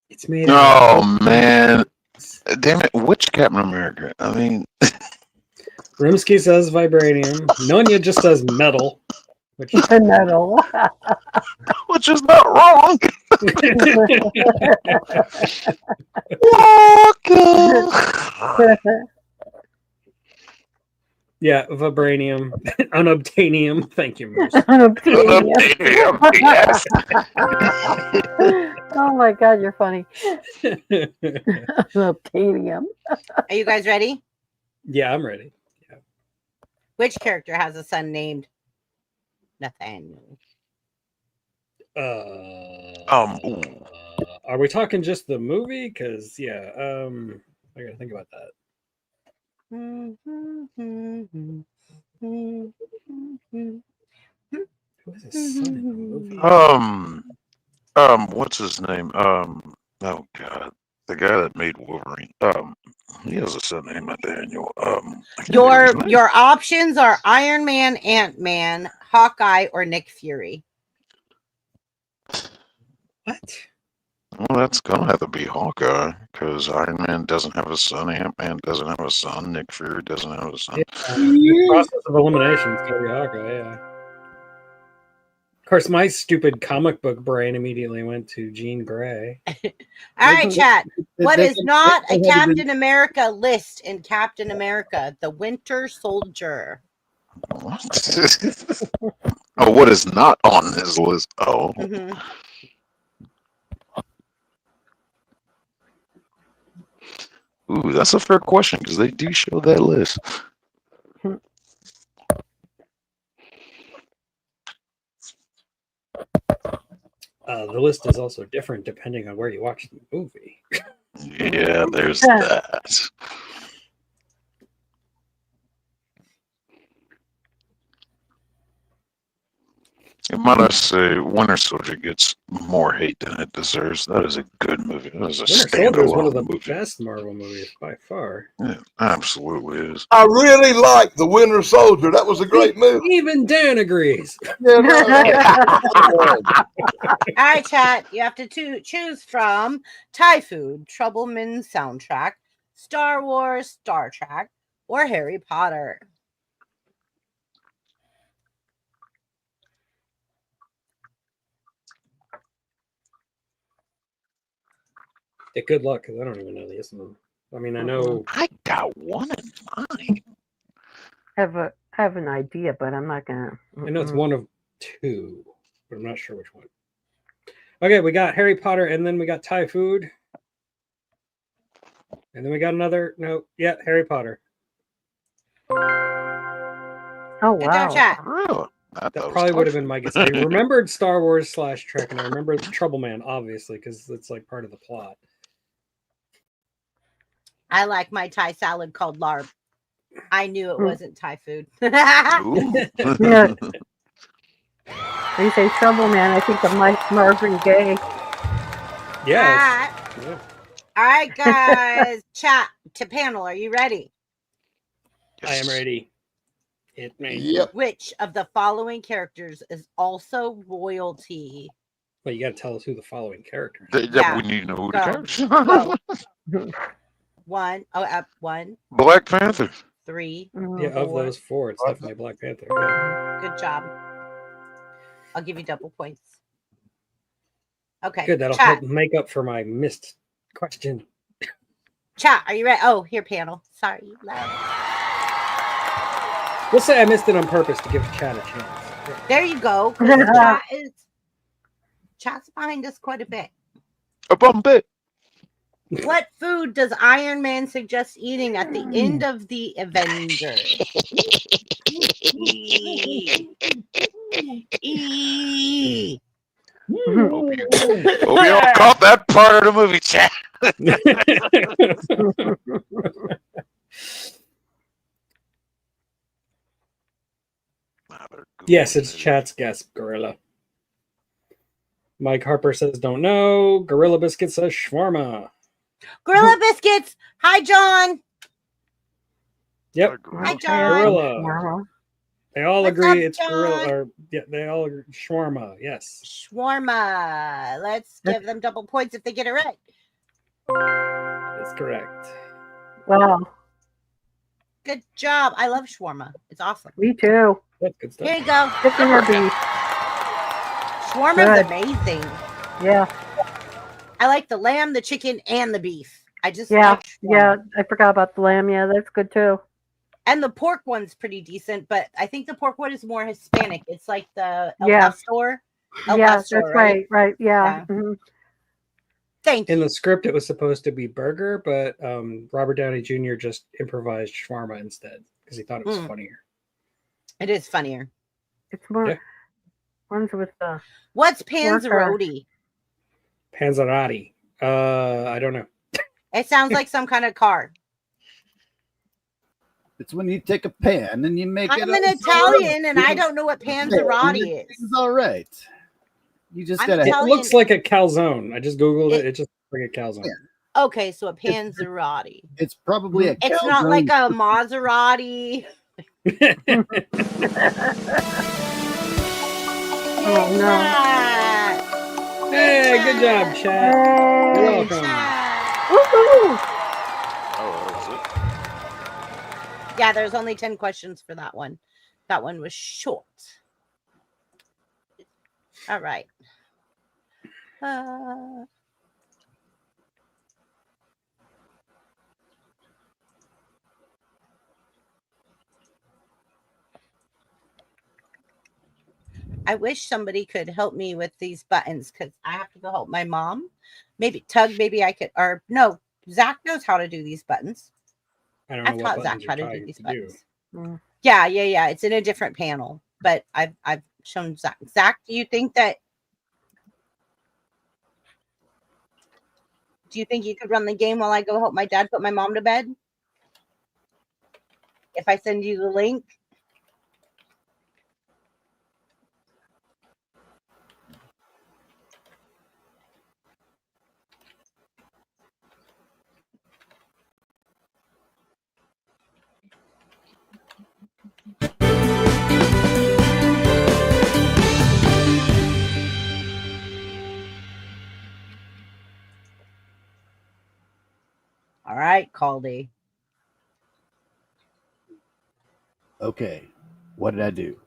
[SPEAKER 2] It's made out
[SPEAKER 6] Oh, man. Damn it. Which Captain America? I mean,
[SPEAKER 2] Rimsky says vibranium. Nonya just says metal. Which
[SPEAKER 4] Metal.
[SPEAKER 6] which is not wrong.
[SPEAKER 2] yeah, vibranium. Unobtainium. Thank you, Moose.
[SPEAKER 4] Unobtainium.
[SPEAKER 6] Yes.
[SPEAKER 4] Oh my god, you're funny. Unobtainium.
[SPEAKER 7] Are you guys ready?
[SPEAKER 2] Yeah, I'm ready.
[SPEAKER 7] Which character has a son named Nathaniel?
[SPEAKER 6] Ooh.
[SPEAKER 2] Are we talking just the movie? Because I gotta think about that. Who has a son in the movie?
[SPEAKER 6] What's his name? Oh God, the guy that made Wolverine. He has a son named Nathaniel. I can't think of his name.
[SPEAKER 7] Your options are Iron Man, Ant-Man, Hawkeye, or Nick Fury.
[SPEAKER 2] What?
[SPEAKER 6] Well, that's gonna have to be Hawkeye, because Iron Man doesn't have a son, Ant-Man doesn't have a son, Nick Fury doesn't have a son.
[SPEAKER 2] The process of elimination is gonna be Hawkeye, yeah. Of course, my stupid comic book brain immediately went to Jean Grey.
[SPEAKER 7] All right, chat. What is not a Captain America list in Captain America? The Winter Soldier.
[SPEAKER 6] What? Oh, what is not on his list? Oh.
[SPEAKER 7] Mhm.
[SPEAKER 6] Ooh, that's a fair question, because they do show that list.
[SPEAKER 2] The list is also different depending on where you watch the movie.
[SPEAKER 6] Yeah, there's that. And might I say, Winter Soldier gets more hate than it deserves. That is a good movie. That is a
[SPEAKER 2] Winter Soldier is one of
[SPEAKER 6] standalone
[SPEAKER 2] the
[SPEAKER 6] movie.
[SPEAKER 2] best Marvel movies by far.
[SPEAKER 6] Yeah, absolutely is.
[SPEAKER 3] I really like The Winter Soldier. That was a great movie.
[SPEAKER 2] Even Dan agrees.
[SPEAKER 3] Yeah, no,
[SPEAKER 7] All right, chat. You have to choose from Thai food, Troubleman soundtrack, Star Wars, Star Trek, or Harry Potter.
[SPEAKER 2] Yeah, good luck, because I don't even know these. I mean, I know.
[SPEAKER 6] I got one in mind.
[SPEAKER 4] I have an idea, but I'm not gonna.
[SPEAKER 2] I know it's one of two, but I'm not sure which one. Okay, we got Harry Potter, and then we got Thai food, and then we got another. No, yeah, Harry Potter.
[SPEAKER 4] Oh
[SPEAKER 7] Good job,
[SPEAKER 4] wow.
[SPEAKER 7] chat.
[SPEAKER 6] Really?
[SPEAKER 2] That probably would have been my guess. I remembered Star Wars / Trek, and I remember Troubleman, obviously, because it's like part of the plot.
[SPEAKER 7] I like my Thai salad called larb. I knew it wasn't Thai food.
[SPEAKER 4] Yeah. They say Trouble Man. I think of Mike Marvin Gaye.
[SPEAKER 2] Yeah.
[SPEAKER 7] All right, guys. Chat to panel. Are you ready?
[SPEAKER 2] I am ready. Hit me.
[SPEAKER 3] Yep.
[SPEAKER 7] Which of the following characters is also royalty?
[SPEAKER 2] Well, you got to tell us who the following characters.
[SPEAKER 6] Yeah, we need to know who the
[SPEAKER 7] Go.
[SPEAKER 6] characters.
[SPEAKER 7] Go. One. One.
[SPEAKER 6] Black Panther.
[SPEAKER 7] 3.
[SPEAKER 2] Yeah, of those 4, it's definitely Black Panther. Yeah.
[SPEAKER 7] Good job. I'll give you double points. Okay.
[SPEAKER 2] Good, that'll
[SPEAKER 7] chat.
[SPEAKER 2] help make up for my missed question.
[SPEAKER 7] Chat, are you ready? Oh, here, panel. Sorry, loud.
[SPEAKER 2] We'll say I missed it on purpose to give chat a chance.
[SPEAKER 7] There you go. 'Cause chat's behind us quite a bit.
[SPEAKER 6] A bump.
[SPEAKER 7] What food does Iron Man suggest eating at the end of the Avenger?
[SPEAKER 6] Hope you all caught that part of the movie, chat.
[SPEAKER 2] Yes, it's chat's guess, Gorilla. Mike Harper says, don't know. Gorilla Biscuit says shawarma.
[SPEAKER 7] Gorilla Biscuits. Hi, John.
[SPEAKER 2] Yep.
[SPEAKER 7] Hi, John.
[SPEAKER 2] Gorilla. They all
[SPEAKER 7] What's
[SPEAKER 2] agree
[SPEAKER 7] up,
[SPEAKER 2] it's
[SPEAKER 7] John?
[SPEAKER 2] gorilla. Or, yeah, they all agree. Shawarma. Yes.
[SPEAKER 7] Shawarma. Let's give them double points if they get it right.
[SPEAKER 2] That's correct.
[SPEAKER 4] Wow.
[SPEAKER 7] Good job. I love shawarma. It's awesome.
[SPEAKER 4] Me too.
[SPEAKER 2] That's good stuff.
[SPEAKER 7] Here you go.
[SPEAKER 4] Chicken or beef?
[SPEAKER 7] Shawarma's
[SPEAKER 4] Good.
[SPEAKER 7] amazing.
[SPEAKER 4] Yeah.
[SPEAKER 7] I like the lamb, the chicken, and the beef. I just
[SPEAKER 4] Yeah.
[SPEAKER 7] like shawarma.
[SPEAKER 4] Yeah. I forgot about the lamb. Yeah, that's good too.
[SPEAKER 7] And the pork one's pretty decent, but I think the pork one is more Hispanic. It's like the El
[SPEAKER 4] Yeah.
[SPEAKER 7] Pastor.
[SPEAKER 4] Yeah,
[SPEAKER 7] Pastor,
[SPEAKER 4] that's right. Right. Yeah.
[SPEAKER 7] Yeah.
[SPEAKER 4] Mhm.
[SPEAKER 7] Thank you.
[SPEAKER 2] In the script, it was supposed to be burger, but Robert Downey Jr. just improvised shawarma instead because he thought it was funnier.
[SPEAKER 7] It is funnier.
[SPEAKER 4] It's more
[SPEAKER 2] Yeah.
[SPEAKER 4] ones with the.
[SPEAKER 7] What's panzerotti?
[SPEAKER 2] Panzerotti. I don't know.
[SPEAKER 7] It sounds like some kind of car.
[SPEAKER 5] It's when you take a pan and you make it.
[SPEAKER 7] I'm an Italian and I don't know what panzerotti is.
[SPEAKER 5] It's all right. You just
[SPEAKER 7] I'm
[SPEAKER 5] gotta.
[SPEAKER 2] It looks like a calzone. I just googled it. It just looks like a calzone.
[SPEAKER 7] Okay, so a panzerotti.
[SPEAKER 5] It's probably a.
[SPEAKER 7] It's not like a Maserati.
[SPEAKER 4] Oh no!
[SPEAKER 2] Hey, good job, Chad. You're welcome.
[SPEAKER 4] Woohoo!
[SPEAKER 6] Oh, that was it.
[SPEAKER 7] Yeah, there's only 10 questions for that one. That one was short. All right. I wish somebody could help me with these buttons because I have to go help my mom. Maybe Tug, maybe I could, or no, Zach knows how to do these buttons.
[SPEAKER 2] I don't know
[SPEAKER 7] I've
[SPEAKER 2] what
[SPEAKER 7] taught Zach
[SPEAKER 2] buttons
[SPEAKER 7] how
[SPEAKER 2] you're
[SPEAKER 7] to do
[SPEAKER 2] trying
[SPEAKER 7] these
[SPEAKER 2] to
[SPEAKER 7] buttons.
[SPEAKER 2] do.
[SPEAKER 7] Yeah. It's in a different panel, but I've shown Zach. Zach, do you think you could run the game while I go help my dad put my mom to bed? If I send you the link? All right, Caldy.
[SPEAKER 5] Okay, what did I do?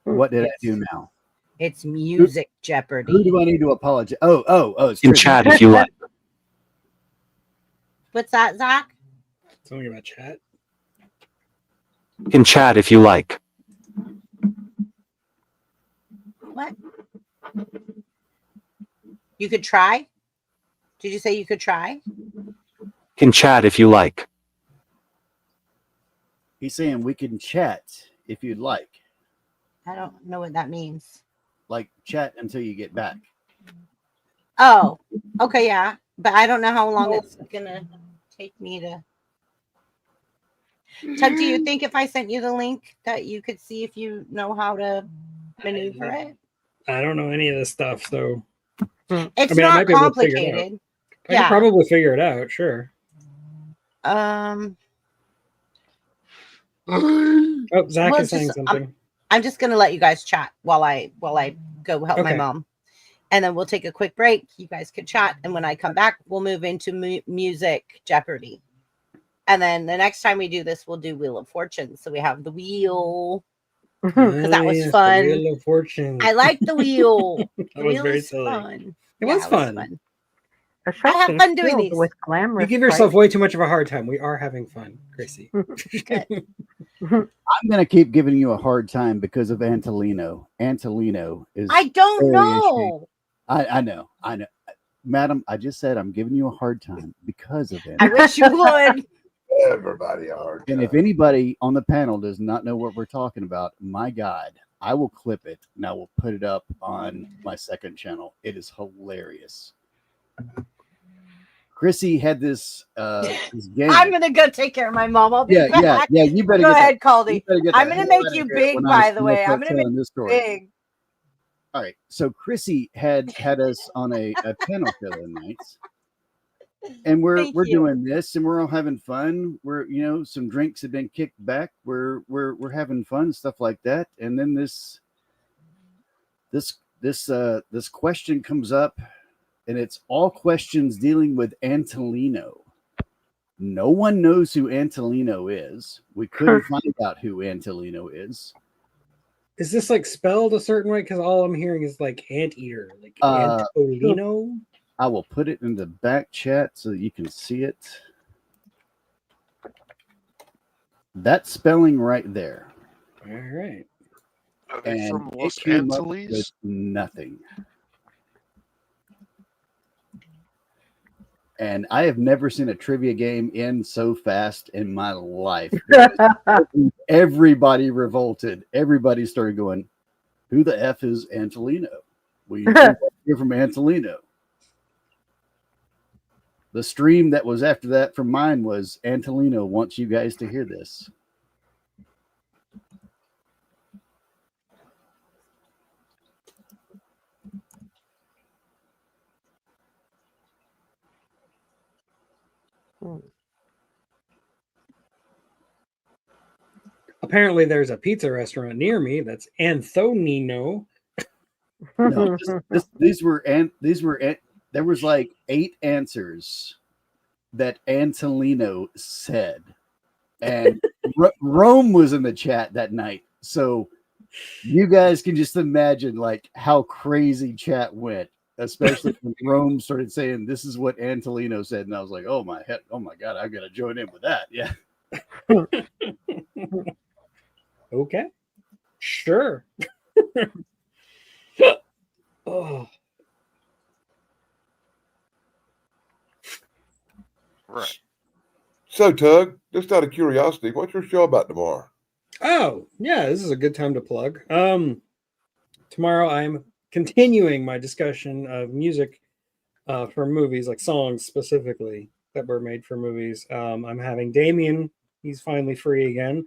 [SPEAKER 5] What did I do now?
[SPEAKER 7] It's music Jeopardy.
[SPEAKER 5] Who do I need to apologize? Oh, it's
[SPEAKER 10] In
[SPEAKER 5] trivia.
[SPEAKER 10] chat if you like.
[SPEAKER 7] What's that, Zach?
[SPEAKER 2] Something about chat.
[SPEAKER 10] In chat if you like.
[SPEAKER 7] What? You could try? Did you say you could try?
[SPEAKER 10] In chat if you like.
[SPEAKER 5] He's saying we can chat if you'd like.
[SPEAKER 7] I don't know what that means.
[SPEAKER 5] Like chat until you get back.
[SPEAKER 7] Oh, okay, yeah. But I don't know how long it's gonna take me to. Tug, do you think if I sent you the link that you could see if you know how to maneuver it?
[SPEAKER 2] I don't know any of this stuff, so
[SPEAKER 7] It's
[SPEAKER 2] I
[SPEAKER 7] not
[SPEAKER 2] might be able to figure it out.
[SPEAKER 7] complicated.
[SPEAKER 2] I can probably figure it out. Sure.
[SPEAKER 7] Oh,
[SPEAKER 2] Oh, Zach
[SPEAKER 7] well,
[SPEAKER 2] is saying something.
[SPEAKER 7] I'm just gonna let you guys chat while I go help my
[SPEAKER 2] Okay.
[SPEAKER 7] mom, and then we'll take a quick break. You guys can chat, and when I come back, we'll move into music Jeopardy. And then the next time we do this, we'll do Wheel of Fortune. So we have the wheel because that was
[SPEAKER 2] yes, the
[SPEAKER 7] fun.
[SPEAKER 2] Wheel of Fortune.
[SPEAKER 7] I like the wheel.
[SPEAKER 2] That
[SPEAKER 7] The
[SPEAKER 2] was
[SPEAKER 7] wheel
[SPEAKER 2] very
[SPEAKER 7] is
[SPEAKER 2] silly.
[SPEAKER 7] fun.
[SPEAKER 2] It was fun.
[SPEAKER 4] A
[SPEAKER 7] I have
[SPEAKER 4] showcase
[SPEAKER 7] fun doing
[SPEAKER 4] filled
[SPEAKER 7] these.
[SPEAKER 4] with glamorous.
[SPEAKER 2] You give yourself way too much of a hard time. We are having fun, Gracie.
[SPEAKER 5] I'm gonna keep giving you a hard time because of Antolino. Antolino is.
[SPEAKER 7] I don't
[SPEAKER 5] very ishy.
[SPEAKER 7] know.
[SPEAKER 5] I know, madam. I just said I'm giving you a hard time because of
[SPEAKER 7] I
[SPEAKER 5] it.
[SPEAKER 7] wish you would.
[SPEAKER 3] Everybody a hard
[SPEAKER 5] And
[SPEAKER 3] time.
[SPEAKER 5] if anybody on the panel does not know what we're talking about, my God, I will clip it and I will put it up on my second channel. It is hilarious. Chrissy had this game.
[SPEAKER 7] I'm gonna go take care of my mom. I'll be
[SPEAKER 5] yeah.
[SPEAKER 7] back.
[SPEAKER 5] You better
[SPEAKER 7] Go
[SPEAKER 5] get
[SPEAKER 7] ahead,
[SPEAKER 5] you
[SPEAKER 7] Caldy.
[SPEAKER 5] better get
[SPEAKER 7] I'm
[SPEAKER 5] the
[SPEAKER 7] gonna
[SPEAKER 5] hell
[SPEAKER 7] make
[SPEAKER 5] out of
[SPEAKER 7] you
[SPEAKER 5] here
[SPEAKER 7] big,
[SPEAKER 5] when I
[SPEAKER 7] by the way. I'm gonna make
[SPEAKER 5] telling this
[SPEAKER 7] you
[SPEAKER 5] story.
[SPEAKER 7] big.
[SPEAKER 5] All right. So Chrissy had us on a panel the other night. And we're
[SPEAKER 7] Thank you.
[SPEAKER 5] doing this and we're all having fun. We're some drinks have been kicked back. We're having fun, stuff like that. And then this question comes up, and it's all questions dealing with Antolino. No one knows who Antolino is. We couldn't find out who Antolino is.
[SPEAKER 2] Is this like spelled a certain way? Because all I'm hearing is like anteater, like Antolino.
[SPEAKER 5] I will put it in the back chat so that you can see it. That spelling right there.
[SPEAKER 2] All right.
[SPEAKER 6] Are they
[SPEAKER 5] And
[SPEAKER 6] from
[SPEAKER 5] it
[SPEAKER 6] Los
[SPEAKER 5] came up
[SPEAKER 6] Angeles?
[SPEAKER 5] with nothing. And I have never seen a trivia game end so fast in my life. Everybody revolted. Everybody started going, who the F is Antolino? We hear from Antolino. The stream that was after that from mine was Antolino wants you guys to hear this.
[SPEAKER 2] Apparently, there's a pizza restaurant near me that's Anthonino.
[SPEAKER 5] No, these were there was like 8 answers that Antolino said, and Rome was in the chat that night, so you guys can just imagine like how crazy chat went, especially when Rome started saying this is what Antolino said, and I was like, oh my God, I've got to join in with that. Yeah.
[SPEAKER 2] Okay, sure. Oh,
[SPEAKER 6] Right.
[SPEAKER 3] So, Tug, just out of curiosity, what's your show about tomorrow?
[SPEAKER 2] oh, yeah. This is a good time to plug. Tomorrow I'm continuing my discussion of music for movies, like songs specifically that were made for movies. I'm having Damien. He's finally free again,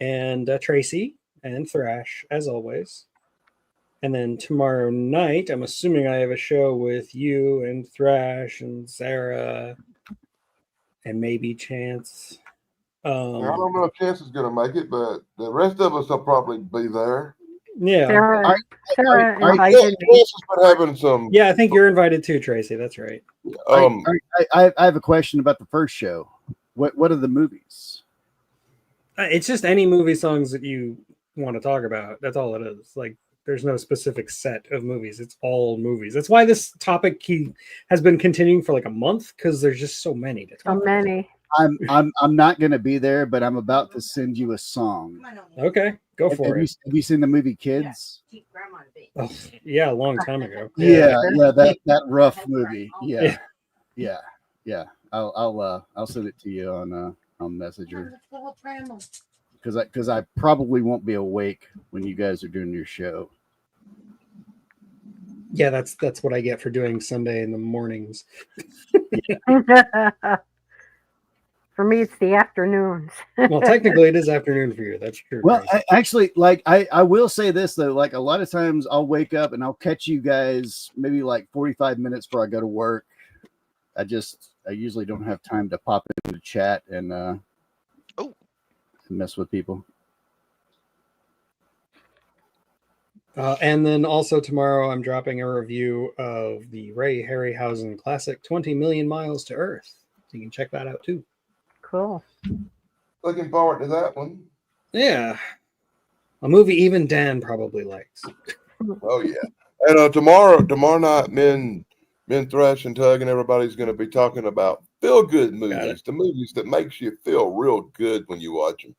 [SPEAKER 2] and Tracy and Thrash, as always. And then tomorrow night, I'm assuming I have a show with you and Thrash and Sarah and maybe Chance.
[SPEAKER 3] I don't know if Chance is going to make it, but the rest of us will probably be there.
[SPEAKER 2] Yeah.
[SPEAKER 4] Sarah
[SPEAKER 3] Yeah,
[SPEAKER 4] invited
[SPEAKER 3] Chance
[SPEAKER 4] me.
[SPEAKER 3] has been having some.
[SPEAKER 2] Yeah, I think you're invited too, Tracy. That's right.
[SPEAKER 5] I have a question about the first show. What are the movies?
[SPEAKER 2] It's just any movie songs that you want to talk about. That's all it is. Like, there's no specific set of movies. It's all movies. That's why this topic has been continuing for like a month, because there's just so many to talk
[SPEAKER 4] So many.
[SPEAKER 5] I'm not going to be there, but I'm about to send you a song.
[SPEAKER 2] Okay, go for it.
[SPEAKER 5] Have you seen the movie Kids?
[SPEAKER 2] Oh, yeah, a long time ago.
[SPEAKER 5] Yeah, that rough movie. Yeah. I'll send it to you on Messenger, because I probably won't be awake when you guys are doing your show.
[SPEAKER 2] Yeah, that's what I get for doing Sunday in the mornings.
[SPEAKER 4] For me, it's the afternoons.
[SPEAKER 2] Well, technically, it is afternoon for you. That's true.
[SPEAKER 5] Well, actually, like I will say this though, like a lot of times I'll wake up and I'll catch you guys maybe like 45 minutes before I go to work. I usually don't have time to pop into chat and mess with people.
[SPEAKER 2] And then also tomorrow, I'm dropping a review of the Ray Harryhausen classic 20 Million Miles to Earth. So you can check that out too.
[SPEAKER 4] Cool.
[SPEAKER 3] Looking forward to that one.
[SPEAKER 2] Yeah. A movie even Dan probably likes.
[SPEAKER 3] Oh, yeah. And tomorrow night, me and Ben Thrash and Tug and everybody's going to be talking about feel-good movies, the movies that makes you feel real good when you watch them.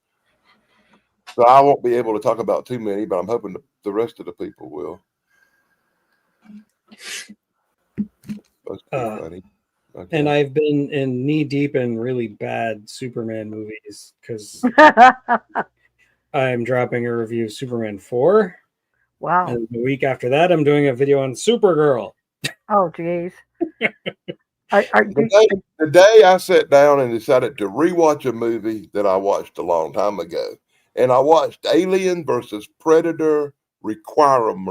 [SPEAKER 3] So I won't be able to talk about too many, but I'm hoping the rest of the people will. That's pretty funny. Okay.
[SPEAKER 2] And I've been in knee deep in really bad Superman movies because I'm dropping a review of Superman 4.
[SPEAKER 4] Wow.
[SPEAKER 2] And the week after that, I'm doing a video on Supergirl.
[SPEAKER 4] Oh, geez.
[SPEAKER 3] The day I sat down and decided to rewatch a movie that I watched a long time ago, and I watched Alien versus Predator Requiem.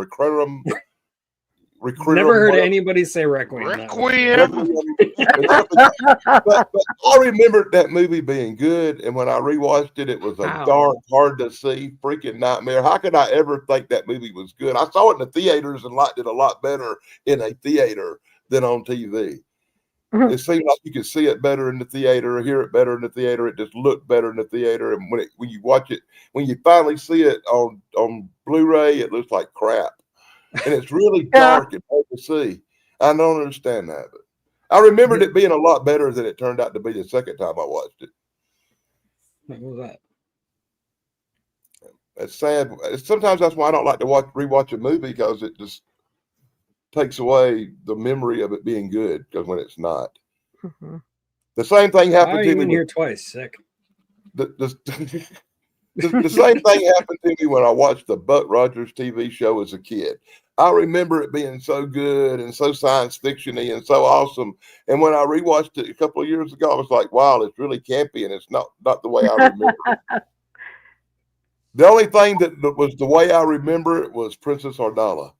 [SPEAKER 2] Never heard anybody say Requiem.
[SPEAKER 3] But I remembered that movie being good, and when I rewatched it, it was a dark, hard to see, freaking nightmare. How could I ever think that movie was good? I saw it in the theaters and liked it a lot better in a theater than on TV. It seemed like you could see it better in the theater, hear it better in the theater. It just looked better in the theater, and when you watch it, when you finally see it on Blu-ray, it looks like crap. And it's really dark and hard to see. I don't understand that. But I remembered it being a lot better than it turned out to be the second time I watched it.
[SPEAKER 2] What was that?
[SPEAKER 3] It's sad. Sometimes that's why I don't like to rewatch a movie, because it just takes away the memory of it being good, because when it's not.
[SPEAKER 4] Mm-hmm.
[SPEAKER 3] The same thing happened to me.
[SPEAKER 2] Here twice, sick.
[SPEAKER 3] The same thing happened to me when I watched the Buck Rogers TV show as a kid. I remember it being so good and so science fiction-y and so awesome. And when I rewatched it a couple of years ago, I was like, wow, it's really campy, and it's not the way I remember it. The only thing that was the way I remember it was Princess Ardala.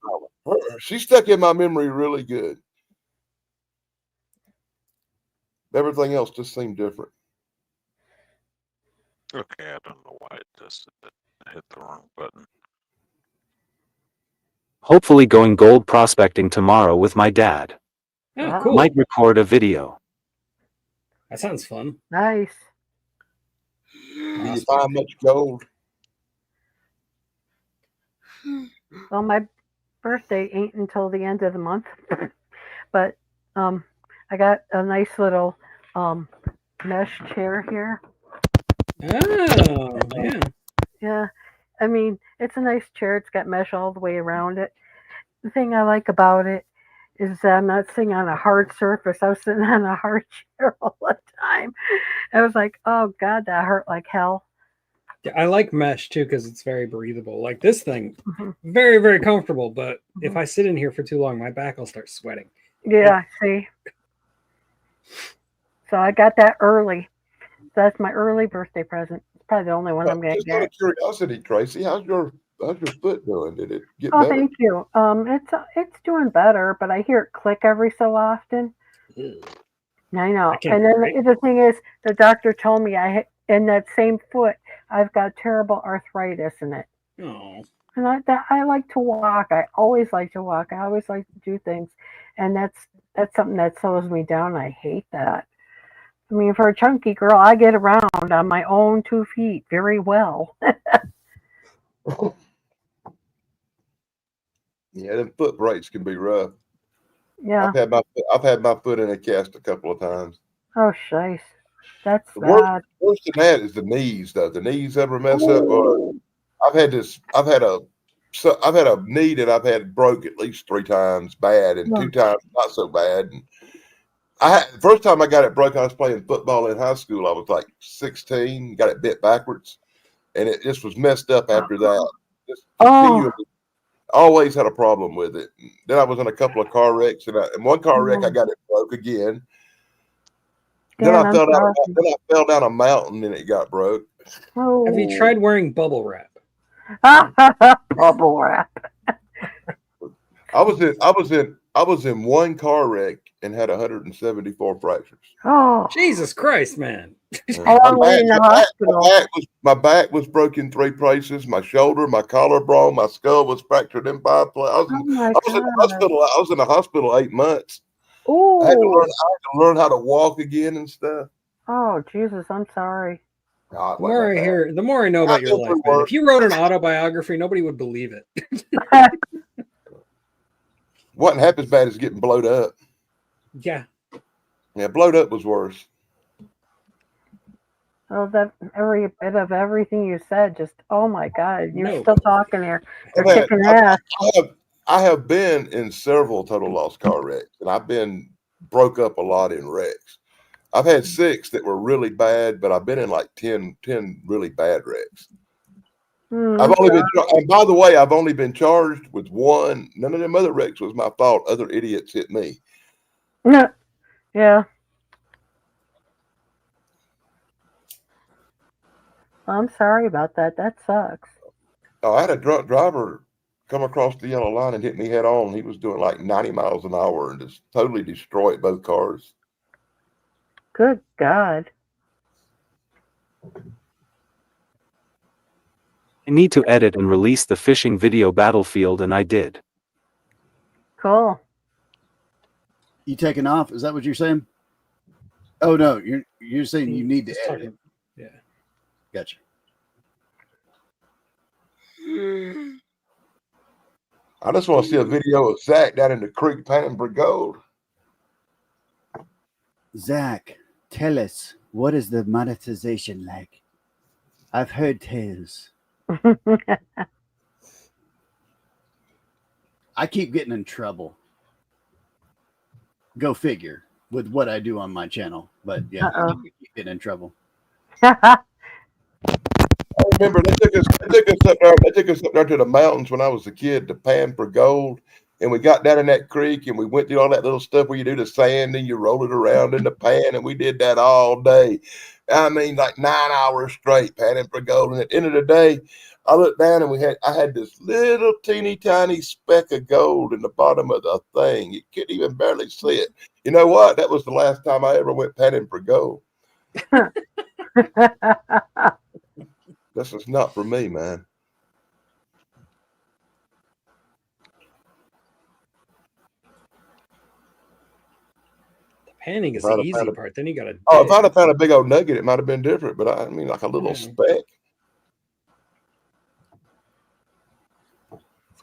[SPEAKER 3] She stuck in my memory really good. Everything else just seemed different.
[SPEAKER 6] Okay, I don't know why it just hit the wrong button.
[SPEAKER 10] Hopefully going gold prospecting tomorrow with my dad.
[SPEAKER 2] Oh, cool.
[SPEAKER 10] Might record a video.
[SPEAKER 2] That sounds fun.
[SPEAKER 4] Nice.
[SPEAKER 3] Do you find much gold?
[SPEAKER 4] Well, my birthday ain't until the end of the month, but I got a nice little mesh chair here.
[SPEAKER 2] Oh, yeah.
[SPEAKER 4] Yeah, I mean, it's a nice chair. It's got mesh all the way around it. The thing I like about it is that I'm not sitting on a hard surface. I was sitting on a hard chair all the time. I was like, oh, God, that hurt like hell.
[SPEAKER 2] Yeah, I like mesh, too, because it's very breathable. Like this thing, very, very comfortable. But if I sit in here for too long, my back will start sweating.
[SPEAKER 4] Yeah, see. So I got that early. That's my early birthday present. It's probably the only one I'm going to get.
[SPEAKER 3] Just out of curiosity, Tracy, how's your foot doing? Did it get
[SPEAKER 4] better?
[SPEAKER 3] better?
[SPEAKER 4] Thank you. It's doing better, but I hear it click every so often.
[SPEAKER 2] Ew.
[SPEAKER 4] I know. And then the thing is, the doctor told me in that same foot, I've got terrible arthritis in it.
[SPEAKER 2] Oh.
[SPEAKER 4] And I like to walk. I always like to walk. I always like to do things, and that's something that slows me down. I hate that. I mean, for a chunky girl, I get around on my own 2 feet very well.
[SPEAKER 3] Yeah, them foot breaks can be rough.
[SPEAKER 4] Yeah.
[SPEAKER 3] I've had my foot in a cast a couple of times.
[SPEAKER 4] Oh, shice. That's
[SPEAKER 3] The
[SPEAKER 4] bad.
[SPEAKER 3] worst of that is the knees, though. The knees ever mess up? Or I've had a knee that I've had broke at least 3 times bad, and 2 times not so bad. And the first time I got it broke, I was playing football in high school. I was like 16, got it bent backwards, and it just was messed up after that. Always had a problem with it. Then I was in a couple of car wrecks, and one car wreck I got it broke again. Then I fell down a mountain and it got broke.
[SPEAKER 4] Oh.
[SPEAKER 2] Have you tried wearing bubble wrap?
[SPEAKER 4] Bubble wrap.
[SPEAKER 3] I was in one car wreck and had 174 fractures.
[SPEAKER 4] Oh,
[SPEAKER 2] Jesus Christ, man!
[SPEAKER 3] My back was broken 3 places. My shoulder, my collarbone, my skull was fractured in 5 places. I was in the hospital 8 months.
[SPEAKER 4] Oh,
[SPEAKER 3] I had to learn how to walk again and stuff.
[SPEAKER 4] Oh, Jesus, I'm sorry.
[SPEAKER 3] God,
[SPEAKER 2] the more I know about your life, man. If you wrote an autobiography, nobody would believe it.
[SPEAKER 3] Wasn't half as bad as getting blowed up.
[SPEAKER 2] Yeah.
[SPEAKER 3] Yeah, blowed up was worse.
[SPEAKER 4] Well, that every bit of everything you said, just oh my God, you're
[SPEAKER 2] No.
[SPEAKER 4] still talking here. You're
[SPEAKER 3] I've had-
[SPEAKER 4] kicking ass.
[SPEAKER 3] I have been in several total loss car wrecks, and I've been broke up a lot in wrecks. I've had 6 that were really bad, but I've been in like 10 really bad wrecks. I've only been, and by the way, I've only been charged with 1. None of them other wrecks was my fault. Other idiots hit me.
[SPEAKER 4] Yeah. I'm sorry about that. That sucks.
[SPEAKER 3] Oh, I had a drunk driver come across the yellow line and hit me head on. He was doing like 90 miles an hour and just totally destroyed both cars.
[SPEAKER 4] Good God.
[SPEAKER 10] I need to edit and release the fishing video Battlefield, and I did.
[SPEAKER 4] Cool.
[SPEAKER 5] You taking off? Is that what you're saying? Oh no, you're saying you need to
[SPEAKER 2] Just
[SPEAKER 5] edit it.
[SPEAKER 2] talking. Yeah.
[SPEAKER 5] Gotcha.
[SPEAKER 3] I just want to see a video of Zach down in the creek panning for gold.
[SPEAKER 5] Zach, tell us, what is the monetization like? I've heard tales. I keep getting in trouble. Go figure with what I do on my channel. But yeah, I keep getting in trouble.
[SPEAKER 3] I remember they took us up there to the mountains when I was a kid to pan for gold. And we got down in that creek and we went through all that little stuff where you do the sand and you roll it around in the pan. And we did that all day. I mean, like 9 hours straight panning for gold. And at the end of the day, I looked down and I had this little teeny tiny speck of gold in the bottom of the thing. You couldn't even barely see it. You know what? That was the last time I ever went panning for gold. This is not for me, man.
[SPEAKER 2] Panning is the easy part. Then you got to.
[SPEAKER 3] Oh, if I'd have found a big old nugget, it might have been different. But I mean, like a little speck.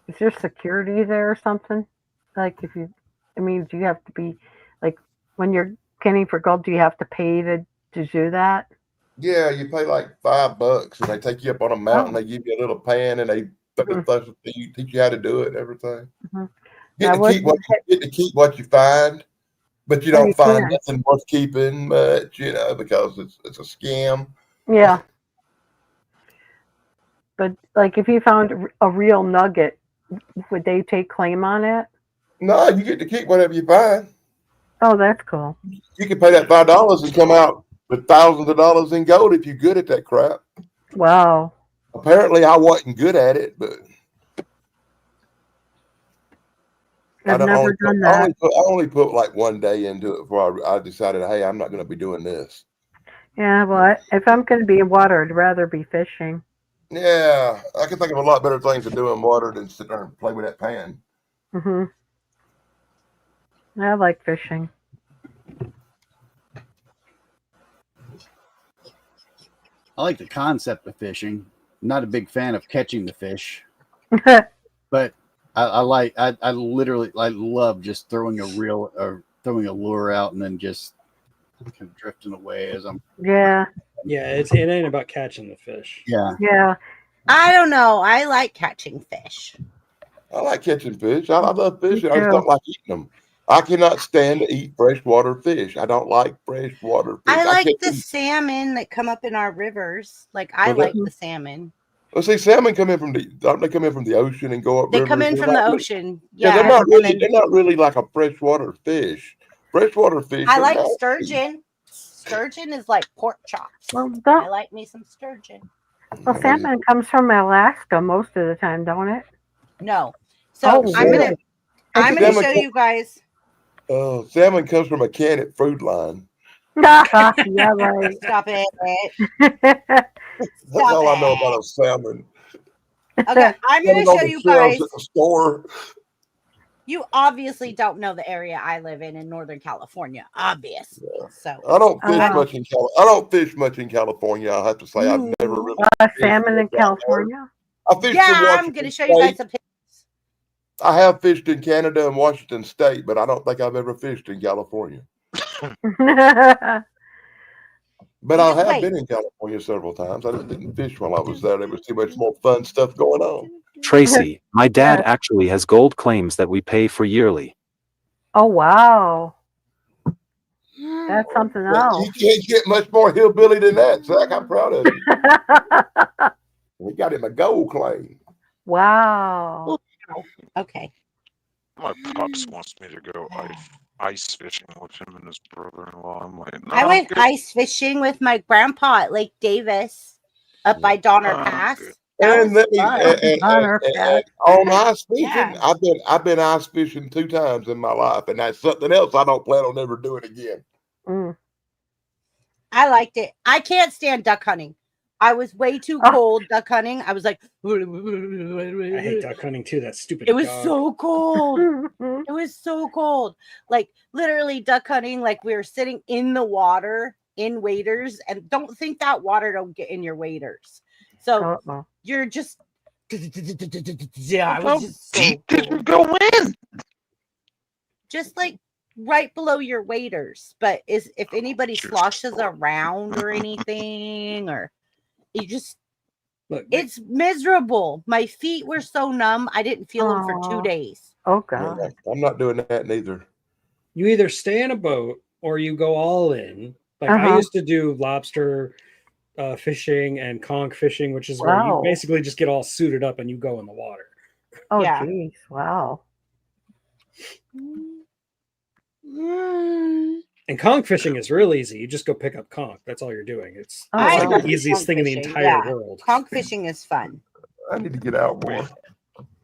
[SPEAKER 4] Is there security there or something? Like do you have to be like when you're canning for gold? Do you have to pay to do that?
[SPEAKER 3] Yeah, you pay like $5 and they take you up on a mountain. They give you a little pan and they teach you how to do it and everything. Get to keep what you find, but you don't find nothing worth keeping much, because it's a scam.
[SPEAKER 4] Yeah. But like if you found a real nugget, would they take claim on it?
[SPEAKER 3] No, you get to keep whatever you find.
[SPEAKER 4] Oh, that's cool.
[SPEAKER 3] You can pay that $5 and come out with thousands of dollars in gold if you're good at that crap.
[SPEAKER 4] Wow.
[SPEAKER 3] Apparently, I wasn't good at it, but
[SPEAKER 4] I've never done that.
[SPEAKER 3] I only put like 1 day into it before I decided, hey, I'm not going to be doing this.
[SPEAKER 4] Yeah, well, if I'm going to be in water, I'd rather be fishing.
[SPEAKER 3] Yeah, I can think of a lot better things to do in water than sit there and play with that pan.
[SPEAKER 4] I like fishing.
[SPEAKER 5] I like the concept of fishing. I'm not a big fan of catching the fish, but I love just throwing a reel or throwing a lure out and then just kind of drifting away as I'm.
[SPEAKER 4] Yeah.
[SPEAKER 2] Yeah, it ain't about catching the fish.
[SPEAKER 5] Yeah.
[SPEAKER 4] Yeah.
[SPEAKER 7] I don't know. I like catching fish.
[SPEAKER 3] I like catching fish. I love fishing. I just don't like eating them. I cannot stand to eat freshwater fish. I don't like freshwater fish.
[SPEAKER 7] I like the salmon that come up in our rivers. Like I like the salmon.
[SPEAKER 3] Well, see, salmon come in from don't they come in from the ocean and go up?
[SPEAKER 7] They come in from the ocean.
[SPEAKER 3] Yeah, they're not really like a freshwater fish. Freshwater fish.
[SPEAKER 7] I like sturgeon. Sturgeon is like pork chops.
[SPEAKER 4] Well,
[SPEAKER 7] I like me some sturgeon.
[SPEAKER 4] Well, salmon comes from Alaska most of the time, don't it?
[SPEAKER 7] No. So I'm gonna show you guys.
[SPEAKER 3] Oh, salmon comes from a can at Fruit Line.
[SPEAKER 4] Yeah, right.
[SPEAKER 7] Stop it.
[SPEAKER 3] That's all I know about a salmon.
[SPEAKER 7] Okay, I'm gonna show you guys.
[SPEAKER 3] At the store.
[SPEAKER 7] You obviously don't know the area I live in Northern California, obviously. Yeah. So
[SPEAKER 3] I don't fish much in California. I don't fish much in California. I have to say I've never really
[SPEAKER 4] salmon in California.
[SPEAKER 3] I fish
[SPEAKER 7] I'm going to show you guys some pictures.
[SPEAKER 3] I have fished in Canada and Washington State, but I don't think I've ever fished in California. But I have been in California several times. I just didn't fish while I was there. There was too much more fun stuff going on.
[SPEAKER 10] Tracy, my dad actually has gold claims that we pay for yearly.
[SPEAKER 4] Oh, wow. That's something
[SPEAKER 3] But
[SPEAKER 4] else.
[SPEAKER 3] you can't get much more hillbilly than that, Zach. I'm proud of you. We got him a gold claim.
[SPEAKER 4] Wow.
[SPEAKER 7] Okay.
[SPEAKER 6] My pops wants me to go ice fishing with him and his brother-in-law. I'm like, no,
[SPEAKER 7] I went
[SPEAKER 6] good.
[SPEAKER 7] ice fishing with my grandpa at Lake Davis up by Donner Pass.
[SPEAKER 6] Good.
[SPEAKER 7] That
[SPEAKER 3] And,
[SPEAKER 7] was
[SPEAKER 3] they,
[SPEAKER 7] fun.
[SPEAKER 3] and on ice fishing,
[SPEAKER 7] Yeah.
[SPEAKER 3] I've been ice fishing 2 times in my life, and that's something else I don't plan on ever doing again.
[SPEAKER 4] Mm.
[SPEAKER 7] I liked it. I can't stand duck hunting. I was way too cold duck hunting. I was like,
[SPEAKER 2] I hate duck hunting too. That stupid.
[SPEAKER 7] it was
[SPEAKER 2] dog.
[SPEAKER 7] so cold. It was so cold. Like literally duck hunting, like we were sitting in the water in waders, and don't think that water don't get in your waders. So you're just yeah, it was just so
[SPEAKER 6] deep did you go in?
[SPEAKER 7] just like right below your waders. But if anybody sloshes around or anything, or you just
[SPEAKER 2] Look,
[SPEAKER 7] it's miserable. My feet were so numb, I didn't feel them for 2 days.
[SPEAKER 4] Oh
[SPEAKER 3] Yeah,
[SPEAKER 4] God.
[SPEAKER 3] I'm not doing that neither.
[SPEAKER 2] you either stay in a boat or you go all in. Like I used to do lobster fishing and conch fishing, which is where you
[SPEAKER 4] Wow.
[SPEAKER 2] basically just get all suited up and you go in the water.
[SPEAKER 4] Oh,
[SPEAKER 7] Yeah.
[SPEAKER 4] geez. Wow.
[SPEAKER 2] And conch fishing is real easy. You just go pick up conch. That's all you're doing. It's
[SPEAKER 7] I
[SPEAKER 2] like
[SPEAKER 7] love
[SPEAKER 2] the easiest
[SPEAKER 7] conch
[SPEAKER 2] thing in the
[SPEAKER 7] fishing,
[SPEAKER 2] entire
[SPEAKER 7] yeah.
[SPEAKER 2] world.
[SPEAKER 7] Conch fishing is fun.
[SPEAKER 3] I need to get out more.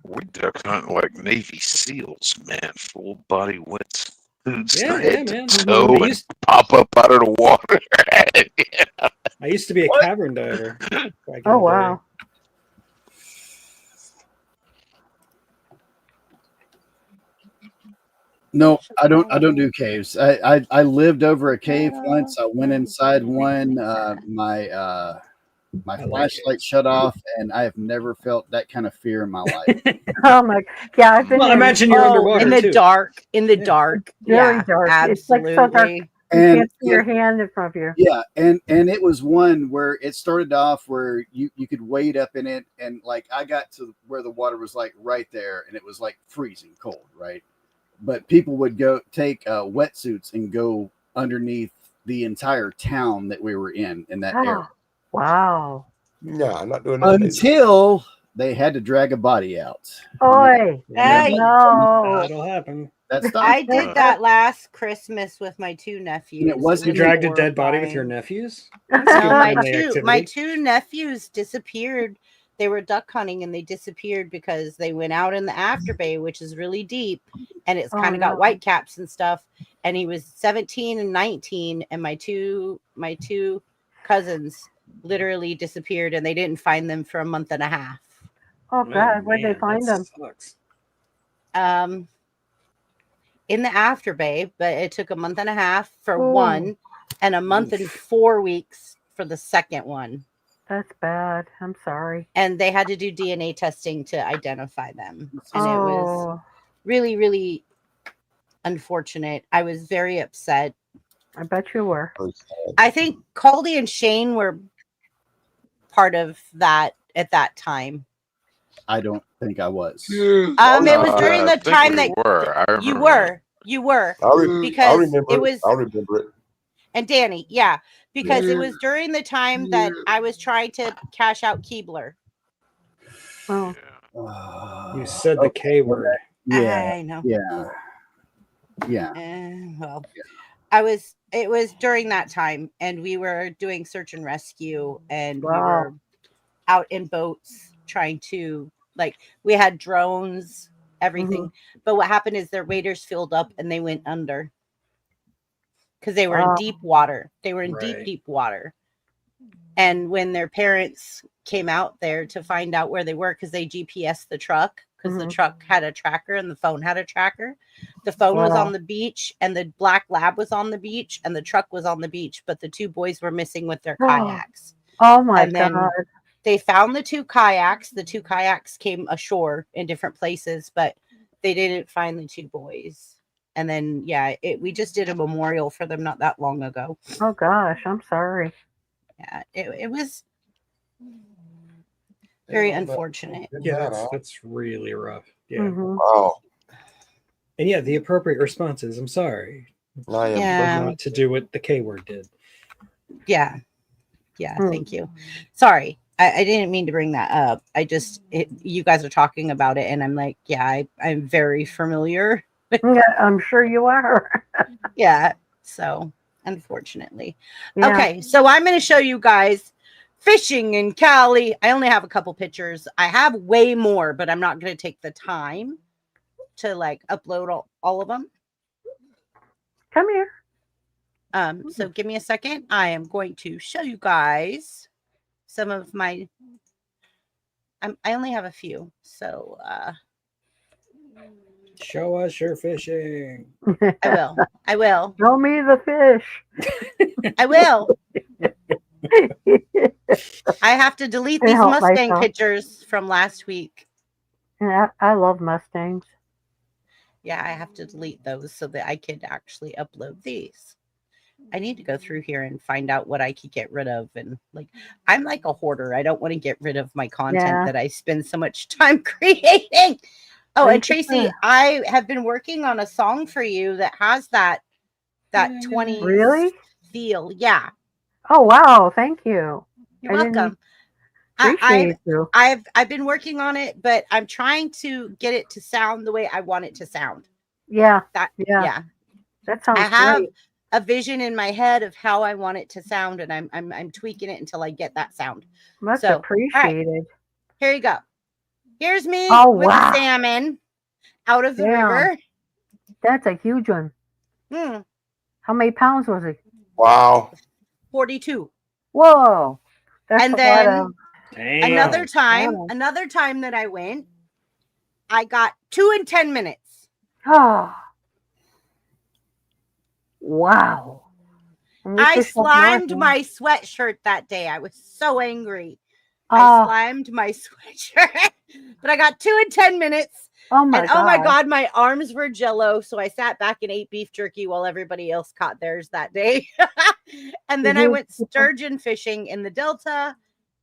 [SPEAKER 6] We duck hunt like Navy SEALs, man. Full body wet boots,
[SPEAKER 2] Yeah,
[SPEAKER 6] head
[SPEAKER 2] man.
[SPEAKER 6] to toe,
[SPEAKER 2] I
[SPEAKER 6] and
[SPEAKER 2] used-
[SPEAKER 6] pop up out of the water.
[SPEAKER 2] I used to be a cavern diver. back in
[SPEAKER 4] Oh,
[SPEAKER 2] the day.
[SPEAKER 4] wow.
[SPEAKER 5] No, I don't do caves. I lived over a cave once. I went inside one. My
[SPEAKER 2] like
[SPEAKER 5] flashlight shut off, and I have never felt that kind of fear in my life.
[SPEAKER 4] Oh my. Yeah, I've been.
[SPEAKER 2] Well,
[SPEAKER 4] in,
[SPEAKER 2] imagine you're underwater
[SPEAKER 7] in the
[SPEAKER 2] too.
[SPEAKER 7] dark. In the dark.
[SPEAKER 4] very
[SPEAKER 7] Yeah,
[SPEAKER 4] dark.
[SPEAKER 7] absolutely.
[SPEAKER 4] It's like so dark. You
[SPEAKER 5] And-
[SPEAKER 4] can't see your hand in front of you.
[SPEAKER 5] Yeah, and it was one where it started off where you could wade up in it, and like I got to where the water was like right there, and it was like freezing cold, right? But people would go take wetsuits and go underneath the entire town that we were in that area.
[SPEAKER 4] Wow.
[SPEAKER 3] Yeah, I'm not doing that neither.
[SPEAKER 5] Until they had to drag a body out.
[SPEAKER 4] Oi.
[SPEAKER 7] Hey.
[SPEAKER 4] No.
[SPEAKER 2] That'll happen.
[SPEAKER 5] That stuff.
[SPEAKER 7] I did that last Christmas with my 2 nephews.
[SPEAKER 5] And it wasn't
[SPEAKER 2] You
[SPEAKER 7] was
[SPEAKER 2] dragged a dead body with
[SPEAKER 7] horrifying.
[SPEAKER 2] your nephews?
[SPEAKER 7] No,
[SPEAKER 2] That's good
[SPEAKER 7] my
[SPEAKER 2] family
[SPEAKER 7] two
[SPEAKER 2] activity.
[SPEAKER 7] nephews disappeared. They were duck hunting and they disappeared because they went out in the afterbay, which is really deep, and it's
[SPEAKER 4] Oh,
[SPEAKER 7] kind of got
[SPEAKER 4] no.
[SPEAKER 7] white caps and stuff. And he was 17 and 19, and my two cousins literally disappeared, and they didn't find them for a month and a half.
[SPEAKER 4] Oh God. Where'd they find them?
[SPEAKER 2] Sucks.
[SPEAKER 7] In the afterbay, but it took a month and a half for
[SPEAKER 4] Ooh.
[SPEAKER 7] one, and a month and 4 weeks for the second one.
[SPEAKER 4] That's bad. I'm sorry.
[SPEAKER 7] And they had to do DNA testing to identify them. And it was
[SPEAKER 4] Oh,
[SPEAKER 7] really, really unfortunate. I was very upset.
[SPEAKER 4] I bet you were.
[SPEAKER 7] I think Caldy and Shane were part of that at that time.
[SPEAKER 5] I don't think I was.
[SPEAKER 7] It was during the
[SPEAKER 6] I think
[SPEAKER 7] time
[SPEAKER 6] we
[SPEAKER 7] that
[SPEAKER 6] were. I
[SPEAKER 7] you
[SPEAKER 6] remember.
[SPEAKER 7] were.
[SPEAKER 3] I
[SPEAKER 7] Because
[SPEAKER 3] remember
[SPEAKER 7] it was
[SPEAKER 3] I remember it.
[SPEAKER 7] and Danny, yeah, because it was during the time that I was trying to cash out Keebler.
[SPEAKER 4] Oh.
[SPEAKER 2] You said the K word.
[SPEAKER 5] Yeah.
[SPEAKER 7] I know.
[SPEAKER 5] Yeah. Yeah.
[SPEAKER 7] Well, it was during that time, and we were doing search and rescue, and we
[SPEAKER 4] Wow.
[SPEAKER 7] were out in boats trying to, like, we had drones, everything. But what happened is their waders filled up and they went under because they were in
[SPEAKER 4] Wow.
[SPEAKER 7] deep water. They were in
[SPEAKER 2] Right.
[SPEAKER 7] deep water. And when their parents came out there to find out where they were, because they GPSed the truck, because the truck had a tracker and the phone had a tracker. The phone was
[SPEAKER 4] Wow.
[SPEAKER 7] on the beach, and the black lab was on the beach, and the truck was on the beach, but the 2 boys were missing with their kayaks.
[SPEAKER 4] Oh my
[SPEAKER 7] And then
[SPEAKER 4] God.
[SPEAKER 7] they found the 2 kayaks. The 2 kayaks came ashore in different places, but they didn't find the 2 boys. And then, yeah, we just did a memorial for them not that long ago.
[SPEAKER 4] Oh gosh, I'm sorry.
[SPEAKER 7] Yeah, it was very unfortunate.
[SPEAKER 2] Yeah, that's really rough. Yeah.
[SPEAKER 4] Mhm.
[SPEAKER 3] Wow.
[SPEAKER 2] And yeah, the appropriate response is, I'm sorry.
[SPEAKER 3] I am
[SPEAKER 7] Yeah.
[SPEAKER 2] Not to do what the K word did.
[SPEAKER 7] Yeah. Yeah,
[SPEAKER 4] Hmm.
[SPEAKER 7] thank you. Sorry. I didn't mean to bring that up. I just, you guys are talking about it, and I'm like, yeah, I'm very familiar.
[SPEAKER 4] Yeah, I'm sure you are.
[SPEAKER 7] Yeah. So, unfortunately.
[SPEAKER 4] Yeah.
[SPEAKER 7] Okay. So, I'm going to show you guys fishing in Cali. I only have a couple pictures. I have way more, but I'm not going to take the time to like upload all of them.
[SPEAKER 4] Come here.
[SPEAKER 7] So give me a second. I am going to show you guys some of my, I only have a few. So,
[SPEAKER 2] Show us your fishing.
[SPEAKER 7] I will.
[SPEAKER 4] Show me the fish.
[SPEAKER 7] I will. I have to delete
[SPEAKER 4] Can't
[SPEAKER 7] these
[SPEAKER 4] help
[SPEAKER 7] Mustang
[SPEAKER 4] myself.
[SPEAKER 7] pictures from last week.
[SPEAKER 4] Yeah, I love Mustangs.
[SPEAKER 7] Yeah, I have to delete those so that I could actually upload these. I need to go through here and find out what I could get rid of. And like, I'm like a hoarder. I don't want to get rid of my content
[SPEAKER 4] Yeah.
[SPEAKER 7] that I spend so much time creating. Oh, and
[SPEAKER 4] Thank you
[SPEAKER 7] Tracy,
[SPEAKER 4] for-
[SPEAKER 7] I have been working on a song for you that has that 20s
[SPEAKER 4] Really?
[SPEAKER 7] feel. Yeah.
[SPEAKER 4] Oh wow, thank you.
[SPEAKER 7] You're
[SPEAKER 4] I didn't
[SPEAKER 7] welcome.
[SPEAKER 4] appreciate you.
[SPEAKER 7] I've been working on it, but I'm trying to get it to sound the way I want it to sound.
[SPEAKER 4] Yeah,
[SPEAKER 7] That
[SPEAKER 4] yeah.
[SPEAKER 7] yeah.
[SPEAKER 4] That sounds
[SPEAKER 7] I have
[SPEAKER 4] great.
[SPEAKER 7] a vision in my head of how I want it to sound, and I'm tweaking it until I get that sound.
[SPEAKER 4] Much
[SPEAKER 7] So, all right,
[SPEAKER 4] appreciated.
[SPEAKER 7] here you go. Here's me
[SPEAKER 4] Oh,
[SPEAKER 7] with
[SPEAKER 4] wow.
[SPEAKER 7] a salmon out of the
[SPEAKER 4] Damn.
[SPEAKER 7] river.
[SPEAKER 4] That's a huge one.
[SPEAKER 7] Hmm,
[SPEAKER 4] How many pounds was it?
[SPEAKER 3] Wow.
[SPEAKER 7] 42.
[SPEAKER 4] Whoa. That's
[SPEAKER 7] And
[SPEAKER 4] a
[SPEAKER 7] then
[SPEAKER 4] lot of
[SPEAKER 2] Damn.
[SPEAKER 7] another
[SPEAKER 4] Wow.
[SPEAKER 7] time that I went, I got 2 in 10 minutes.
[SPEAKER 4] oh. Wow. And you
[SPEAKER 7] I
[SPEAKER 4] fished up north,
[SPEAKER 7] slimed
[SPEAKER 4] yeah?
[SPEAKER 7] my sweatshirt that day. I was so angry. I
[SPEAKER 4] Oh,
[SPEAKER 7] slimed my sweatshirt, but I got 2 in 10 minutes.
[SPEAKER 4] oh my
[SPEAKER 7] And
[SPEAKER 4] god.
[SPEAKER 7] oh my God, my arms were jello. So I sat back and ate beef jerky while everybody else caught theirs that day. And then I
[SPEAKER 4] you-
[SPEAKER 7] went sturgeon fishing in the Delta,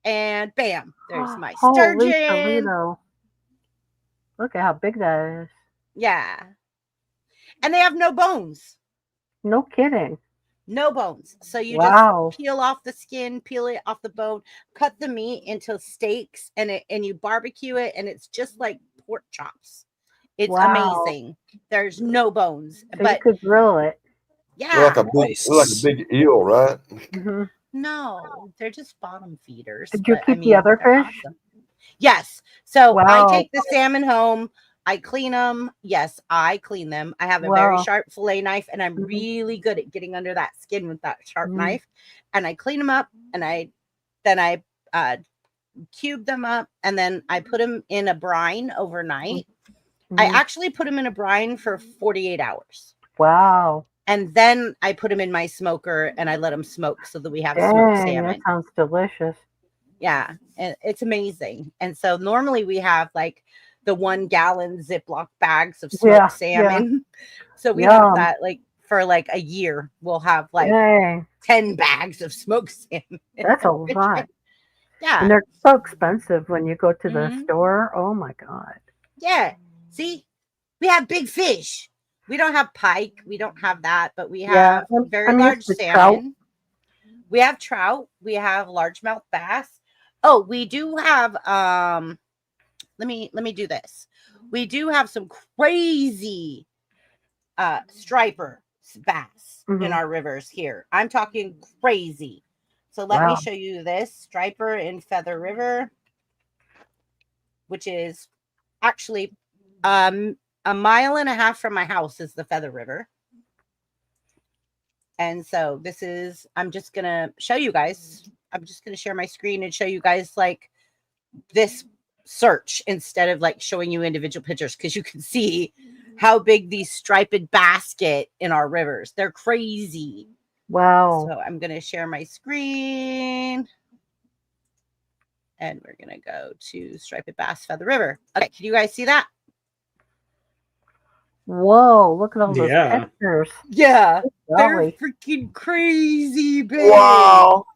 [SPEAKER 7] and bam, there's my
[SPEAKER 4] Holy
[SPEAKER 7] sturgeon.
[SPEAKER 4] Toledo. Look at how big that is.
[SPEAKER 7] Yeah. And they have no bones.
[SPEAKER 4] No kidding.
[SPEAKER 7] No bones. So you
[SPEAKER 4] Wow.
[SPEAKER 7] just peel off the skin, peel it off the bone, cut the meat into steaks, and you barbecue it, and it's just like pork chops. It's
[SPEAKER 4] Wow.
[SPEAKER 7] amazing. There's no bones,
[SPEAKER 4] So
[SPEAKER 7] but
[SPEAKER 4] you could grill it.
[SPEAKER 7] yeah,
[SPEAKER 3] They're like a big eel, right?
[SPEAKER 4] Mhm.
[SPEAKER 7] no, they're just bottom feeders.
[SPEAKER 4] Did you
[SPEAKER 7] but,
[SPEAKER 4] keep the other
[SPEAKER 7] they're
[SPEAKER 4] fish?
[SPEAKER 7] awesome. Yes. So I
[SPEAKER 4] Wow.
[SPEAKER 7] take the salmon home. I clean them. Yes, I clean them. I have a very
[SPEAKER 4] Wow.
[SPEAKER 7] sharp fillet knife, and I'm
[SPEAKER 4] Mhm.
[SPEAKER 7] really good at getting under that skin with that sharp
[SPEAKER 4] Mhm.
[SPEAKER 7] knife. And I clean them up, and then I cube them up, and then I put them in a brine overnight. I
[SPEAKER 4] Mhm.
[SPEAKER 7] actually put them in a brine for 48 hours.
[SPEAKER 4] Wow.
[SPEAKER 7] And then I put them in my smoker, and I let them smoke so that we have smoked
[SPEAKER 4] Dang,
[SPEAKER 7] salmon.
[SPEAKER 4] that sounds delicious.
[SPEAKER 7] Yeah, and it's amazing. And so normally we have like the 1 gallon Ziploc bags of smoked
[SPEAKER 4] Yeah,
[SPEAKER 7] salmon. So we
[SPEAKER 4] Yum.
[SPEAKER 7] have that like for like a year. We'll have like
[SPEAKER 4] Dang,
[SPEAKER 7] 10 bags of smoked salmon. in
[SPEAKER 4] that's a
[SPEAKER 7] our fridge.
[SPEAKER 4] lot.
[SPEAKER 7] Yeah.
[SPEAKER 4] And they're so expensive when you go to the
[SPEAKER 7] Mhm.
[SPEAKER 4] store. Oh my god.
[SPEAKER 7] Yeah. See, we have big fish. We don't have pike. We don't have that, but we
[SPEAKER 4] Yeah,
[SPEAKER 7] have
[SPEAKER 4] I'm-
[SPEAKER 7] very
[SPEAKER 4] I'm
[SPEAKER 7] large
[SPEAKER 4] used to
[SPEAKER 7] salmon.
[SPEAKER 4] trout.
[SPEAKER 7] We have trout. We have largemouth bass. Oh, we do have let me do this. We do have some crazy striper bass in
[SPEAKER 4] Mhm.
[SPEAKER 7] our rivers here. I'm talking crazy. So let me
[SPEAKER 4] Wow.
[SPEAKER 7] show you this striper in Feather River, which is actually a mile and a half from my house is the Feather River. And so this is, I'm just going to show you guys. I'm just going to share my screen and show you guys like this search instead of like showing you individual pictures, because you can see how big these striped bass get in our rivers. They're crazy.
[SPEAKER 4] Wow.
[SPEAKER 7] So I'm going to share my screen. And we're going to go to striped bass Feather River. Okay, can you guys see that?
[SPEAKER 4] Whoa, look at all those
[SPEAKER 2] Yeah.
[SPEAKER 4] pictures.
[SPEAKER 7] Yeah, they're
[SPEAKER 4] Golly.
[SPEAKER 7] freaking crazy big.
[SPEAKER 3] Wow.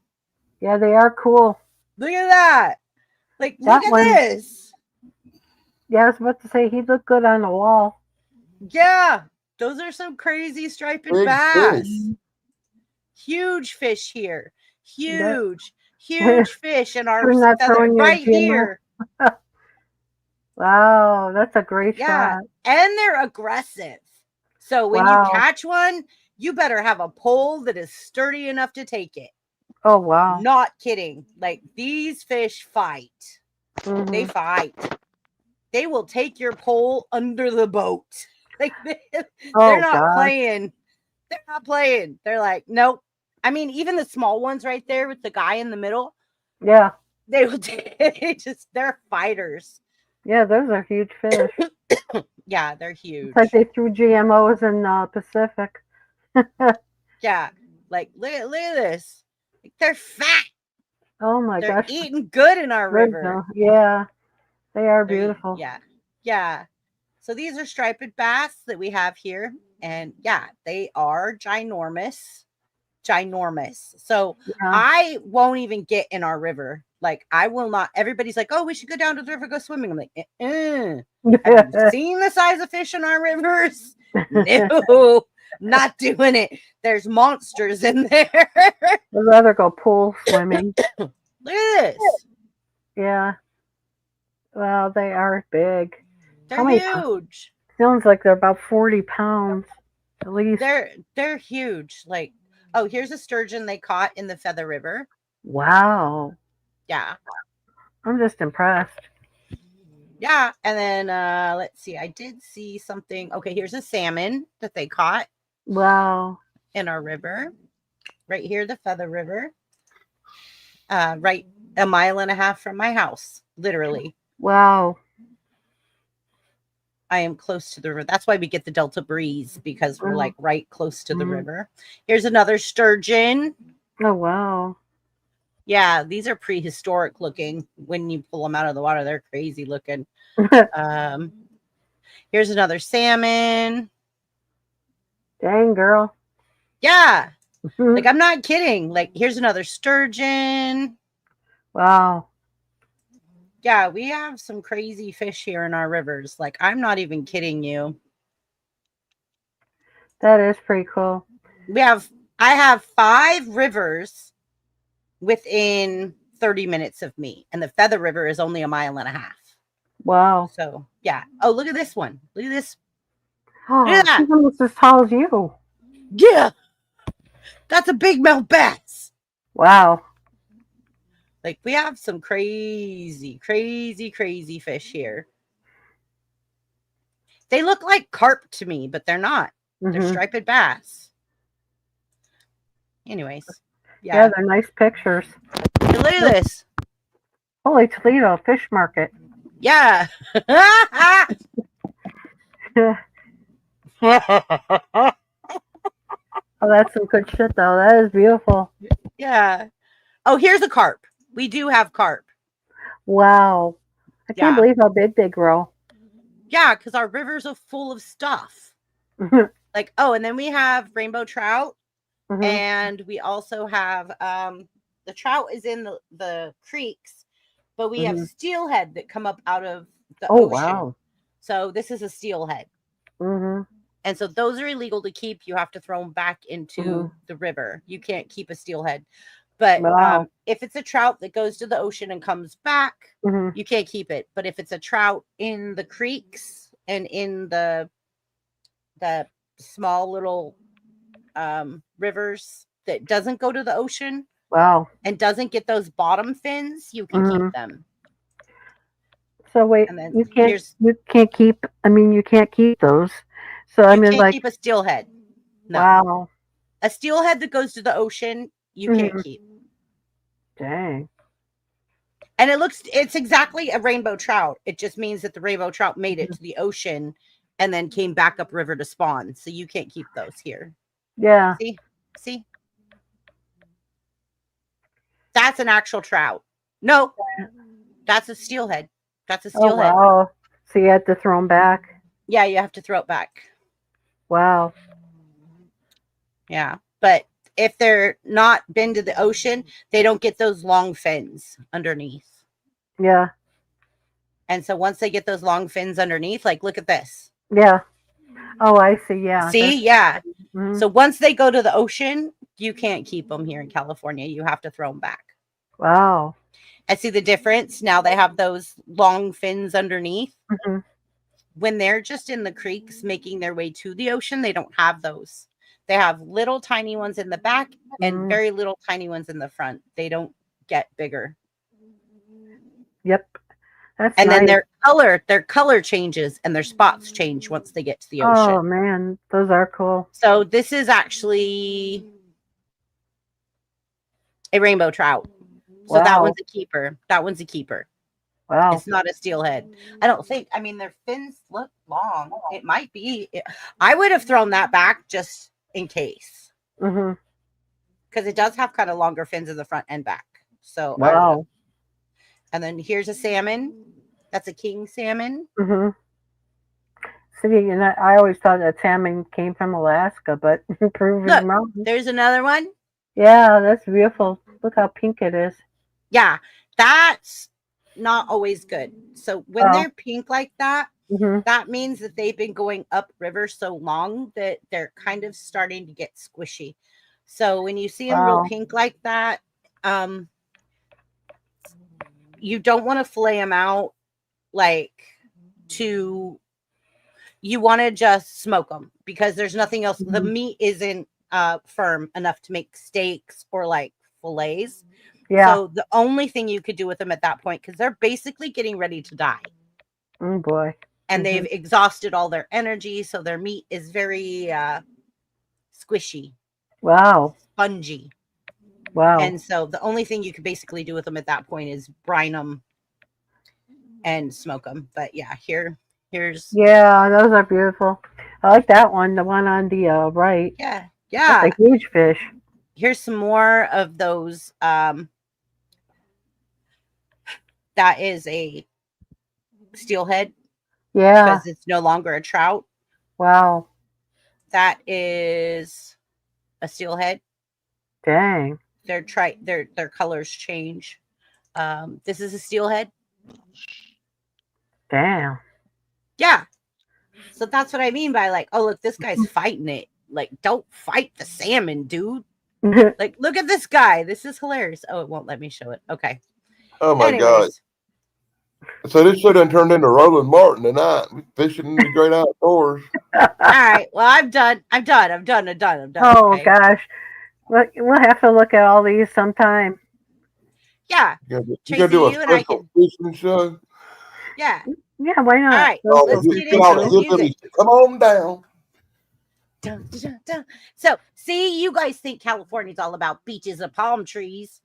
[SPEAKER 4] Yeah, they are cool.
[SPEAKER 7] Look at that. Like,
[SPEAKER 4] That
[SPEAKER 7] look at
[SPEAKER 4] one-
[SPEAKER 7] this.
[SPEAKER 4] Yeah, I was about to say he looked good on the wall.
[SPEAKER 7] Yeah, those are some crazy striped
[SPEAKER 3] Big
[SPEAKER 7] bass.
[SPEAKER 3] fish.
[SPEAKER 7] Huge fish here.
[SPEAKER 4] Yeah.
[SPEAKER 7] Huge fish in our
[SPEAKER 4] You're not
[SPEAKER 7] feather
[SPEAKER 4] throwing your
[SPEAKER 7] right
[SPEAKER 4] jimmer?
[SPEAKER 7] here.
[SPEAKER 4] Wow, that's a great
[SPEAKER 7] Yeah,
[SPEAKER 4] shot.
[SPEAKER 7] and they're aggressive. So when
[SPEAKER 4] Wow.
[SPEAKER 7] you catch one, you better have a pole that is sturdy enough to take it.
[SPEAKER 4] Oh, wow.
[SPEAKER 7] Not kidding. Like, these fish fight. They
[SPEAKER 4] Mhm.
[SPEAKER 7] fight. They will take your pole under the boat. Like, they're
[SPEAKER 4] Oh,
[SPEAKER 7] not
[SPEAKER 4] God.
[SPEAKER 7] playing. They're not playing. They're like, nope. I mean, even the small ones right there with the guy in the middle,
[SPEAKER 4] Yeah.
[SPEAKER 7] they will they're fighters.
[SPEAKER 4] Yeah, those are huge fish.
[SPEAKER 7] Yeah, they're huge.
[SPEAKER 4] It's like they threw GMOs in Pacific.
[SPEAKER 7] Yeah. Like, look at this. Like, they're fat.
[SPEAKER 4] Oh my
[SPEAKER 7] They're
[SPEAKER 4] gosh.
[SPEAKER 7] eating good in our
[SPEAKER 4] Good,
[SPEAKER 7] river.
[SPEAKER 4] though. Yeah, they are
[SPEAKER 7] They're-
[SPEAKER 4] beautiful.
[SPEAKER 7] Yeah. Yeah. So these are striped bass that we have here. And yeah, they are ginormous. So
[SPEAKER 4] Yeah.
[SPEAKER 7] I won't even get in our river. Like, I will not. Everybody's like, oh, we should go down to the river, go swimming. I'm like, have you seen the size of fish in our rivers? No, not doing it. There's monsters in there.
[SPEAKER 4] I'd rather go pool swimming.
[SPEAKER 7] Look at this.
[SPEAKER 4] Yeah. Well, they are big. How
[SPEAKER 7] They're
[SPEAKER 4] many
[SPEAKER 7] huge.
[SPEAKER 4] Sounds like they're about 40 pounds at least.
[SPEAKER 7] They're huge. Like, oh, here's a sturgeon they caught in the Feather River.
[SPEAKER 4] Wow.
[SPEAKER 7] Yeah.
[SPEAKER 4] I'm just impressed.
[SPEAKER 7] Yeah. And then let's see. I did see something. Okay, here's a salmon that they caught
[SPEAKER 4] Wow.
[SPEAKER 7] in our river. Right here, the Feather River. Right a mile and a half from my house, literally.
[SPEAKER 4] Wow.
[SPEAKER 7] I am close to the river. That's why we get the Delta breeze, because we're like right close to the
[SPEAKER 4] Mhm.
[SPEAKER 7] river. Here's another sturgeon.
[SPEAKER 4] Oh, wow.
[SPEAKER 7] Yeah, these are prehistoric looking. When you pull them out of the water, they're crazy looking. Here's another salmon.
[SPEAKER 4] Dang, girl.
[SPEAKER 7] Yeah, like, I'm not kidding. Like, here's another sturgeon.
[SPEAKER 4] Wow.
[SPEAKER 7] Yeah, we have some crazy fish here in our rivers. Like, I'm not even kidding you.
[SPEAKER 4] That is pretty cool.
[SPEAKER 7] I have 5 rivers within 30 minutes of me, and the Feather River is only a mile and a half.
[SPEAKER 4] Wow.
[SPEAKER 7] So yeah. Oh, look at this one. Look at this.
[SPEAKER 4] Oh,
[SPEAKER 7] Look at that.
[SPEAKER 4] she's almost as tall as you.
[SPEAKER 7] Yeah, that's a big mouth bass.
[SPEAKER 4] Wow.
[SPEAKER 7] Like, we have some crazy fish here. They look like carp to me, but they're not. They're
[SPEAKER 4] Mhm.
[SPEAKER 7] striped bass. Anyways,
[SPEAKER 4] Yeah,
[SPEAKER 7] yeah.
[SPEAKER 4] they're nice pictures.
[SPEAKER 7] Hey, look at this.
[SPEAKER 4] Holy Toledo Fish Market.
[SPEAKER 7] Yeah.
[SPEAKER 4] Oh, that's some good shit, though. That is beautiful.
[SPEAKER 7] Yeah. Oh, here's a carp. We do have carp.
[SPEAKER 4] Wow. I can't
[SPEAKER 7] Yeah.
[SPEAKER 4] believe how big they grow.
[SPEAKER 7] Yeah, because our rivers are full of stuff. Like, oh, and then we have rainbow trout.
[SPEAKER 4] Mhm.
[SPEAKER 7] And we also have the trout is in the creeks, but we have steelhead that come up out of the
[SPEAKER 4] Oh,
[SPEAKER 7] ocean.
[SPEAKER 4] wow.
[SPEAKER 7] So this is a steelhead.
[SPEAKER 4] Mm-hmm.
[SPEAKER 7] And so those are illegal to keep. You have to throw them back into
[SPEAKER 4] Mhm.
[SPEAKER 7] the river. You can't keep a steelhead. But
[SPEAKER 4] Wow.
[SPEAKER 7] if it's a trout that goes to the ocean and comes back,
[SPEAKER 4] Mhm.
[SPEAKER 7] you can't keep it. But if it's a trout in the creeks and in the small little rivers that doesn't go to the ocean
[SPEAKER 4] Wow.
[SPEAKER 7] and doesn't get those bottom fins, you can keep them.
[SPEAKER 4] So wait,
[SPEAKER 7] And then
[SPEAKER 4] you can't
[SPEAKER 7] here's-
[SPEAKER 4] keep. I mean, you can't keep those. So I
[SPEAKER 7] You
[SPEAKER 4] mean,
[SPEAKER 7] can't
[SPEAKER 4] like,
[SPEAKER 7] keep a steelhead. No.
[SPEAKER 4] wow,
[SPEAKER 7] A steelhead that goes to the ocean, you can't keep.
[SPEAKER 4] dang.
[SPEAKER 7] And it's exactly a rainbow trout. It just means that the rainbow trout made it to the ocean and then came back upriver to spawn. So you can't keep those here.
[SPEAKER 4] Yeah.
[SPEAKER 7] See? That's an actual trout. No, that's a steelhead. That's a
[SPEAKER 4] Oh
[SPEAKER 7] steelhead.
[SPEAKER 4] wow. So you had to throw them back.
[SPEAKER 7] Yeah, you have to throw it back.
[SPEAKER 4] Wow.
[SPEAKER 7] Yeah. But if they're not been to the ocean, they don't get those long fins underneath.
[SPEAKER 4] Yeah.
[SPEAKER 7] And so once they get those long fins underneath, like look at this.
[SPEAKER 4] Yeah. Oh, I see. Yeah.
[SPEAKER 7] See? Yeah.
[SPEAKER 4] Mhm.
[SPEAKER 7] So once they go to the ocean, you can't keep them here in California. You have to throw them back.
[SPEAKER 4] Wow.
[SPEAKER 7] I see the difference. Now they have those long fins underneath.
[SPEAKER 4] Mhm.
[SPEAKER 7] When they're just in the creeks making their way to the ocean, they don't have those. They have little tiny ones in the back and
[SPEAKER 4] Mhm.
[SPEAKER 7] very little tiny ones in the front. They don't get bigger.
[SPEAKER 4] Yep. That's
[SPEAKER 7] And then
[SPEAKER 4] nice.
[SPEAKER 7] their color changes and their spots change once they get to the ocean.
[SPEAKER 4] Oh man, those are cool.
[SPEAKER 7] So this is actually a rainbow trout. So that
[SPEAKER 4] Wow.
[SPEAKER 7] one's a keeper. That one's a keeper.
[SPEAKER 4] Wow.
[SPEAKER 7] It's not a steelhead. I don't think. I mean, their fins look long. It might be. I would have thrown that back just in case,
[SPEAKER 4] Mhm.
[SPEAKER 7] because it does have kind of longer fins in the front and back. So I would have.
[SPEAKER 4] Wow.
[SPEAKER 7] And then here's a salmon. That's a king salmon.
[SPEAKER 4] Mhm. See, and I always thought that salmon came from Alaska, but proven
[SPEAKER 7] Look,
[SPEAKER 4] wrong.
[SPEAKER 7] there's another one.
[SPEAKER 4] Yeah, that's beautiful. Look how pink it is.
[SPEAKER 7] Yeah, that's not always good. So when
[SPEAKER 4] Oh.
[SPEAKER 7] they're pink like that,
[SPEAKER 4] Mhm.
[SPEAKER 7] that means that they've been going upriver so long that they're kind of starting to get squishy. So when you see them real
[SPEAKER 4] Wow.
[SPEAKER 7] pink like that, you don't want to fillet them out like to. You want to just smoke them because there's nothing else. The
[SPEAKER 4] Mhm.
[SPEAKER 7] meat isn't firm enough to make steaks or like fillets.
[SPEAKER 4] Yeah.
[SPEAKER 7] So the only thing you could do with them at that point, because they're basically getting ready to die.
[SPEAKER 4] Oh boy.
[SPEAKER 7] And they've
[SPEAKER 4] Mhm.
[SPEAKER 7] exhausted all their energy, so their meat is very squishy,
[SPEAKER 4] Wow.
[SPEAKER 7] spongy.
[SPEAKER 4] Wow.
[SPEAKER 7] And so the only thing you could basically do with them at that point is brine them and smoke them. But yeah, here's
[SPEAKER 4] Yeah, those are beautiful. I like that one, the one on the right.
[SPEAKER 7] yeah.
[SPEAKER 4] That's a huge fish.
[SPEAKER 7] Here's some more of those. That is a steelhead
[SPEAKER 4] Yeah.
[SPEAKER 7] because it's no longer a trout.
[SPEAKER 4] Wow.
[SPEAKER 7] That is a steelhead.
[SPEAKER 4] Dang.
[SPEAKER 7] Their colors change. This is a steelhead.
[SPEAKER 4] Damn.
[SPEAKER 7] Yeah. So that's what I mean by like, oh look, this guy's fighting it. Like, don't fight the salmon, dude. Like, look at this guy. This is hilarious. Oh, it won't let me show it. Okay.
[SPEAKER 3] Oh my God.
[SPEAKER 7] Anyways,
[SPEAKER 3] So this should have turned into Roland Martin tonight, fishing in the great outdoors.
[SPEAKER 7] all right. Well, I'm done. I'm done.
[SPEAKER 4] Oh
[SPEAKER 7] Okay.
[SPEAKER 4] gosh. We'll have to look at all these sometime.
[SPEAKER 7] Yeah.
[SPEAKER 3] You gotta
[SPEAKER 7] Tracy,
[SPEAKER 3] do a
[SPEAKER 7] you and I
[SPEAKER 3] special
[SPEAKER 7] can.
[SPEAKER 3] fishing show.
[SPEAKER 7] Yeah.
[SPEAKER 4] Yeah, why not?
[SPEAKER 7] All right.
[SPEAKER 3] Oh,
[SPEAKER 7] Let's
[SPEAKER 3] you
[SPEAKER 7] get
[SPEAKER 3] get all
[SPEAKER 7] into
[SPEAKER 3] the
[SPEAKER 7] the music.
[SPEAKER 3] hillbillies. Come on down.
[SPEAKER 7] Dun, dun, dun, dun. So, see, you guys think California's all about beaches and palm trees.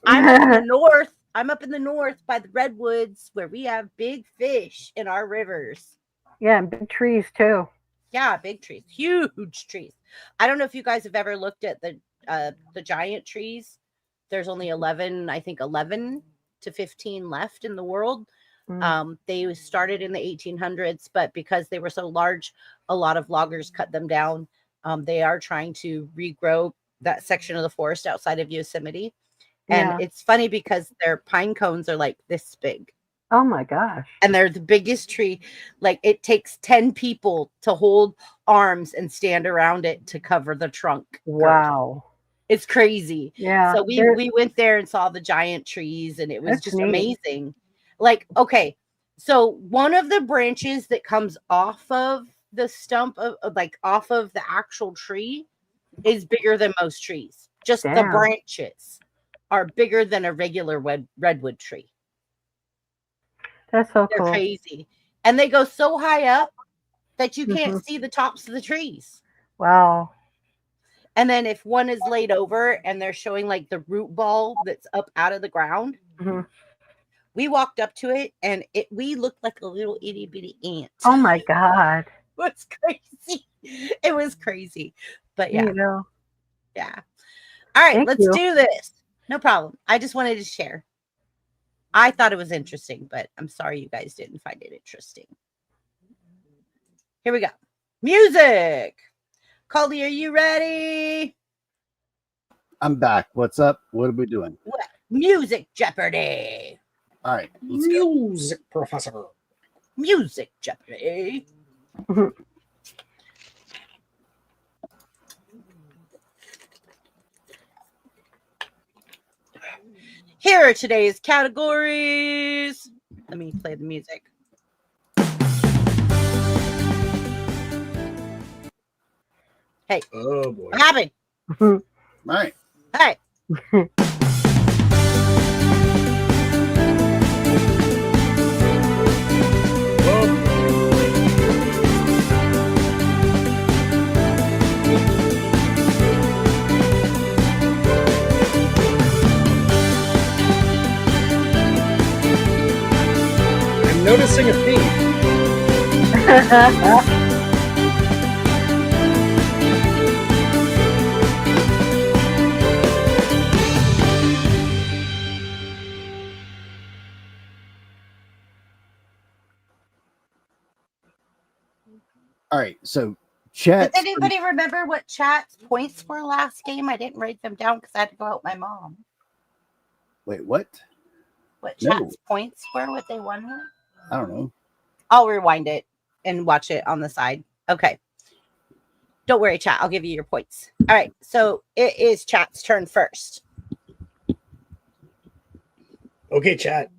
[SPEAKER 7] I'm up in the north. I'm up in the north by the redwoods where we have big fish in our rivers.
[SPEAKER 4] Yeah, and big trees too.
[SPEAKER 7] Yeah, big trees, huge trees. I don't know if you guys have ever looked at the giant trees. There's only 11 to 15 left in the world. They started in the 1800s, but because they were so large, a lot of loggers cut them down. They are trying to regrow that section of the forest outside of Yosemite. And
[SPEAKER 4] Yeah.
[SPEAKER 7] it's funny because their pine cones are like this big.
[SPEAKER 4] Oh my gosh.
[SPEAKER 7] And they're the biggest tree. Like it takes 10 people to hold arms and stand around it to cover the trunk. girth.
[SPEAKER 4] Wow.
[SPEAKER 7] It's crazy.
[SPEAKER 4] Yeah.
[SPEAKER 7] So we went there and saw the giant trees and it was
[SPEAKER 4] That's
[SPEAKER 7] just
[SPEAKER 4] neat.
[SPEAKER 7] amazing. Like, okay, so one of the branches that comes off of the stump of like off of the actual tree is bigger than most trees. Just the
[SPEAKER 4] Damn.
[SPEAKER 7] branches are bigger than a regular redwood tree.
[SPEAKER 4] That's so
[SPEAKER 7] They're
[SPEAKER 4] cool.
[SPEAKER 7] crazy. And they go so high up that you
[SPEAKER 4] Mhm.
[SPEAKER 7] can't see the tops of the trees.
[SPEAKER 4] Wow.
[SPEAKER 7] And then if one is laid over and they're showing like the root ball that's up out of the ground,
[SPEAKER 4] Mhm.
[SPEAKER 7] we walked up to it and we looked like a little itty bitty ant.
[SPEAKER 4] Oh my God.
[SPEAKER 7] It was crazy. It was crazy. But yeah.
[SPEAKER 4] You know.
[SPEAKER 7] Yeah. All right,
[SPEAKER 4] Thank
[SPEAKER 7] let's
[SPEAKER 4] you.
[SPEAKER 7] do this. No problem. I just wanted to share. I thought it was interesting, but I'm sorry you guys didn't find it interesting. Here we go. Music. Caldy, are you ready?
[SPEAKER 5] I'm back. What's up? What are we doing?
[SPEAKER 7] Music Jeopardy.
[SPEAKER 5] All right. Let's go.
[SPEAKER 2] Music professor.
[SPEAKER 7] Music Jeopardy. Here are today's categories. Let me play the music. Hey.
[SPEAKER 2] Oh boy.
[SPEAKER 7] What happened?
[SPEAKER 5] All right.
[SPEAKER 7] Hey.
[SPEAKER 2] I'm noticing a theme.
[SPEAKER 5] All right. So, chat.
[SPEAKER 7] Does anybody remember what chat's points were last game? I didn't write them down because I had to go help my mom.
[SPEAKER 5] Wait, what?
[SPEAKER 7] What
[SPEAKER 5] No.
[SPEAKER 7] chat's points were? What they won with?
[SPEAKER 5] I don't know.
[SPEAKER 7] I'll rewind it and watch it on the side. Okay. Don't worry, chat. I'll give you your points. All right. So it is chat's turn first.
[SPEAKER 2] Okay, chat.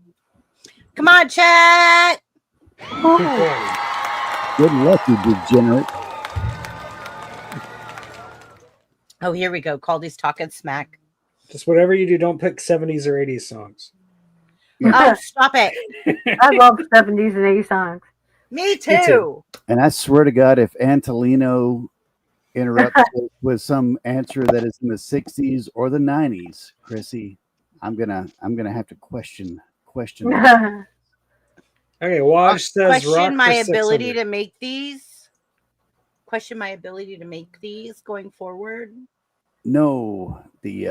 [SPEAKER 7] Come on, chat.
[SPEAKER 5] Good luck, you degenerate.
[SPEAKER 7] Oh, here we go. Caldy's talking smack.
[SPEAKER 2] Just whatever you do, don't pick 70s or 80s songs.
[SPEAKER 7] Oh, stop it.
[SPEAKER 4] I love 70s and 80s songs.
[SPEAKER 7] Me too.
[SPEAKER 5] And I swear to God, if Antolino interrupts it with some answer that is in the 60s or the 90s, Chrissy, I'm gonna have to question that.
[SPEAKER 2] Okay, Waj says rock
[SPEAKER 7] Question my
[SPEAKER 2] for
[SPEAKER 7] ability
[SPEAKER 2] 600.
[SPEAKER 7] to make these. Question my ability to make these going forward.
[SPEAKER 5] No, the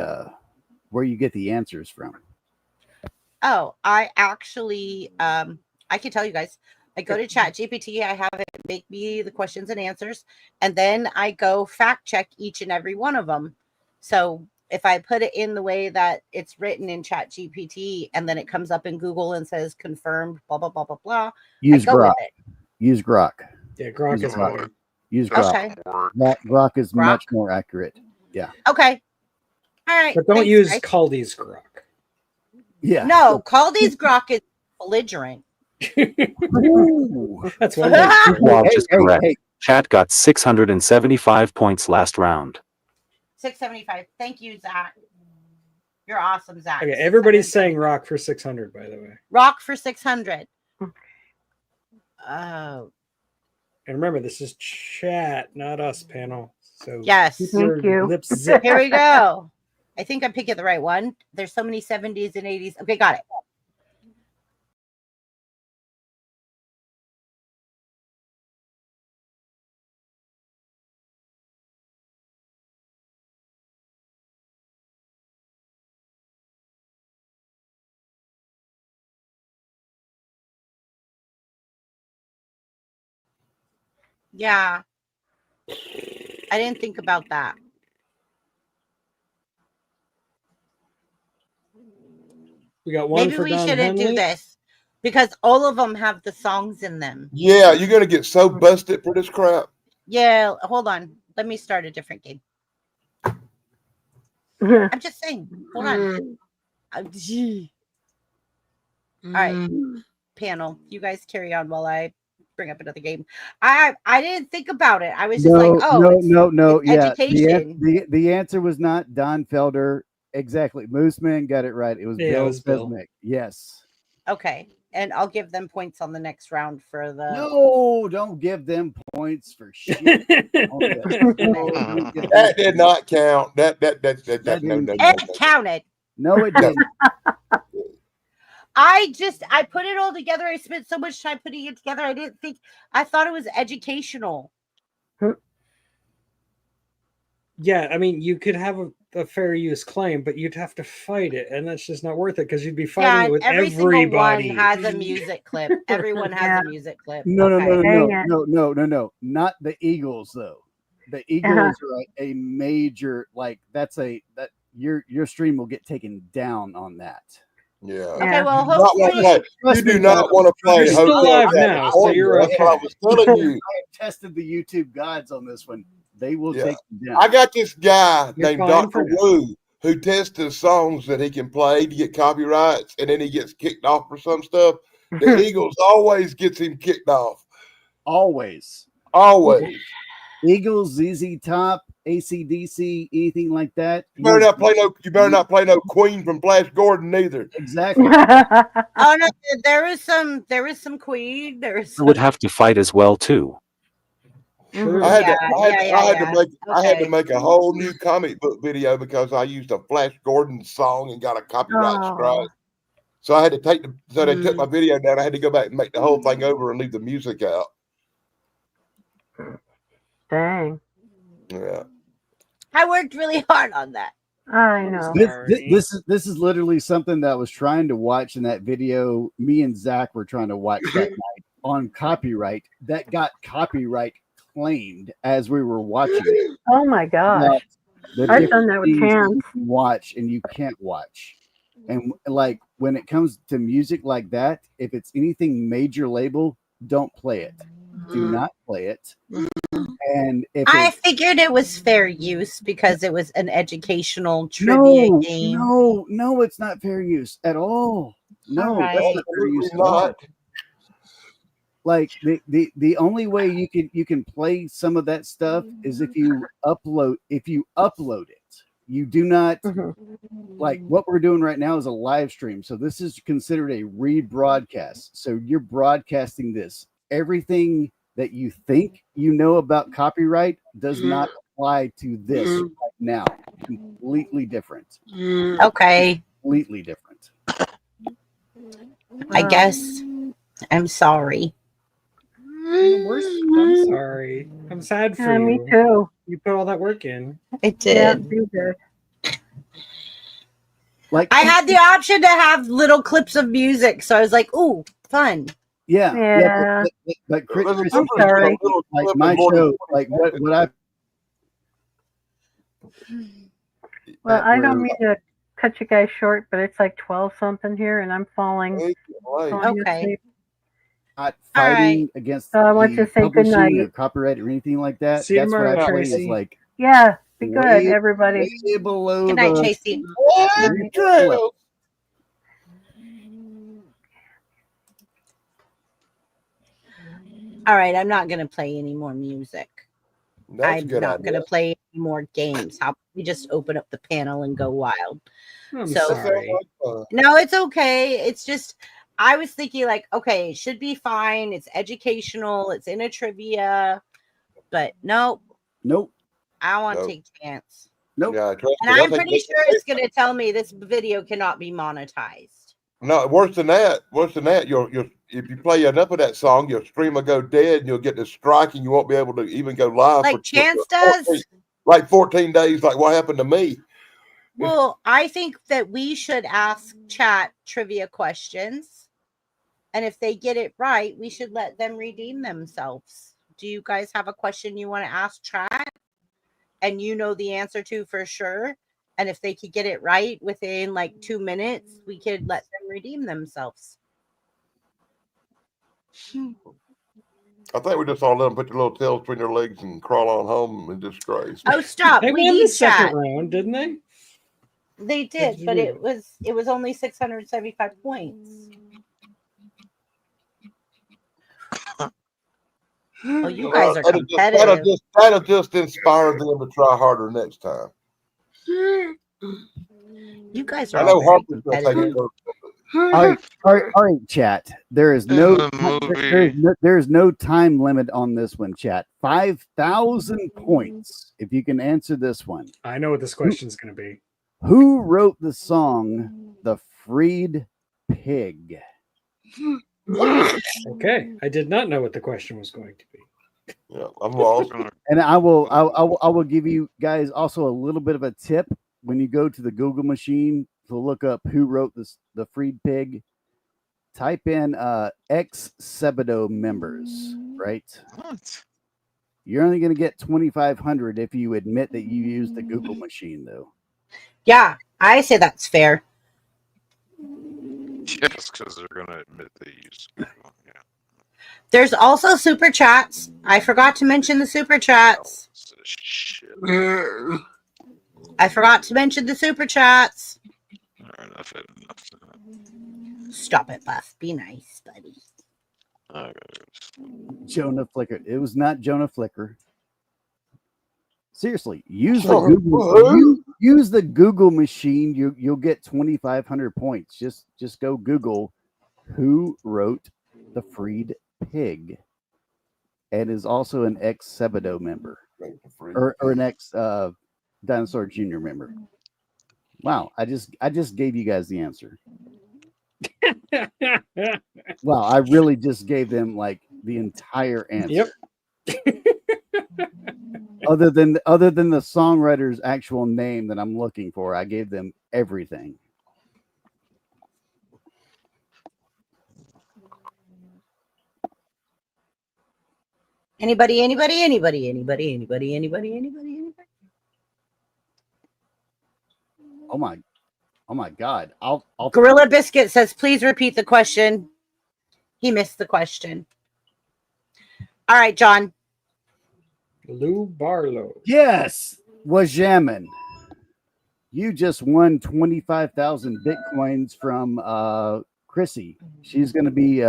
[SPEAKER 5] where you get the answers from.
[SPEAKER 7] Oh, I actually I can tell you guys. I go to Chat GPT, I have it make me the questions and answers, and then I go fact check each and every one of them. So if I put it in the way that it's written in Chat GPT and then it comes up in Google and says confirmed, blah blah blah blah blah.
[SPEAKER 5] Use
[SPEAKER 7] I go
[SPEAKER 5] Grok.
[SPEAKER 7] with it.
[SPEAKER 5] Use Grok.
[SPEAKER 2] Yeah, Gronk
[SPEAKER 5] Use
[SPEAKER 2] is
[SPEAKER 5] Grok.
[SPEAKER 2] better.
[SPEAKER 5] Use Grok.
[SPEAKER 7] Okay.
[SPEAKER 5] Grok is
[SPEAKER 7] Grok?
[SPEAKER 5] much more accurate. Yeah.
[SPEAKER 7] Okay. All right.
[SPEAKER 2] But don't
[SPEAKER 7] thanks,
[SPEAKER 2] use
[SPEAKER 7] guys.
[SPEAKER 2] Caldy's Grok.
[SPEAKER 5] Yeah.
[SPEAKER 7] No, Caldy's Grok is belligerent.
[SPEAKER 5] Ooh.
[SPEAKER 2] That's one way.
[SPEAKER 10] Waj is
[SPEAKER 5] Hey,
[SPEAKER 10] correct.
[SPEAKER 5] hey.
[SPEAKER 10] Chat got 675 points last round.
[SPEAKER 7] 675. Thank you, Zach. You're awesome, Zach.
[SPEAKER 2] Okay, everybody's saying rock for 600, by the way.
[SPEAKER 7] rock for 600. Oh,
[SPEAKER 2] And remember, this is chat, not us, panel. So
[SPEAKER 7] yes.
[SPEAKER 2] keep
[SPEAKER 4] Thank
[SPEAKER 2] your
[SPEAKER 4] you.
[SPEAKER 2] lips zipped.
[SPEAKER 7] Here we go. I think I'm picking the right one. There's so many 70s and 80s. Okay, got it. Yeah. I didn't think about that.
[SPEAKER 2] We got one
[SPEAKER 7] Maybe
[SPEAKER 2] for
[SPEAKER 7] we
[SPEAKER 2] Don
[SPEAKER 7] shouldn't do
[SPEAKER 2] Henley.
[SPEAKER 7] this because all of them have the songs in them.
[SPEAKER 3] Yeah, you're gonna get so busted for this crap.
[SPEAKER 7] Yeah, hold on. Let me start a different game. I'm just saying. Hold on. Gee. All right, panel. You guys carry on while I bring up another game. I didn't think about it. I was just like, oh,
[SPEAKER 5] no.
[SPEAKER 7] it's
[SPEAKER 5] Yeah,
[SPEAKER 7] education.
[SPEAKER 5] the answer was not Don Felder. Exactly. Mooseman got it right. It was
[SPEAKER 2] Yeah, it
[SPEAKER 5] Bill
[SPEAKER 2] was Bill.
[SPEAKER 5] Selznick. Yes.
[SPEAKER 7] Okay, and I'll give them points on the next round for the.
[SPEAKER 5] No, don't give them points for shit.
[SPEAKER 3] That did not count. That no.
[SPEAKER 7] It counted.
[SPEAKER 5] No, it didn't.
[SPEAKER 7] I put it all together. I spent so much time putting it together. I thought it was educational.
[SPEAKER 2] Yeah, I mean, you could have a fair use claim, but you'd have to fight it, and that's just not worth it because you'd be fighting
[SPEAKER 7] Yeah,
[SPEAKER 2] it with
[SPEAKER 7] every
[SPEAKER 2] everybody.
[SPEAKER 7] single one has a music clip. Everyone has a music clip.
[SPEAKER 5] No, no,
[SPEAKER 7] Okay.
[SPEAKER 5] no, no,
[SPEAKER 4] Dang
[SPEAKER 5] no,
[SPEAKER 4] it.
[SPEAKER 5] no, no, no, no. Not the Eagles though. The Eagles are a major like that your stream will get taken down on that.
[SPEAKER 3] Yeah.
[SPEAKER 7] Okay, well,
[SPEAKER 3] Not wanna
[SPEAKER 7] hopefully,
[SPEAKER 3] play. You do not want to play.
[SPEAKER 2] You're still
[SPEAKER 3] Hotel
[SPEAKER 2] alive now, so
[SPEAKER 3] California.
[SPEAKER 2] you're
[SPEAKER 3] That's what I
[SPEAKER 2] okay.
[SPEAKER 3] was telling you.
[SPEAKER 5] I have tested the YouTube gods on this one. They will
[SPEAKER 3] Yeah.
[SPEAKER 5] take you down.
[SPEAKER 3] I got this guy
[SPEAKER 2] You're
[SPEAKER 3] named
[SPEAKER 2] fine for
[SPEAKER 3] Dr.
[SPEAKER 2] now.
[SPEAKER 3] Wu who tests his songs that he can play to get copyrights, and then he gets kicked off for some stuff. The Eagles always gets him kicked off.
[SPEAKER 5] Always.
[SPEAKER 3] Always.
[SPEAKER 5] Eagles, ZZ Top, AC/DC, anything like that.
[SPEAKER 3] You better not play no Queen from Flash Gordon neither.
[SPEAKER 5] Exactly.
[SPEAKER 7] oh no, there is some Queen. There is
[SPEAKER 10] I
[SPEAKER 7] some,
[SPEAKER 10] would have to fight as well too.
[SPEAKER 2] True.
[SPEAKER 3] I had
[SPEAKER 7] Okay.
[SPEAKER 3] to make a whole new comic book video because I used a Flash Gordon song and got a copyright strike. So I had to they took my video down. I had to go back and make the whole thing over and leave the music out.
[SPEAKER 4] Dang.
[SPEAKER 3] Yeah.
[SPEAKER 7] I worked really hard on that.
[SPEAKER 4] I know.
[SPEAKER 5] This is literally something that I was trying to watch in that video. Me and Zach were trying to watch that night on copyright that got copyright claimed as we were watching it.
[SPEAKER 4] Oh my gosh.
[SPEAKER 5] The
[SPEAKER 4] I've done that with
[SPEAKER 5] different things
[SPEAKER 4] Chance.
[SPEAKER 5] you can watch and you can't watch. And like when it comes to music like that, if it's anything major label, don't play it. Do not play it. And if
[SPEAKER 7] I figured it was fair use because it was an educational trivia game.
[SPEAKER 5] No, it's not fair use at all. No,
[SPEAKER 7] All
[SPEAKER 5] that's
[SPEAKER 7] right.
[SPEAKER 5] not fair use at all. Like the only way you can play some of that stuff is if you upload it. You do not like what we're doing right now is a live stream. So this is considered a rebroadcast. So you're broadcasting this. Everything that you think you know about copyright does not apply to this right now. Completely different.
[SPEAKER 7] Okay.
[SPEAKER 5] Completely different.
[SPEAKER 7] I guess I'm sorry.
[SPEAKER 2] I'm sorry. I'm sad for
[SPEAKER 4] Yeah,
[SPEAKER 2] you.
[SPEAKER 4] me too.
[SPEAKER 2] You put all that work in.
[SPEAKER 7] It
[SPEAKER 4] Yeah,
[SPEAKER 7] did.
[SPEAKER 4] you did.
[SPEAKER 5] Like
[SPEAKER 7] I had the option to have little clips of music, so I was like, "Ooh, fun!"
[SPEAKER 4] Yeah.
[SPEAKER 5] But Chris,
[SPEAKER 4] I'm sorry.
[SPEAKER 5] like my show, like what I.
[SPEAKER 4] Well, I don't mean to cut you guys short, but it's like 12 something here, and I'm falling.
[SPEAKER 7] Okay.
[SPEAKER 4] asleep.
[SPEAKER 5] Not
[SPEAKER 7] All
[SPEAKER 5] fighting against
[SPEAKER 4] So I want to say
[SPEAKER 5] publishing
[SPEAKER 4] goodnight.
[SPEAKER 5] or copyright or anything like that.
[SPEAKER 2] See you
[SPEAKER 5] That's what
[SPEAKER 2] tomorrow,
[SPEAKER 5] actually is
[SPEAKER 2] Tracy.
[SPEAKER 5] like
[SPEAKER 4] Yeah, be good,
[SPEAKER 5] way-
[SPEAKER 4] everybody.
[SPEAKER 5] way below
[SPEAKER 7] Good night,
[SPEAKER 5] the
[SPEAKER 7] Tracy.
[SPEAKER 5] level.
[SPEAKER 7] All right, I'm not gonna play any more music.
[SPEAKER 3] That's a
[SPEAKER 7] I'm
[SPEAKER 3] good
[SPEAKER 7] not
[SPEAKER 3] idea.
[SPEAKER 7] gonna play any more games. How about we just open up the panel and go wild?
[SPEAKER 2] I'm
[SPEAKER 7] So-
[SPEAKER 2] sorry.
[SPEAKER 7] No, it's okay. It's just I was thinking like, okay, it should be fine. It's educational. It's in a trivia, but no,
[SPEAKER 5] Nope.
[SPEAKER 7] I want to
[SPEAKER 3] Nope.
[SPEAKER 7] take a chance.
[SPEAKER 5] Nope.
[SPEAKER 3] Yeah, trust
[SPEAKER 7] And
[SPEAKER 3] me, I
[SPEAKER 7] I'm
[SPEAKER 3] think
[SPEAKER 7] pretty sure it's going to tell me this video cannot be monetized.
[SPEAKER 3] No, worse than that. You'll if you play enough of that song, your stream will go dead, and you'll get the strike, and you won't be able to even go live.
[SPEAKER 7] Like Chance does.
[SPEAKER 3] Like 14 days, like what happened to me.
[SPEAKER 7] Well, I think that we should ask chat trivia questions. And if they get it right, we should let them redeem themselves. Do you guys have a question you want to ask chat? And you know the answer to for sure? And if they could get it right within like 2 minutes, we could let them redeem themselves.
[SPEAKER 3] I think we just all let them put their little tails between their legs and crawl on home in disgrace.
[SPEAKER 7] Oh, stop.
[SPEAKER 2] They
[SPEAKER 7] We
[SPEAKER 2] won the
[SPEAKER 7] need
[SPEAKER 2] second
[SPEAKER 7] chat.
[SPEAKER 2] round, didn't they?
[SPEAKER 7] They did,
[SPEAKER 2] you
[SPEAKER 7] but
[SPEAKER 2] do?
[SPEAKER 7] it was only 675 points. Oh, you guys are competitive.
[SPEAKER 3] That'll just inspire them to try harder next time.
[SPEAKER 7] You guys are
[SPEAKER 3] I know
[SPEAKER 7] all very
[SPEAKER 3] Harper's gonna take
[SPEAKER 7] competitive.
[SPEAKER 3] it.
[SPEAKER 5] All right, chat. There is no time limit on this one, chat. 5,000 points if you can answer this one.
[SPEAKER 2] I know what this question's going to be.
[SPEAKER 5] Who wrote the song "The Freed Pig"?
[SPEAKER 2] Okay, I did not know what the question was going to be.
[SPEAKER 3] Yeah, I'm lost.
[SPEAKER 5] And I will give you guys also a little bit of a tip when you go to the Google machine to look up who wrote this the freed pig. Type in ex Sebadoh members, right?
[SPEAKER 6] What?
[SPEAKER 5] You're only going to get 2,500 if you admit that you used the Google machine, though.
[SPEAKER 7] Yeah, I say that's fair.
[SPEAKER 6] Yes, because they're going to admit they use Google. Yeah.
[SPEAKER 7] There's also super chats. I forgot to mention the super chats.
[SPEAKER 6] Oh, shit.
[SPEAKER 7] I forgot to mention the super chats.
[SPEAKER 6] All right, enough.
[SPEAKER 7] Stop it, Buff. Be nice, buddy.
[SPEAKER 5] Jonah Flicker. It was not Jonah Flicker. Seriously, use the Google. Use the Google machine. You'll get 2,500 points. Just go Google who wrote the freed pig, and is also an ex Sebadoh member or an ex Dinosaur Jr. member. Wow, I just gave you guys the answer. Wow, I really just gave them like the entire answer.
[SPEAKER 2] Yep.
[SPEAKER 5] Other than the songwriter's actual name that I'm looking for, I gave them everything.
[SPEAKER 7] Anybody?
[SPEAKER 5] Oh my God! I'll
[SPEAKER 7] Gorilla Biscuit says, please repeat the question. He missed the question. All right, John.
[SPEAKER 2] Lou Barlow.
[SPEAKER 5] Yes, Wajamin. You just won 25,000 bitcoins from Chrissy. She's going to be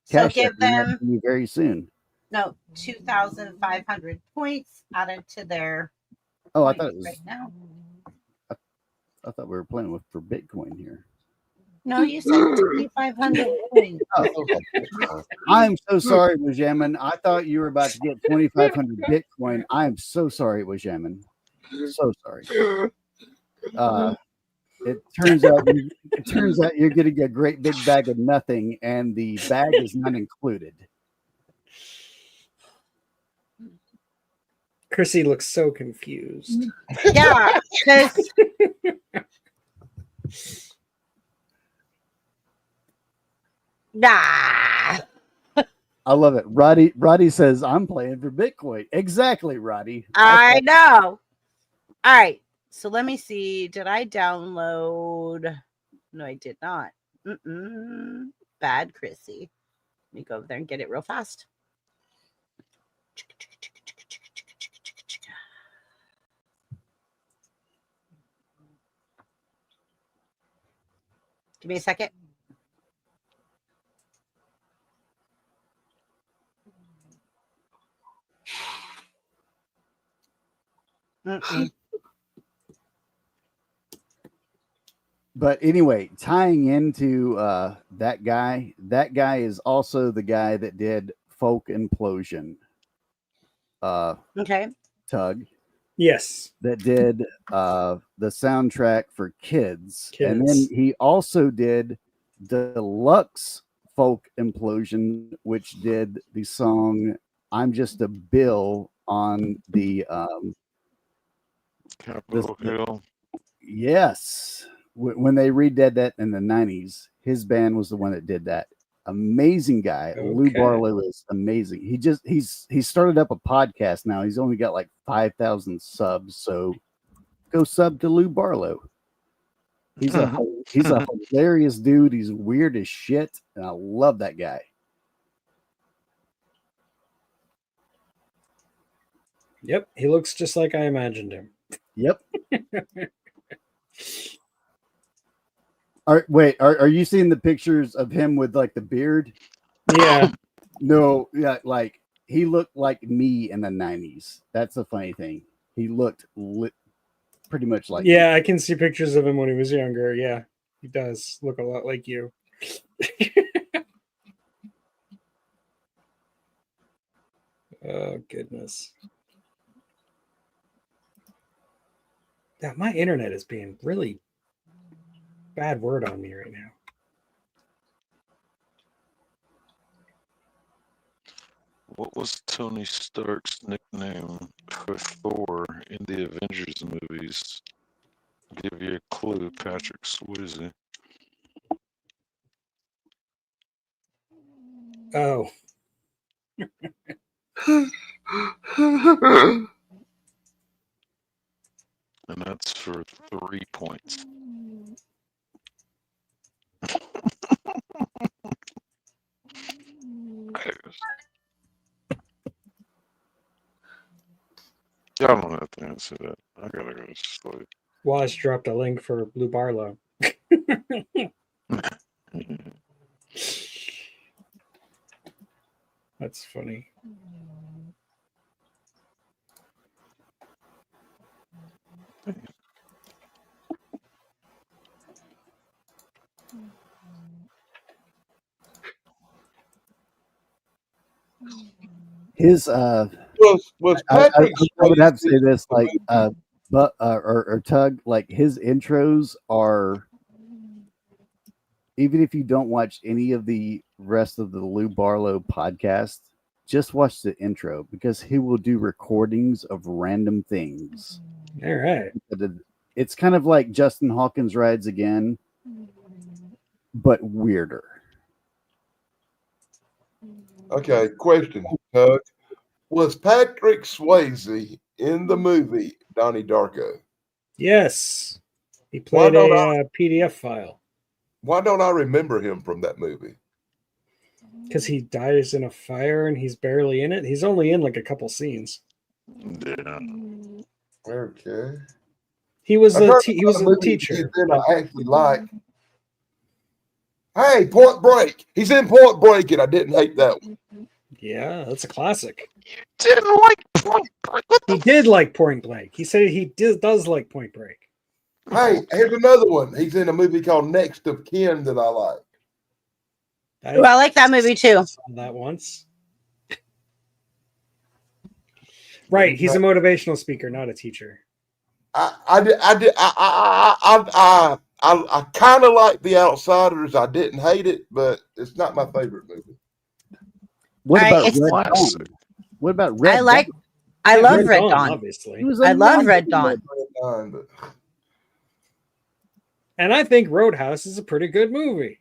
[SPEAKER 5] cash
[SPEAKER 7] give them
[SPEAKER 5] you very soon.
[SPEAKER 7] No, 2,500 points added to their.
[SPEAKER 5] Oh, I thought it was
[SPEAKER 7] right now.
[SPEAKER 5] I thought we were playing for Bitcoin here.
[SPEAKER 7] No, you said 2,500 points.
[SPEAKER 5] Oh, I'm so sorry, Wajamin. I thought you were about to get 2,500 Bitcoin. I am so sorry, Wajamin. So sorry. It turns out you're getting a great big bag of nothing, and the bag is not included.
[SPEAKER 2] Chrissy looks so confused.
[SPEAKER 7] Yeah, because nah.
[SPEAKER 5] I love it. Roddy says, I'm playing for Bitcoin. Exactly, Roddy.
[SPEAKER 7] I know. All right. So let me see. Did I download? No, I did not. Bad Chrissy. Let me go over there and get it real fast. Give me a second.
[SPEAKER 5] But anyway, tying into that guy is also the guy that did Folk Implosion.
[SPEAKER 7] Okay.
[SPEAKER 5] Tug.
[SPEAKER 2] Yes.
[SPEAKER 5] That did the soundtrack for Kids. And then he also did Deluxe Folk Implosion, which did the song I'm Just a Bill on the
[SPEAKER 6] Capitol Hill.
[SPEAKER 5] Yes. When they redid that in the 90s, his band was the one that did that. Amazing guy.
[SPEAKER 2] Okay.
[SPEAKER 5] Lou Barlow is amazing. He started up a podcast now. He's only got like 5,000 subs, so go sub to Lou Barlow. He's a hilarious dude. He's weird as shit, and I love that guy.
[SPEAKER 2] Yep, he looks just like I imagined him.
[SPEAKER 5] Yep. Are you seeing the pictures of him with like the beard?
[SPEAKER 2] Yeah.
[SPEAKER 5] No, yeah, like he looked like me in the 90s. That's the funny thing. He looked pretty much like
[SPEAKER 2] me. I can see pictures of him when he was younger. Yeah, he does look a lot like you. Oh, goodness. Yeah, my internet is being really bad word on me right now.
[SPEAKER 6] What was Tony Stark's nickname for Thor in the Avengers movies? I'll give you a clue, Patrick Swayze.
[SPEAKER 2] Oh.
[SPEAKER 6] And that's for 3 points. I don't have to answer that. I gotta go to sleep.
[SPEAKER 2] Waz dropped a link for Blue Barlow. That's funny.
[SPEAKER 5] His
[SPEAKER 3] Was Patrick
[SPEAKER 5] I would have to say
[SPEAKER 3] Swayze
[SPEAKER 5] this,
[SPEAKER 3] the
[SPEAKER 5] like
[SPEAKER 3] movie?
[SPEAKER 5] but or Tug, like his intros are, even if you don't watch any of the rest of the Lou Barlow podcast, just watch the intro because he will do recordings of random things.
[SPEAKER 2] All right.
[SPEAKER 5] It's kind of like Justin Hawkins Rides Again, but weirder.
[SPEAKER 3] Okay, question, Tug. Was Patrick Swayze in the movie Donnie Darko?
[SPEAKER 2] Yes. He
[SPEAKER 3] Why
[SPEAKER 2] played
[SPEAKER 3] don't
[SPEAKER 2] a PDF file
[SPEAKER 3] Why don't I remember him from that movie?
[SPEAKER 2] because he dies in a fire and he's barely in it. He's only in like a couple scenes.
[SPEAKER 6] Yeah.
[SPEAKER 3] Okay.
[SPEAKER 2] He was
[SPEAKER 3] I've
[SPEAKER 2] a
[SPEAKER 3] heard
[SPEAKER 2] he
[SPEAKER 3] about
[SPEAKER 2] was
[SPEAKER 3] a
[SPEAKER 2] a
[SPEAKER 3] movie
[SPEAKER 2] teacher.
[SPEAKER 3] he's in I actually like. Hey, Point Break. He's in Point Break, and I didn't hate that one.
[SPEAKER 2] Yeah, that's a classic.
[SPEAKER 6] Didn't like Point Break.
[SPEAKER 2] He did like Point Blank. He said he does like Point Break.
[SPEAKER 3] Hey, here's another one. He's in a movie called Next of Kin that I like.
[SPEAKER 7] Ooh, I like that movie too.
[SPEAKER 2] Saw that once. Right, he's a motivational speaker, not a teacher.
[SPEAKER 3] I kind of like The Outsiders. I didn't hate it, but it's not my favorite movie.
[SPEAKER 5] What
[SPEAKER 7] All
[SPEAKER 5] about
[SPEAKER 7] right,
[SPEAKER 5] Red
[SPEAKER 6] Classic.
[SPEAKER 5] Dawn? What about Red
[SPEAKER 7] I like.
[SPEAKER 5] Dawn?
[SPEAKER 7] I
[SPEAKER 2] Yeah,
[SPEAKER 7] love Red
[SPEAKER 2] Dawn,
[SPEAKER 7] Dawn.
[SPEAKER 2] obviously.
[SPEAKER 5] He was
[SPEAKER 7] I love Red
[SPEAKER 5] amazing.
[SPEAKER 7] Dawn.
[SPEAKER 2] And I think Roadhouse is a pretty good movie.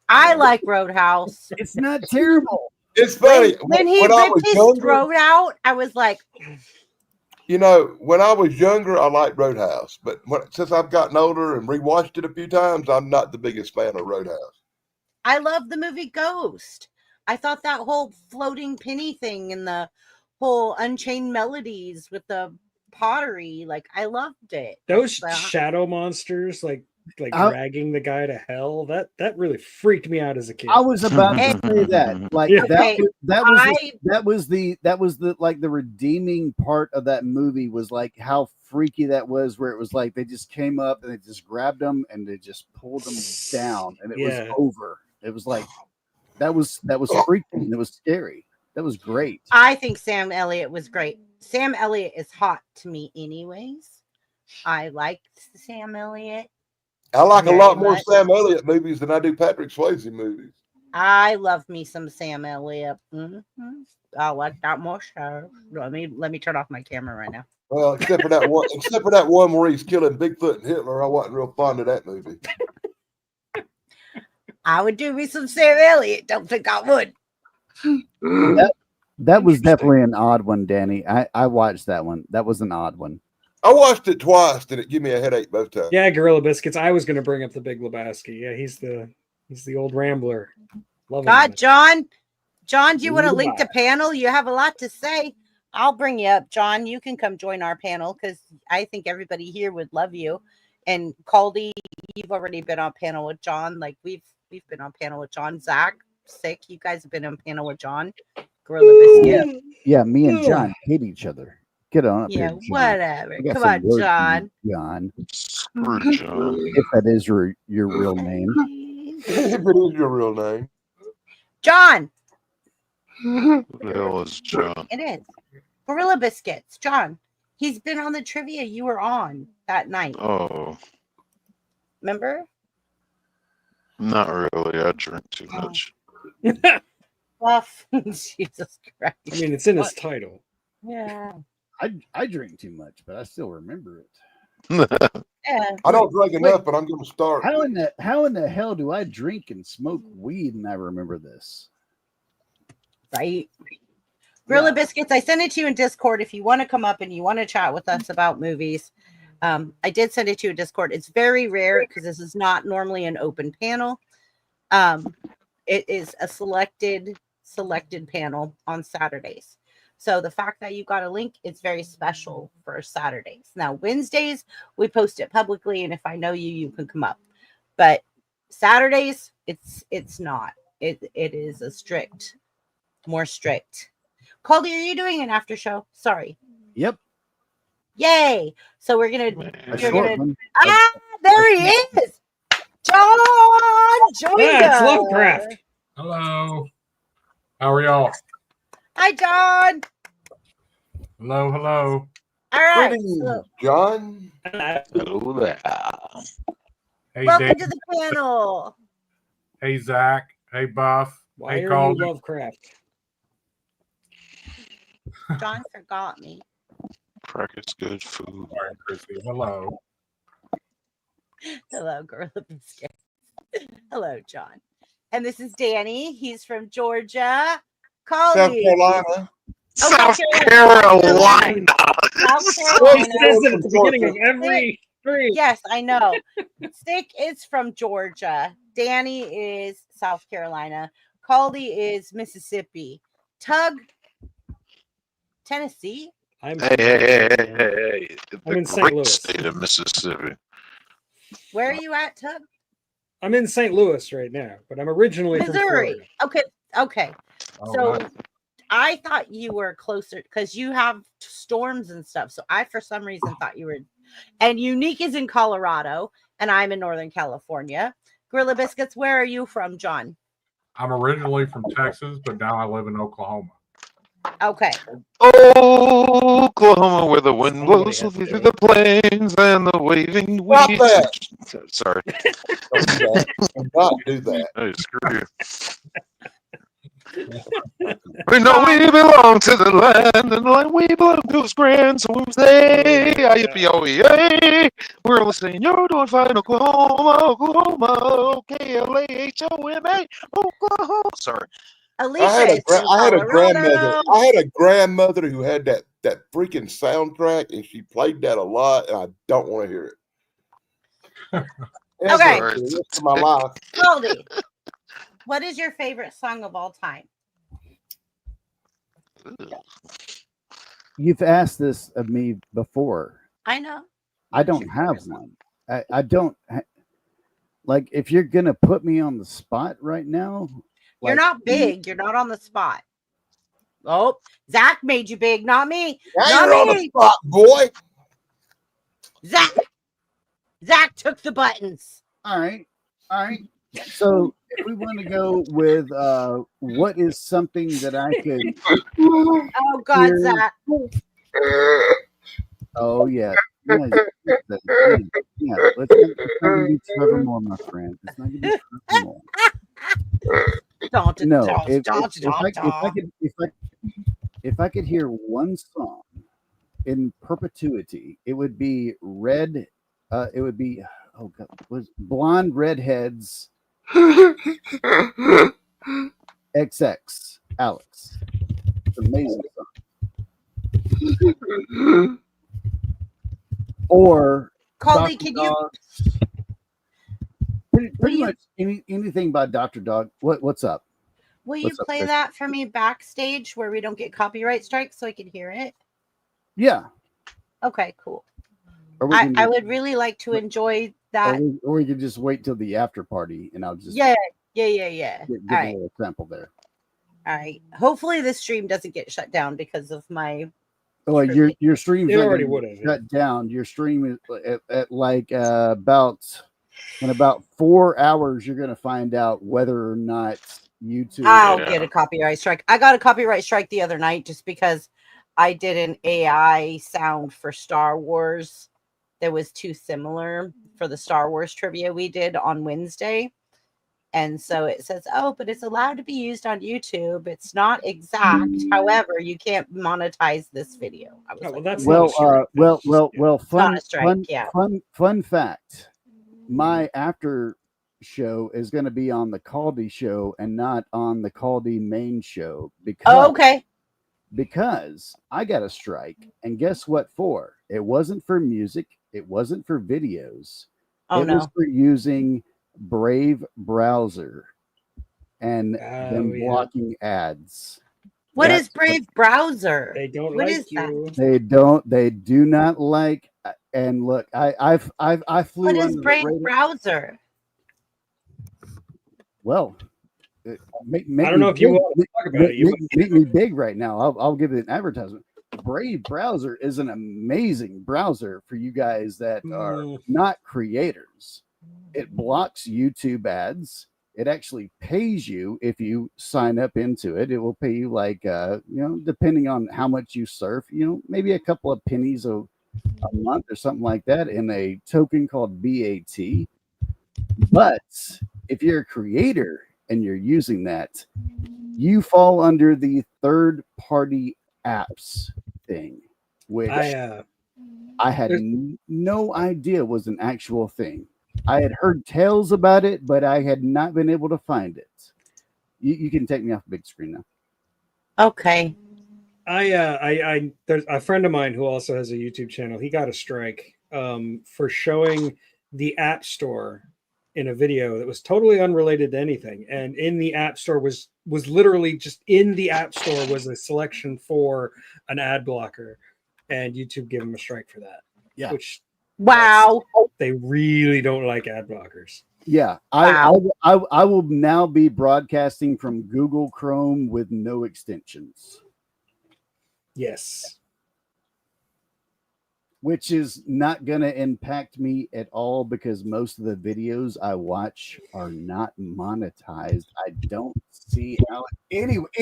[SPEAKER 7] I like Roadhouse.
[SPEAKER 5] It's not terrible.
[SPEAKER 3] It's funny.
[SPEAKER 7] When he
[SPEAKER 3] When I was
[SPEAKER 7] ripped his
[SPEAKER 3] younger,
[SPEAKER 7] throat out, I was like,
[SPEAKER 3] you know, when I was younger, I liked Roadhouse. But since I've gotten older and rewatched it a few times, I'm not the biggest fan of Roadhouse.
[SPEAKER 7] I love the movie Ghost. I thought that whole floating penny thing and the whole Unchained Melodies with the pottery, like I loved it.
[SPEAKER 2] Those
[SPEAKER 7] But-
[SPEAKER 2] shadow monsters, like dragging the guy to hell, that really freaked me out as a kid.
[SPEAKER 5] I was about to say that. Like
[SPEAKER 2] Yeah.
[SPEAKER 5] that was the like the redeeming part of that movie was like how freaky that was, where it was like they just came up and they just grabbed them and they just pulled them down and it
[SPEAKER 2] Yeah.
[SPEAKER 5] was over. It was like that was freaky and it was scary. That was great.
[SPEAKER 7] I think Sam Elliott was great. Sam Elliott is hot to me anyways. I liked Sam Elliott.
[SPEAKER 3] I like a
[SPEAKER 7] Very
[SPEAKER 3] lot more
[SPEAKER 7] much.
[SPEAKER 3] Sam Elliott movies than I do Patrick Swayze movies.
[SPEAKER 7] I love me some Sam Elliott. I like that more. So let me turn off my camera right now.
[SPEAKER 3] Well, except for that one where he's killing Bigfoot and Hitler. I wasn't real fond of that movie.
[SPEAKER 7] I would do me some Sam Elliott. Don't think I would.
[SPEAKER 5] That was definitely an odd one, Danny. I watched that one. That was an odd one.
[SPEAKER 3] I watched it twice, and it gave me a headache both times.
[SPEAKER 2] Yeah, Gorilla Biscuits. I was going to bring up the Big Lebowski. Yeah, he's the old rambler. Love
[SPEAKER 7] God,
[SPEAKER 2] him.
[SPEAKER 7] John, do you want to link
[SPEAKER 2] Goodbye.
[SPEAKER 7] to panel? You have a lot to say. I'll bring you up, John. You can come join our panel because I think everybody here would love you. And Caldy, you've already been on panel with John. Like we've been on panel with John. Zach, Sick, you guys have been on panel with John. Gorilla Biscuit.
[SPEAKER 5] Yeah, me and John hate each other. Get on up
[SPEAKER 7] Yeah,
[SPEAKER 5] here, John.
[SPEAKER 7] whatever.
[SPEAKER 5] I got
[SPEAKER 7] Come
[SPEAKER 5] some
[SPEAKER 7] on,
[SPEAKER 5] words for
[SPEAKER 7] John.
[SPEAKER 5] you, John.
[SPEAKER 6] Screw John.
[SPEAKER 5] If that is your real name.
[SPEAKER 3] If it is your real name.
[SPEAKER 7] John.
[SPEAKER 6] Who the hell is John?
[SPEAKER 7] It is. Gorilla Biscuits. John. He's been on the trivia you were on that night.
[SPEAKER 6] Oh,
[SPEAKER 7] Remember?
[SPEAKER 6] not really. I drink too much.
[SPEAKER 7] Buff. Jesus Christ.
[SPEAKER 2] I mean, it's in his title.
[SPEAKER 7] Yeah.
[SPEAKER 5] I drink too much, but I still remember it.
[SPEAKER 7] Yeah.
[SPEAKER 3] I don't drink
[SPEAKER 5] Wait.
[SPEAKER 3] enough, but I'm going to start.
[SPEAKER 5] How in the hell do I drink and smoke weed and I remember this?
[SPEAKER 7] Right. Gorilla
[SPEAKER 5] Yeah.
[SPEAKER 7] Biscuits, I sent it to you in Discord if you want to come up and you want to chat with us about movies. I did send it to you in Discord. It's very rare because this is not normally an open panel. It is a selected panel on Saturdays. So the fact that you got a link, it's very special for Saturdays. Now, Wednesdays, we post it publicly, and if I know you, you can come up. But Saturdays, it's not. It is a more strict. Caldy, are you doing an after show? Sorry.
[SPEAKER 5] Yep.
[SPEAKER 7] Yay! So we're gonna.
[SPEAKER 5] A
[SPEAKER 7] You're
[SPEAKER 5] short
[SPEAKER 7] gonna.
[SPEAKER 5] one.
[SPEAKER 7] There he is. John joined
[SPEAKER 2] Yeah, it's
[SPEAKER 7] us.
[SPEAKER 2] Lovecraft.
[SPEAKER 11] Hello. How are y'all?
[SPEAKER 7] Hi, John.
[SPEAKER 11] Hello, hello.
[SPEAKER 7] All right.
[SPEAKER 3] Greetings,
[SPEAKER 7] So,
[SPEAKER 3] John.
[SPEAKER 6] Hello there.
[SPEAKER 11] Hey,
[SPEAKER 7] welcome
[SPEAKER 11] Dan.
[SPEAKER 7] to the panel.
[SPEAKER 11] Hey, Zach. Hey, Buff.
[SPEAKER 2] Why
[SPEAKER 11] hey,
[SPEAKER 2] are
[SPEAKER 11] Calder.
[SPEAKER 2] you Lovecraft?
[SPEAKER 7] John forgot me.
[SPEAKER 6] Crack is good food.
[SPEAKER 11] All right, Chrissy. Hello.
[SPEAKER 7] Hello, Gorilla Biscuit. Hello, John. And this is Danny. He's from Georgia.
[SPEAKER 3] South
[SPEAKER 7] Collie.
[SPEAKER 3] Carolina.
[SPEAKER 6] South
[SPEAKER 7] South
[SPEAKER 6] Carolina.
[SPEAKER 2] Well, he
[SPEAKER 7] Carolina.
[SPEAKER 2] says it at the beginning of every stream.
[SPEAKER 7] Yes, I know. Stick is from Georgia. Danny is South Carolina. Caldy is Mississippi. Tug, Tennessee.
[SPEAKER 2] I'm
[SPEAKER 6] Hey.
[SPEAKER 2] I'm
[SPEAKER 6] The
[SPEAKER 2] in St.
[SPEAKER 6] great
[SPEAKER 2] Louis.
[SPEAKER 6] state of Mississippi.
[SPEAKER 7] Where are you at, Tug?
[SPEAKER 2] I'm in St. Louis right now, but I'm originally from
[SPEAKER 7] Missouri.
[SPEAKER 2] Florida.
[SPEAKER 7] Okay.
[SPEAKER 11] Oh,
[SPEAKER 7] So
[SPEAKER 11] nice.
[SPEAKER 7] I thought you were closer because you have storms and stuff. So I, for some reason, thought you were. And Unique is in Colorado, and I'm in Northern California. Gorilla Biscuits, where are you from, John?
[SPEAKER 11] I'm originally from Texas, but now I live in Oklahoma.
[SPEAKER 7] Okay.
[SPEAKER 6] Oklahoma, where the wind
[SPEAKER 2] Somebody
[SPEAKER 6] blows
[SPEAKER 2] has to
[SPEAKER 6] through
[SPEAKER 2] do
[SPEAKER 6] the plains and the waving
[SPEAKER 3] Stop
[SPEAKER 6] weeds.
[SPEAKER 3] that.
[SPEAKER 6] Sorry.
[SPEAKER 3] Don't do that. Do not do that.
[SPEAKER 6] Hey, screw you. We know we belong to the land, and the land we belong to is grand, so we say, yippee-oh-yay. We're listening, you're doing fine, Oklahoma, K-L-A-H-O-M-A, Oklahoma. Sorry.
[SPEAKER 7] Alicia
[SPEAKER 3] I had
[SPEAKER 7] is from
[SPEAKER 3] a grandmother.
[SPEAKER 7] Colorado.
[SPEAKER 3] I had a grandmother who had that freaking soundtrack, and she played that a lot, and I don't want to hear it.
[SPEAKER 7] Okay.
[SPEAKER 3] For the rest of my life.
[SPEAKER 7] Goldie, what is your favorite song of all time?
[SPEAKER 5] You've asked this of me before.
[SPEAKER 7] I know.
[SPEAKER 5] I don't have one. I don't like if you're gonna put me on the spot right now.
[SPEAKER 7] You're not big. You're not on the spot. Oh, Zach made you big, not me.
[SPEAKER 3] Now
[SPEAKER 7] Not
[SPEAKER 3] you're on the
[SPEAKER 7] me.
[SPEAKER 3] spot, boy.
[SPEAKER 7] Zach took the buttons.
[SPEAKER 5] All right. So if we want to go with what is something that I could
[SPEAKER 7] Oh God,
[SPEAKER 5] Here.
[SPEAKER 7] Zach.
[SPEAKER 5] oh yeah. Yeah, let's not be Trevor Moore, my friend. It's not gonna be Trevor Moore. No, if I could hear one song in perpetuity, it would be Red. It would be was Blonde Redheads XX Alex. It's an amazing song. Or
[SPEAKER 7] Colby,
[SPEAKER 5] Dr.
[SPEAKER 7] can
[SPEAKER 5] Dog. Pretty much anything by Dr. Dog. What's up?
[SPEAKER 7] Will you
[SPEAKER 5] What's up,
[SPEAKER 7] play
[SPEAKER 5] Chris?
[SPEAKER 7] that for me backstage where we don't get copyright strikes so I can hear it?
[SPEAKER 5] Yeah.
[SPEAKER 7] Okay, cool.
[SPEAKER 5] Or we
[SPEAKER 7] I
[SPEAKER 5] can,
[SPEAKER 7] would really like to enjoy that.
[SPEAKER 5] or we could just wait till the after party, and I'll just
[SPEAKER 7] Yeah.
[SPEAKER 5] give
[SPEAKER 7] All
[SPEAKER 5] a
[SPEAKER 7] right.
[SPEAKER 5] little sample there.
[SPEAKER 7] All right. Hopefully this stream doesn't get shut down because of my.
[SPEAKER 5] Oh, your stream's
[SPEAKER 2] It
[SPEAKER 5] not
[SPEAKER 2] already
[SPEAKER 5] gonna
[SPEAKER 2] would have.
[SPEAKER 5] shut down. Your stream is at like in about 4 hours. You're gonna find out whether or not YouTube.
[SPEAKER 7] I'll get a copyright strike. I got a copyright strike the other night just because I did an AI sound for Star Wars that was too similar for the Star Wars trivia we did on Wednesday. And so it says, oh, but it's allowed to be used on YouTube. It's not exact. However, you can't monetize this video. I was
[SPEAKER 2] Oh,
[SPEAKER 7] like,
[SPEAKER 2] well, that's not a strike.
[SPEAKER 5] well.
[SPEAKER 7] not a strike, yeah.
[SPEAKER 5] Fun fact. My after show is going to be on the Caldy show and not on the Caldy main show because I got a strike, and guess what for? It wasn't for music, it wasn't for videos. It was for using Brave browser and them blocking ads.
[SPEAKER 7] What is Brave browser?
[SPEAKER 2] They don't
[SPEAKER 7] What
[SPEAKER 2] like
[SPEAKER 7] is
[SPEAKER 2] you.
[SPEAKER 7] that?
[SPEAKER 5] They do not like. And look, I flew.
[SPEAKER 7] What is
[SPEAKER 5] under the
[SPEAKER 7] Brave
[SPEAKER 5] radar.
[SPEAKER 7] browser?
[SPEAKER 5] Well, make
[SPEAKER 2] I don't know if you want to talk about it.
[SPEAKER 5] Make me big right now. I'll give it an advertisement. Brave browser is an amazing browser for you guys that are not creators. It blocks YouTube ads. It actually pays you if you sign up into it. It will pay you like depending on how much you surf, maybe a couple of pennies a month or something like that in a token called BAT. But if you're a creator and you're using that, you fall under the third party apps thing, which I had no idea was an actual thing. I had heard tales about it, but I had not been able to find it. You can take me off the big screen now.
[SPEAKER 7] Okay.
[SPEAKER 2] There's a friend of mine who also has a YouTube channel. He got a strike for showing the App Store in a video that was totally unrelated to anything. And in the App Store was literally just in the App Store was a selection for an ad blocker, and YouTube gave him a strike for that.
[SPEAKER 5] Yeah.
[SPEAKER 2] Which they really don't like ad blockers.
[SPEAKER 5] Yeah, I will now be broadcasting from Google Chrome with no extensions.
[SPEAKER 2] Yes.
[SPEAKER 5] Which is not going to impact me at all because most of the videos I watch are not monetized. I don't see how. Anyway.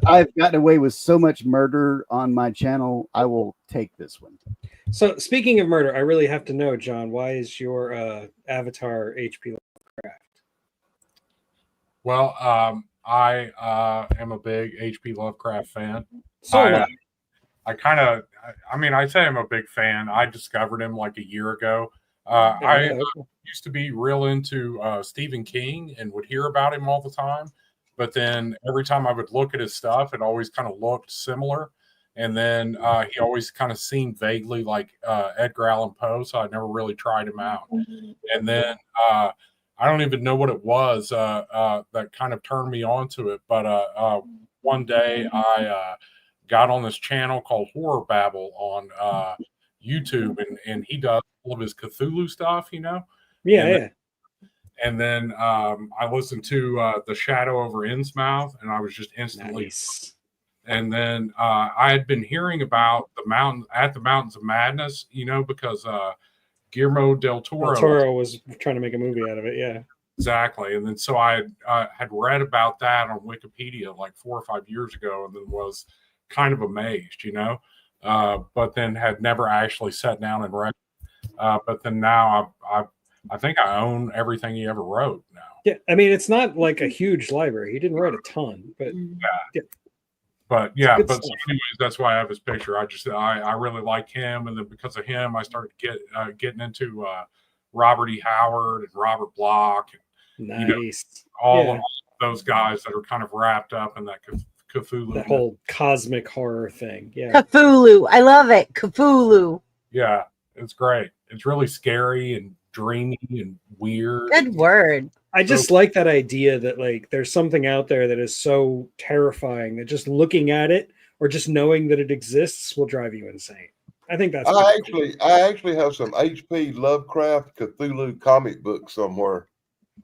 [SPEAKER 5] I've gotten away with so much murder on my channel. I will take this one.
[SPEAKER 2] So speaking of murder, I really have to know, John, why is your avatar HP Lovecraft?
[SPEAKER 11] Well, I am a big HP Lovecraft fan. I'd say I'm a big fan. I discovered him like a year ago. I used to be real into Stephen King and would hear about him all the time. But then every time I would look at his stuff, it always kind of looked similar. And then he always kind of seemed vaguely like Edgar Allan Poe, so I never really tried him out. And then I don't even know what it was that kind of turned me on to it. But one day I got on this channel called Horror Babble on YouTube, and he does all of his Cthulhu stuff, And then I listened to The Shadow over Innsmouth, and I was just instantly.
[SPEAKER 2] Nice.
[SPEAKER 11] And then I had been hearing about the Mountains of Madness, because Guillermo del Toro
[SPEAKER 2] was trying to make a movie out of it. Yeah,
[SPEAKER 11] exactly. And then so I had read about that on Wikipedia like 4 or 5 years ago, and then was kind of amazed, but then had never actually sat down and read. But then now I think I own everything he ever wrote now.
[SPEAKER 2] Yeah, I mean, it's not like a huge library. He didn't write a ton, but
[SPEAKER 11] yeah. But anyways, that's why I have his picture. I really like him, and then because of him, I started getting into Robert E. Howard and Robert Bloch, and all of those guys that are kind of wrapped up in that Cthulhu,
[SPEAKER 2] that whole cosmic horror thing. Yeah,
[SPEAKER 7] Cthulhu, I love it. Cthulhu.
[SPEAKER 11] Yeah, it's great. It's really scary and dreamy and weird.
[SPEAKER 7] Good word.
[SPEAKER 2] I just like that idea that like there's something out there that is so terrifying that just looking at it or just knowing that it exists will drive you insane. I think that's.
[SPEAKER 3] I actually have some HP Lovecraft Cthulhu comic books somewhere.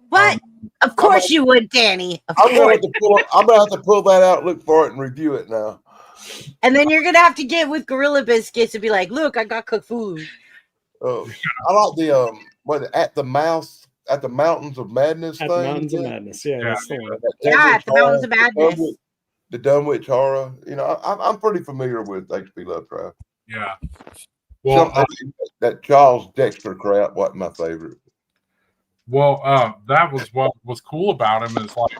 [SPEAKER 7] What? Of course you would, Danny.
[SPEAKER 3] I'm gonna have to pull that out, look for it, and review it now.
[SPEAKER 7] And then you're gonna have to get with Gorilla Biscuits and be like, "Look, I got Cthulhu."
[SPEAKER 3] Oh, I like the at the Mountains of Madness
[SPEAKER 2] thing.
[SPEAKER 3] At
[SPEAKER 2] the Mountains of Madness, yeah. That's the one.
[SPEAKER 7] At the Mountains of Madness.
[SPEAKER 3] The Dunwich Horror. I'm pretty familiar with H.P. Lovecraft.
[SPEAKER 11] Yeah. Well,
[SPEAKER 3] that Charles Dexter crap wasn't my favorite.
[SPEAKER 11] Well, that was what was cool about him is like,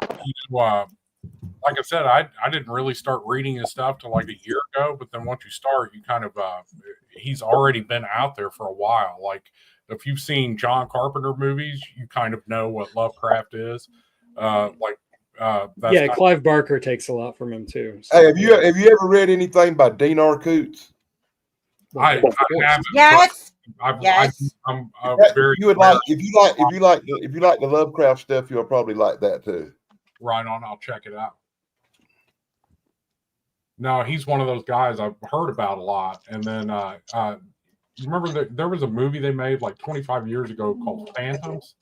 [SPEAKER 11] like I said, I didn't really start reading his stuff till like a year ago, but then once you start, you kind of he's already been out there for a while. Like if you've seen John Carpenter movies, you kind of know what Lovecraft is.
[SPEAKER 2] Yeah, Clive Barker takes a lot from him too.
[SPEAKER 3] So, hey, have you ever read anything by Dinar Coots?
[SPEAKER 11] I haven't.
[SPEAKER 7] Yes.
[SPEAKER 11] I'm
[SPEAKER 3] very. You would like if you like the Lovecraft stuff, you'll probably like that too.
[SPEAKER 11] Right on. I'll check it out. No, he's one of those guys I've heard about a lot. And then you remember that there was a movie they made like 25 years ago called Phantoms,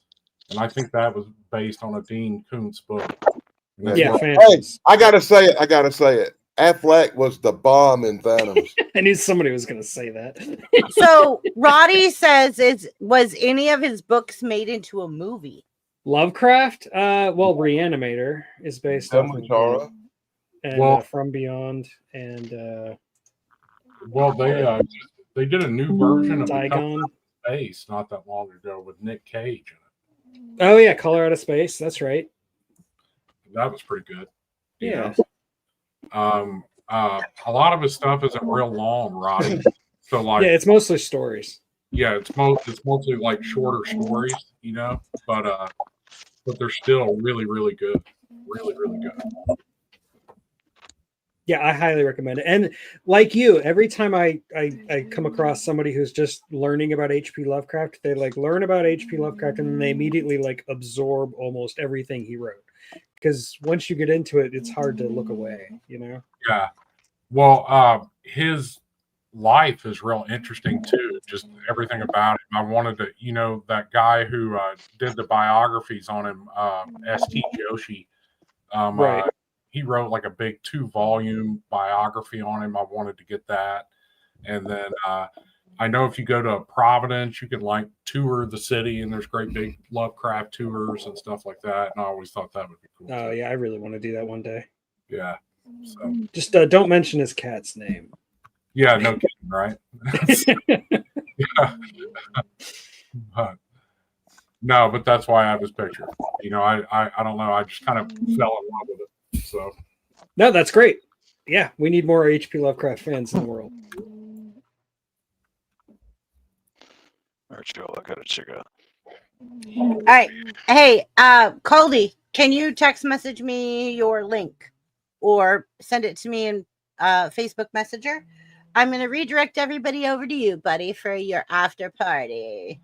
[SPEAKER 11] and I think that was based on a Dean Koontz book.
[SPEAKER 2] Yeah,
[SPEAKER 3] Phantoms. Hey, I gotta say it. Affleck was the bomb in Phantoms.
[SPEAKER 2] I knew somebody was going to say that.
[SPEAKER 7] So Roddy says, was any of his books made into a movie?
[SPEAKER 2] Lovecraft? Well, Reanimator is based on
[SPEAKER 3] Tara.
[SPEAKER 2] And From Beyond, and
[SPEAKER 11] they did a new version of
[SPEAKER 2] Diagon
[SPEAKER 11] Space not that long ago with Nick Cage in it.
[SPEAKER 2] Oh yeah, Color Out of Space. That's right.
[SPEAKER 11] That was pretty good.
[SPEAKER 2] Yeah.
[SPEAKER 11] A lot of his stuff isn't real long, Roddy. So like,
[SPEAKER 2] yeah, it's mostly stories.
[SPEAKER 11] Yeah, it's mostly like shorter stories, but they're still really, really good. Really, really good.
[SPEAKER 2] Yeah, I highly recommend it. And like you, every time I come across somebody who's just learning about H.P. Lovecraft, they like learn about H.P. Lovecraft and then they immediately like absorb almost everything he wrote. Because once you get into it, it's hard to look away,
[SPEAKER 11] Yeah. Well, his life is real interesting too. Just everything about him. I wanted to, that guy who did the biographies on him, S.T. Joshi.
[SPEAKER 2] Right.
[SPEAKER 11] He wrote like a big 2-volume biography on him. I wanted to get that. And then I know if you go to Providence, you can like tour the city and there's great big Lovecraft tours and stuff like that. And I always thought that would be cool.
[SPEAKER 2] Oh, yeah. I really want to do that one day.
[SPEAKER 11] Yeah. So
[SPEAKER 2] just don't mention his cat's name.
[SPEAKER 11] Yeah, no kidding, right? But that's why I have his picture. I don't know. I just kind of fell in love with it. So
[SPEAKER 2] no, that's great. Yeah, we need more H.P. Lovecraft fans in the world.
[SPEAKER 6] All right, Joel, I gotta check out.
[SPEAKER 7] All right. Hey, Coldy, can you text message me your link or send it to me in Facebook Messenger? I'm going to redirect everybody over to you, buddy, for your after party.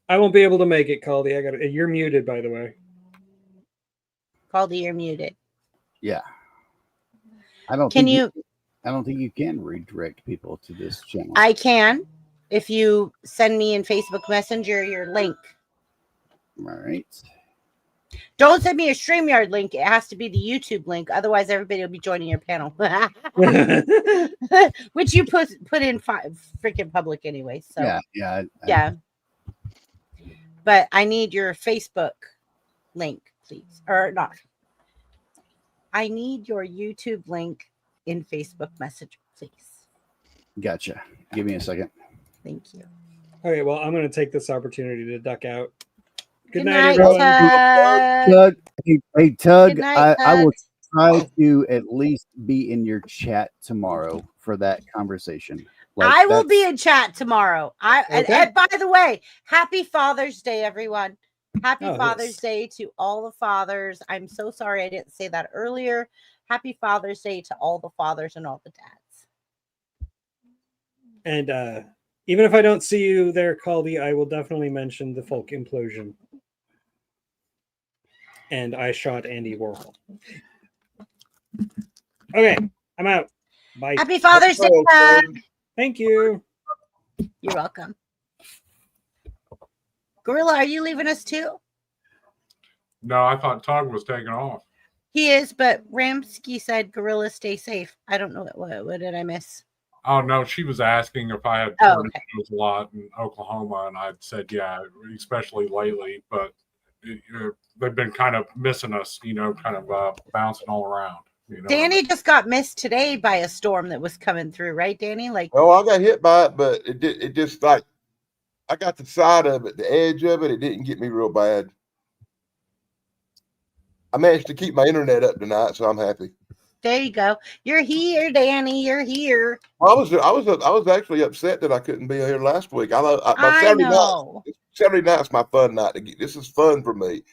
[SPEAKER 2] I won't be able to make it, Caldy. You're muted, by the way.
[SPEAKER 7] Caldy, you're muted.
[SPEAKER 5] Yeah. I don't think you can redirect people to this channel.
[SPEAKER 7] I can if you send me in Facebook Messenger your link.
[SPEAKER 5] All right.
[SPEAKER 7] Don't send me a StreamYard link. It has to be the YouTube link. Otherwise, everybody will be joining your panel. Which you put in freaking public anyway. So yeah. But I need your Facebook link, please. Or not. I need your YouTube link in Facebook Messenger, please.
[SPEAKER 5] Gotcha. Give me a second.
[SPEAKER 7] Thank you.
[SPEAKER 2] Okay, well, I'm going to take this opportunity to duck out.
[SPEAKER 7] Good night, everyone.
[SPEAKER 5] Tug. Hey, Tug,
[SPEAKER 7] Good night, Tug.
[SPEAKER 5] I will try to at least be in your chat tomorrow for that conversation.
[SPEAKER 7] I will be in chat tomorrow. And by the way, happy Father's Day, everyone. Happy Father's Day to all the fathers. I'm so sorry I didn't say that earlier. Happy Father's Day to all the fathers and all the dads.
[SPEAKER 2] And even if I don't see you there, Caldy, I will definitely mention the folk implosion. And I shot Andy Warhol. Okay, I'm out. Bye.
[SPEAKER 7] Happy Father's Day.
[SPEAKER 2] Thank you.
[SPEAKER 7] You're welcome. Gorilla, are you leaving us too?
[SPEAKER 11] No, I thought Tug was taking off.
[SPEAKER 7] He is, but Ramsky said Gorilla stay safe. I don't know what did I miss?
[SPEAKER 11] Oh no, she was asking if I had tornadoes a lot in Oklahoma, and I said yeah, especially lately. But they've been kind of missing us, kind of bouncing all around.
[SPEAKER 7] Danny just got missed today by a storm that was coming through, right, Danny? Like,
[SPEAKER 3] I got hit by it, but it just like I got the side of it, the edge of it. It didn't get me real bad. I managed to keep my internet up tonight, so I'm happy.
[SPEAKER 7] There you go. You're here, Danny. You're here.
[SPEAKER 3] I was actually upset that I couldn't be here last week.
[SPEAKER 7] I
[SPEAKER 3] Saturday
[SPEAKER 7] know.
[SPEAKER 3] Saturday night's my fun night. This is fun for me.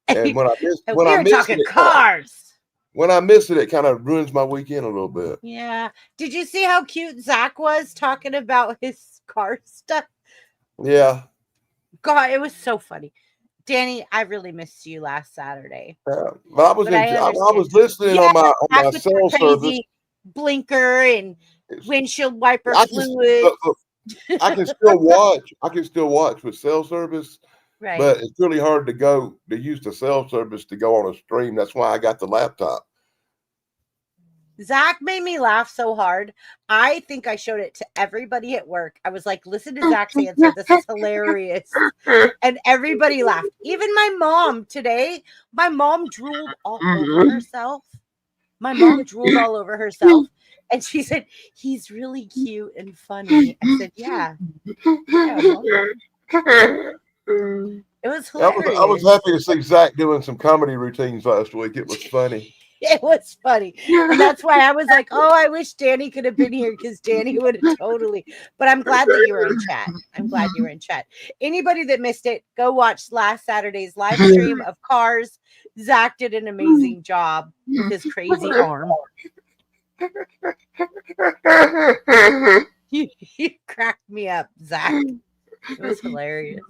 [SPEAKER 3] And when I miss
[SPEAKER 7] And
[SPEAKER 3] when
[SPEAKER 7] we
[SPEAKER 3] I
[SPEAKER 7] were
[SPEAKER 3] miss
[SPEAKER 7] talking
[SPEAKER 3] it,
[SPEAKER 7] cars.
[SPEAKER 3] when I miss it, it kind of ruins my weekend a little bit.
[SPEAKER 7] Yeah. Did you see how cute Zach was talking about his car stuff?
[SPEAKER 3] Yeah.
[SPEAKER 7] God, it was so funny. Danny, I really missed you last Saturday.
[SPEAKER 3] But I was I was listening
[SPEAKER 7] Yeah,
[SPEAKER 3] on my
[SPEAKER 7] Zach with
[SPEAKER 3] cell
[SPEAKER 7] your
[SPEAKER 3] service.
[SPEAKER 7] crazy blinker and windshield wiper
[SPEAKER 3] I
[SPEAKER 7] fluid.
[SPEAKER 3] can still watch. I can still watch with cell service,
[SPEAKER 7] Right.
[SPEAKER 3] but it's really hard to use the cell service to go on a stream. That's why I got the laptop.
[SPEAKER 7] Zach made me laugh so hard. I think I showed it to everybody at work. I was like, listen to Zach's answer. This is hilarious. And everybody laughed. Even my mom today. My mom drooled all over herself. My mom drooled all over herself. And she said, he's really cute and funny. I said, yeah. It was hilarious.
[SPEAKER 3] I was happy to see Zach doing some comedy routines last week. It was funny.
[SPEAKER 7] It was funny. And that's why I was like, oh, I wish Danny could have been here because Danny would have totally. But I'm glad that you were in chat. I'm glad you were in chat. Anybody that missed it, go watch last Saturday's live stream of Cars. Zach did an amazing job with his crazy arm. You cracked me up, Zach. It was hilarious.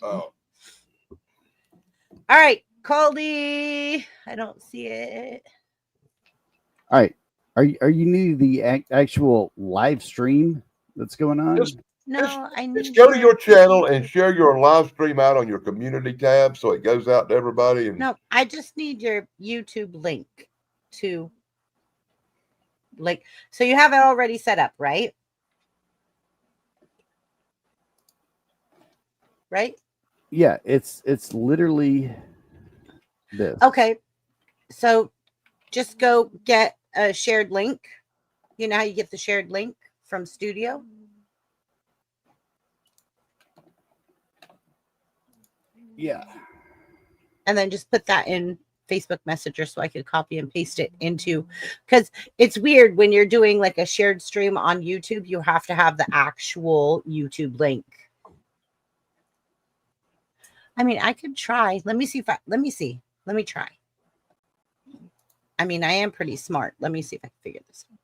[SPEAKER 3] Oh.
[SPEAKER 7] All right, Caldy. I don't see it.
[SPEAKER 5] All right. Are you new to the actual live stream that's going on?
[SPEAKER 3] Just go to your channel and share your live stream out on your community tab so it goes out to everybody. And
[SPEAKER 7] no, I just need your YouTube link to so you have it already set up, right? Right?
[SPEAKER 5] Yeah, it's literally this.
[SPEAKER 7] Okay. So just go get a shared link. You know how you get the shared link from Studio?
[SPEAKER 5] Yeah.
[SPEAKER 7] And then just put that in Facebook Messenger so I could copy and paste it into, because it's weird when you're doing like a shared stream on YouTube, you have to have the actual YouTube link. I mean, I could try. Let me see. Let me try. I mean, I am pretty smart. Let me see if I can figure this out.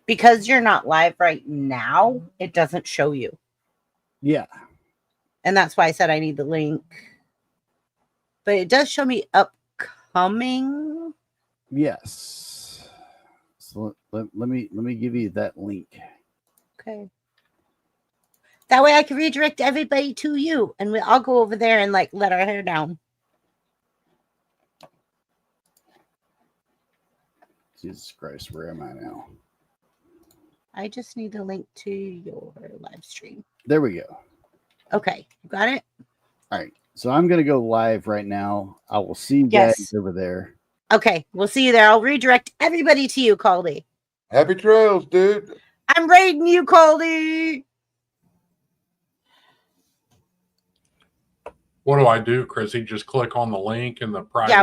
[SPEAKER 7] Because you're not live right now, it doesn't show you.
[SPEAKER 5] Yeah.
[SPEAKER 7] And that's why I said I need the link. But it does show me upcoming.
[SPEAKER 5] Yes. So let me give you that link.
[SPEAKER 7] Okay. That way I can redirect everybody to you, and I'll go over there and like let our hair down.
[SPEAKER 5] Jesus Christ, where am I now?
[SPEAKER 7] I just need the link to your live stream.
[SPEAKER 5] There we go.
[SPEAKER 7] Okay, you got it?
[SPEAKER 5] All right. So I'm going to go live right now. I will see you guys over there.
[SPEAKER 7] Okay, we'll see you there. I'll redirect everybody to you, Caldy.
[SPEAKER 3] Happy trails, dude.
[SPEAKER 7] I'm raiding you, Caldy.
[SPEAKER 11] What do I do, Chrissy? Just click on the link in the private.
[SPEAKER 7] Yeah,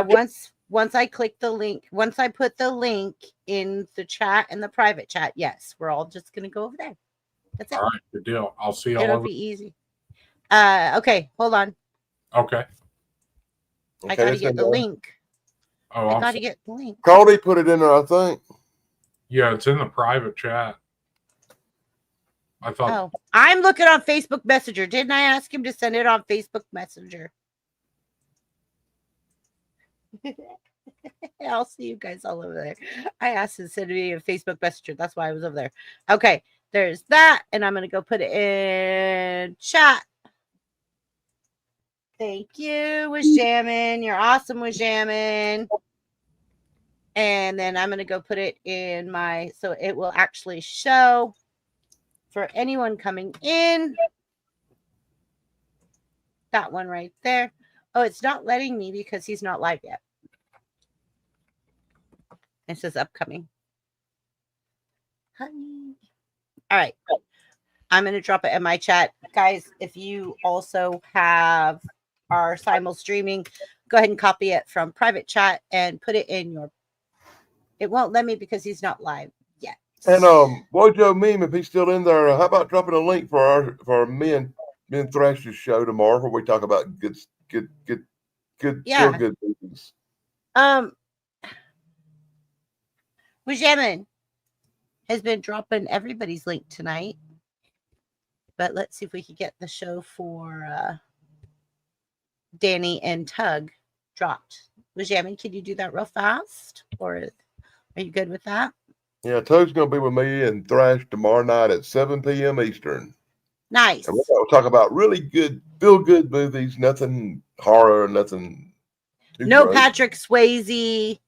[SPEAKER 7] once I click the link, once I put the link in the chat and the private chat, yes, we're all just gonna go over there. That's it.
[SPEAKER 11] All right, good deal. I'll see y'all.
[SPEAKER 7] It'll
[SPEAKER 11] over.
[SPEAKER 7] be easy. Okay, hold on.
[SPEAKER 11] Okay.
[SPEAKER 7] I gotta get the link.
[SPEAKER 11] Oh,
[SPEAKER 7] I gotta get the link.
[SPEAKER 3] Caldy put it in there, I think.
[SPEAKER 11] Yeah, it's in the private chat. I thought.
[SPEAKER 7] Oh, I'm looking on Facebook Messenger. Didn't I ask him to send it on Facebook Messenger? I'll see you guys all over there. I asked him to send me a Facebook Messenger. That's why I was over there. Okay, there's that. And I'm going to go put it in chat. Thank you, was jamming. You're awesome, was jamming. And then I'm going to go put it in my, so it will actually show for anyone coming in. that one right there. Oh, it's not letting me because he's not live yet. It says upcoming. Honey. All right. I'm going to drop it in my chat. Guys, if you also have our simul streaming, go ahead and copy it from private chat and put it in your. It won't let me because he's not live yet.
[SPEAKER 3] And Boy Joe Meme, if he's still in there, how about dropping a link for our Men Thrashers show tomorrow, where we talk about good
[SPEAKER 7] Yeah.
[SPEAKER 3] feel good movies.
[SPEAKER 7] Wujamin has been dropping everybody's link tonight. But let's see if we can get the show for Danny and Tug dropped. Wujamin, can you do that real fast? Or are you good with that?
[SPEAKER 3] Yeah, Tug's going to be with me and Thrash tomorrow night at 7 p.m. Eastern.
[SPEAKER 7] Nice.
[SPEAKER 3] And we'll talk about really good, feel-good movies, nothing horror, nothing
[SPEAKER 7] No
[SPEAKER 3] great.
[SPEAKER 7] Patrick Swayze.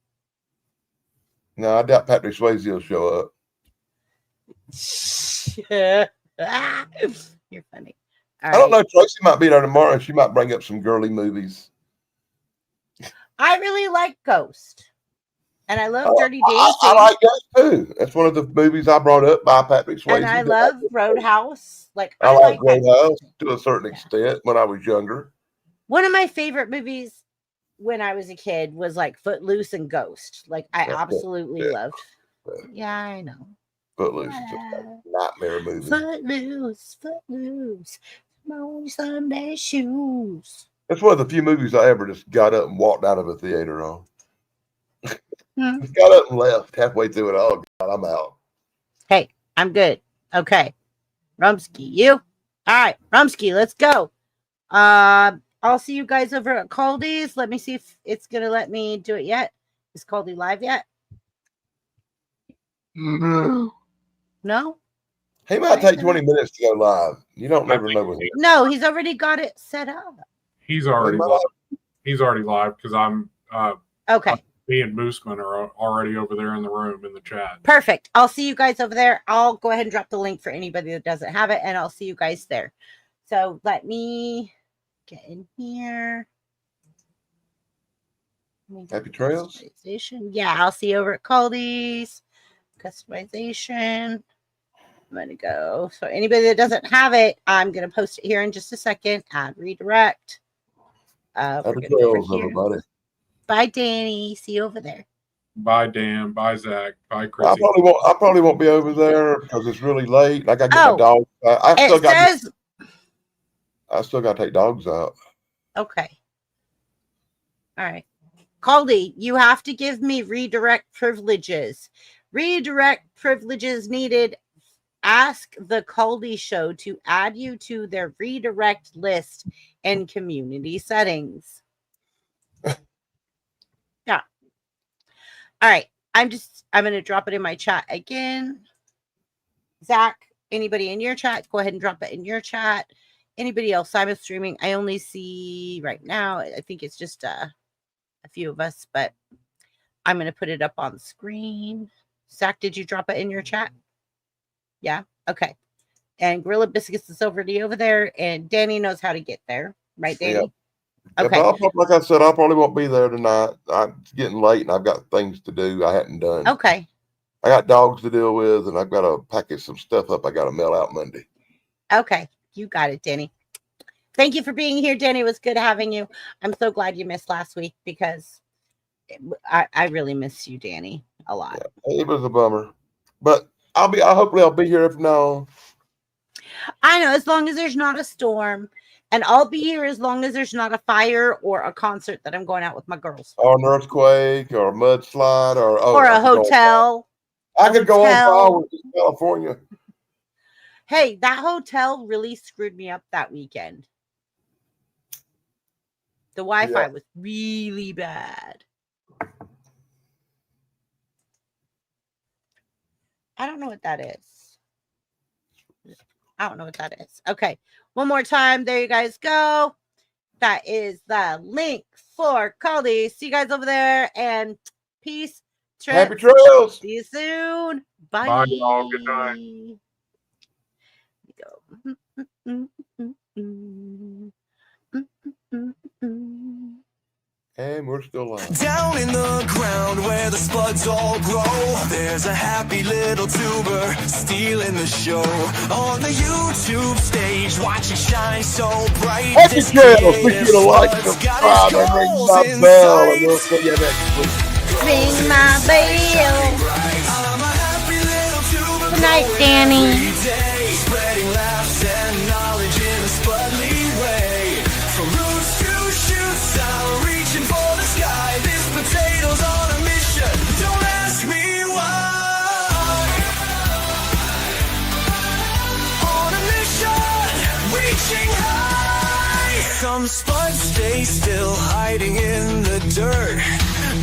[SPEAKER 3] No, I doubt Patrick Swayze will show up.
[SPEAKER 7] You're funny.
[SPEAKER 3] I don't know. Tracy might be there tomorrow. She might bring up some girly movies.
[SPEAKER 7] I really like Ghost. And I love Dirty Dancing.
[SPEAKER 3] I like Ghost too. That's one of the movies I brought up by Patrick Swayze.
[SPEAKER 7] And I love Roadhouse. Like
[SPEAKER 3] I like Roadhouse to a certain extent when I was younger.
[SPEAKER 7] One of my favorite movies when I was a kid was like Footloose and Ghost. Like I absolutely loved. Yeah, I know.
[SPEAKER 3] Footloose is just a nightmare movie.
[SPEAKER 7] Footloose, my Sunday shoes.
[SPEAKER 3] That's one of the few movies I ever just got up and walked out of a theater on. Just got up and left halfway through it. Oh God, I'm out.
[SPEAKER 7] Hey, I'm good. Okay, Rumsky, you? All right, Rumsky, let's go. I'll see you guys over at Caldy's. Let me see if it's gonna let me do it yet. Is Caldy live yet? No.
[SPEAKER 3] He might take 20 minutes to go live. You don't never know with him.
[SPEAKER 7] No, he's already got it set up.
[SPEAKER 11] He's already live. He's already live because I'm
[SPEAKER 7] okay.
[SPEAKER 11] Me and Mooseman are already over there in the room in the chat.
[SPEAKER 7] Perfect. I'll see you guys over there. I'll go ahead and drop the link for anybody that doesn't have it, and I'll see you guys there. So let me get in here.
[SPEAKER 3] Happy trails.
[SPEAKER 7] Yeah, I'll see you over at Caldy's. Customization. I'm going to go. So anybody that doesn't have it, I'm going to post it here in just a second. Add redirect.
[SPEAKER 3] Happy trails, everybody.
[SPEAKER 7] Bye, Danny. See you over there.
[SPEAKER 11] Bye, Dan. Bye, Zach. Bye, Chris.
[SPEAKER 3] I probably won't be over there because it's really late. I got to get my dog. I still got to take dogs out.
[SPEAKER 7] Okay. All right. Caldy, you have to give me redirect privileges. Redirect privileges needed. Ask the Caldy Show to add you to their redirect list in community settings. Yeah. All right. I'm going to drop it in my chat again. Zach, anybody in your chat, go ahead and drop it in your chat. Anybody else? Simon streaming. I only see right now. I think it's just a few of us, but I'm going to put it up on screen. Zach, did you drop it in your chat? Yeah. Okay. And Gorilla Biscuits is already over there, and Danny knows how to get there. Right, Danny?
[SPEAKER 3] Yeah.
[SPEAKER 7] Okay.
[SPEAKER 3] Like I said, I probably won't be there tonight. It's getting late, and I've got things to do I hadn't done.
[SPEAKER 7] Okay.
[SPEAKER 3] I got dogs to deal with, and I've got to package some stuff up I got to mail out Monday.
[SPEAKER 7] Okay. You got it, Danny. Thank you for being here, Danny. It was good having you. I'm so glad you missed last week because I really miss you, Danny, a lot.
[SPEAKER 3] Yeah, it was a bummer, but hopefully I'll be here if no.
[SPEAKER 7] I know, as long as there's not a storm, and I'll be here as long as there's not a fire or a concert that I'm going out with my girls.
[SPEAKER 3] Or an earthquake or a mudslide or
[SPEAKER 7] a hotel.
[SPEAKER 3] I could go on fire with California.
[SPEAKER 7] Hey, that hotel really screwed me up that weekend. The Wi-Fi was really bad. I don't know what that is. I don't know what that is. Okay. One more time. There you guys go. That is the link for Caldy. See you guys over there. And peace.
[SPEAKER 3] Happy trails.
[SPEAKER 7] See you soon. Bye.
[SPEAKER 11] Bye, y'all. Good night.
[SPEAKER 7] Go.
[SPEAKER 3] And we're still live.
[SPEAKER 8] Down in the ground where the spuds all grow, there's a happy little tuber stealing the show. On the YouTube stage, watch it shine so bright.
[SPEAKER 3] Happy trails, be sure to like, subscribe, and ring that bell, and we'll see you next week.
[SPEAKER 7] Ring my bell.
[SPEAKER 8] I'm a happy little tuber.
[SPEAKER 7] Good night, Danny.
[SPEAKER 8] Spreading laughs and knowledge in a spudly way. From roots to shoots, I'm reaching for the sky. This potato's on a mission. Don't ask me why. On a mission, reaching high. Some spuds stay still, hiding in the dirt.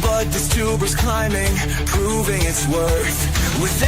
[SPEAKER 8] But this tuber's climbing, proving its worth. With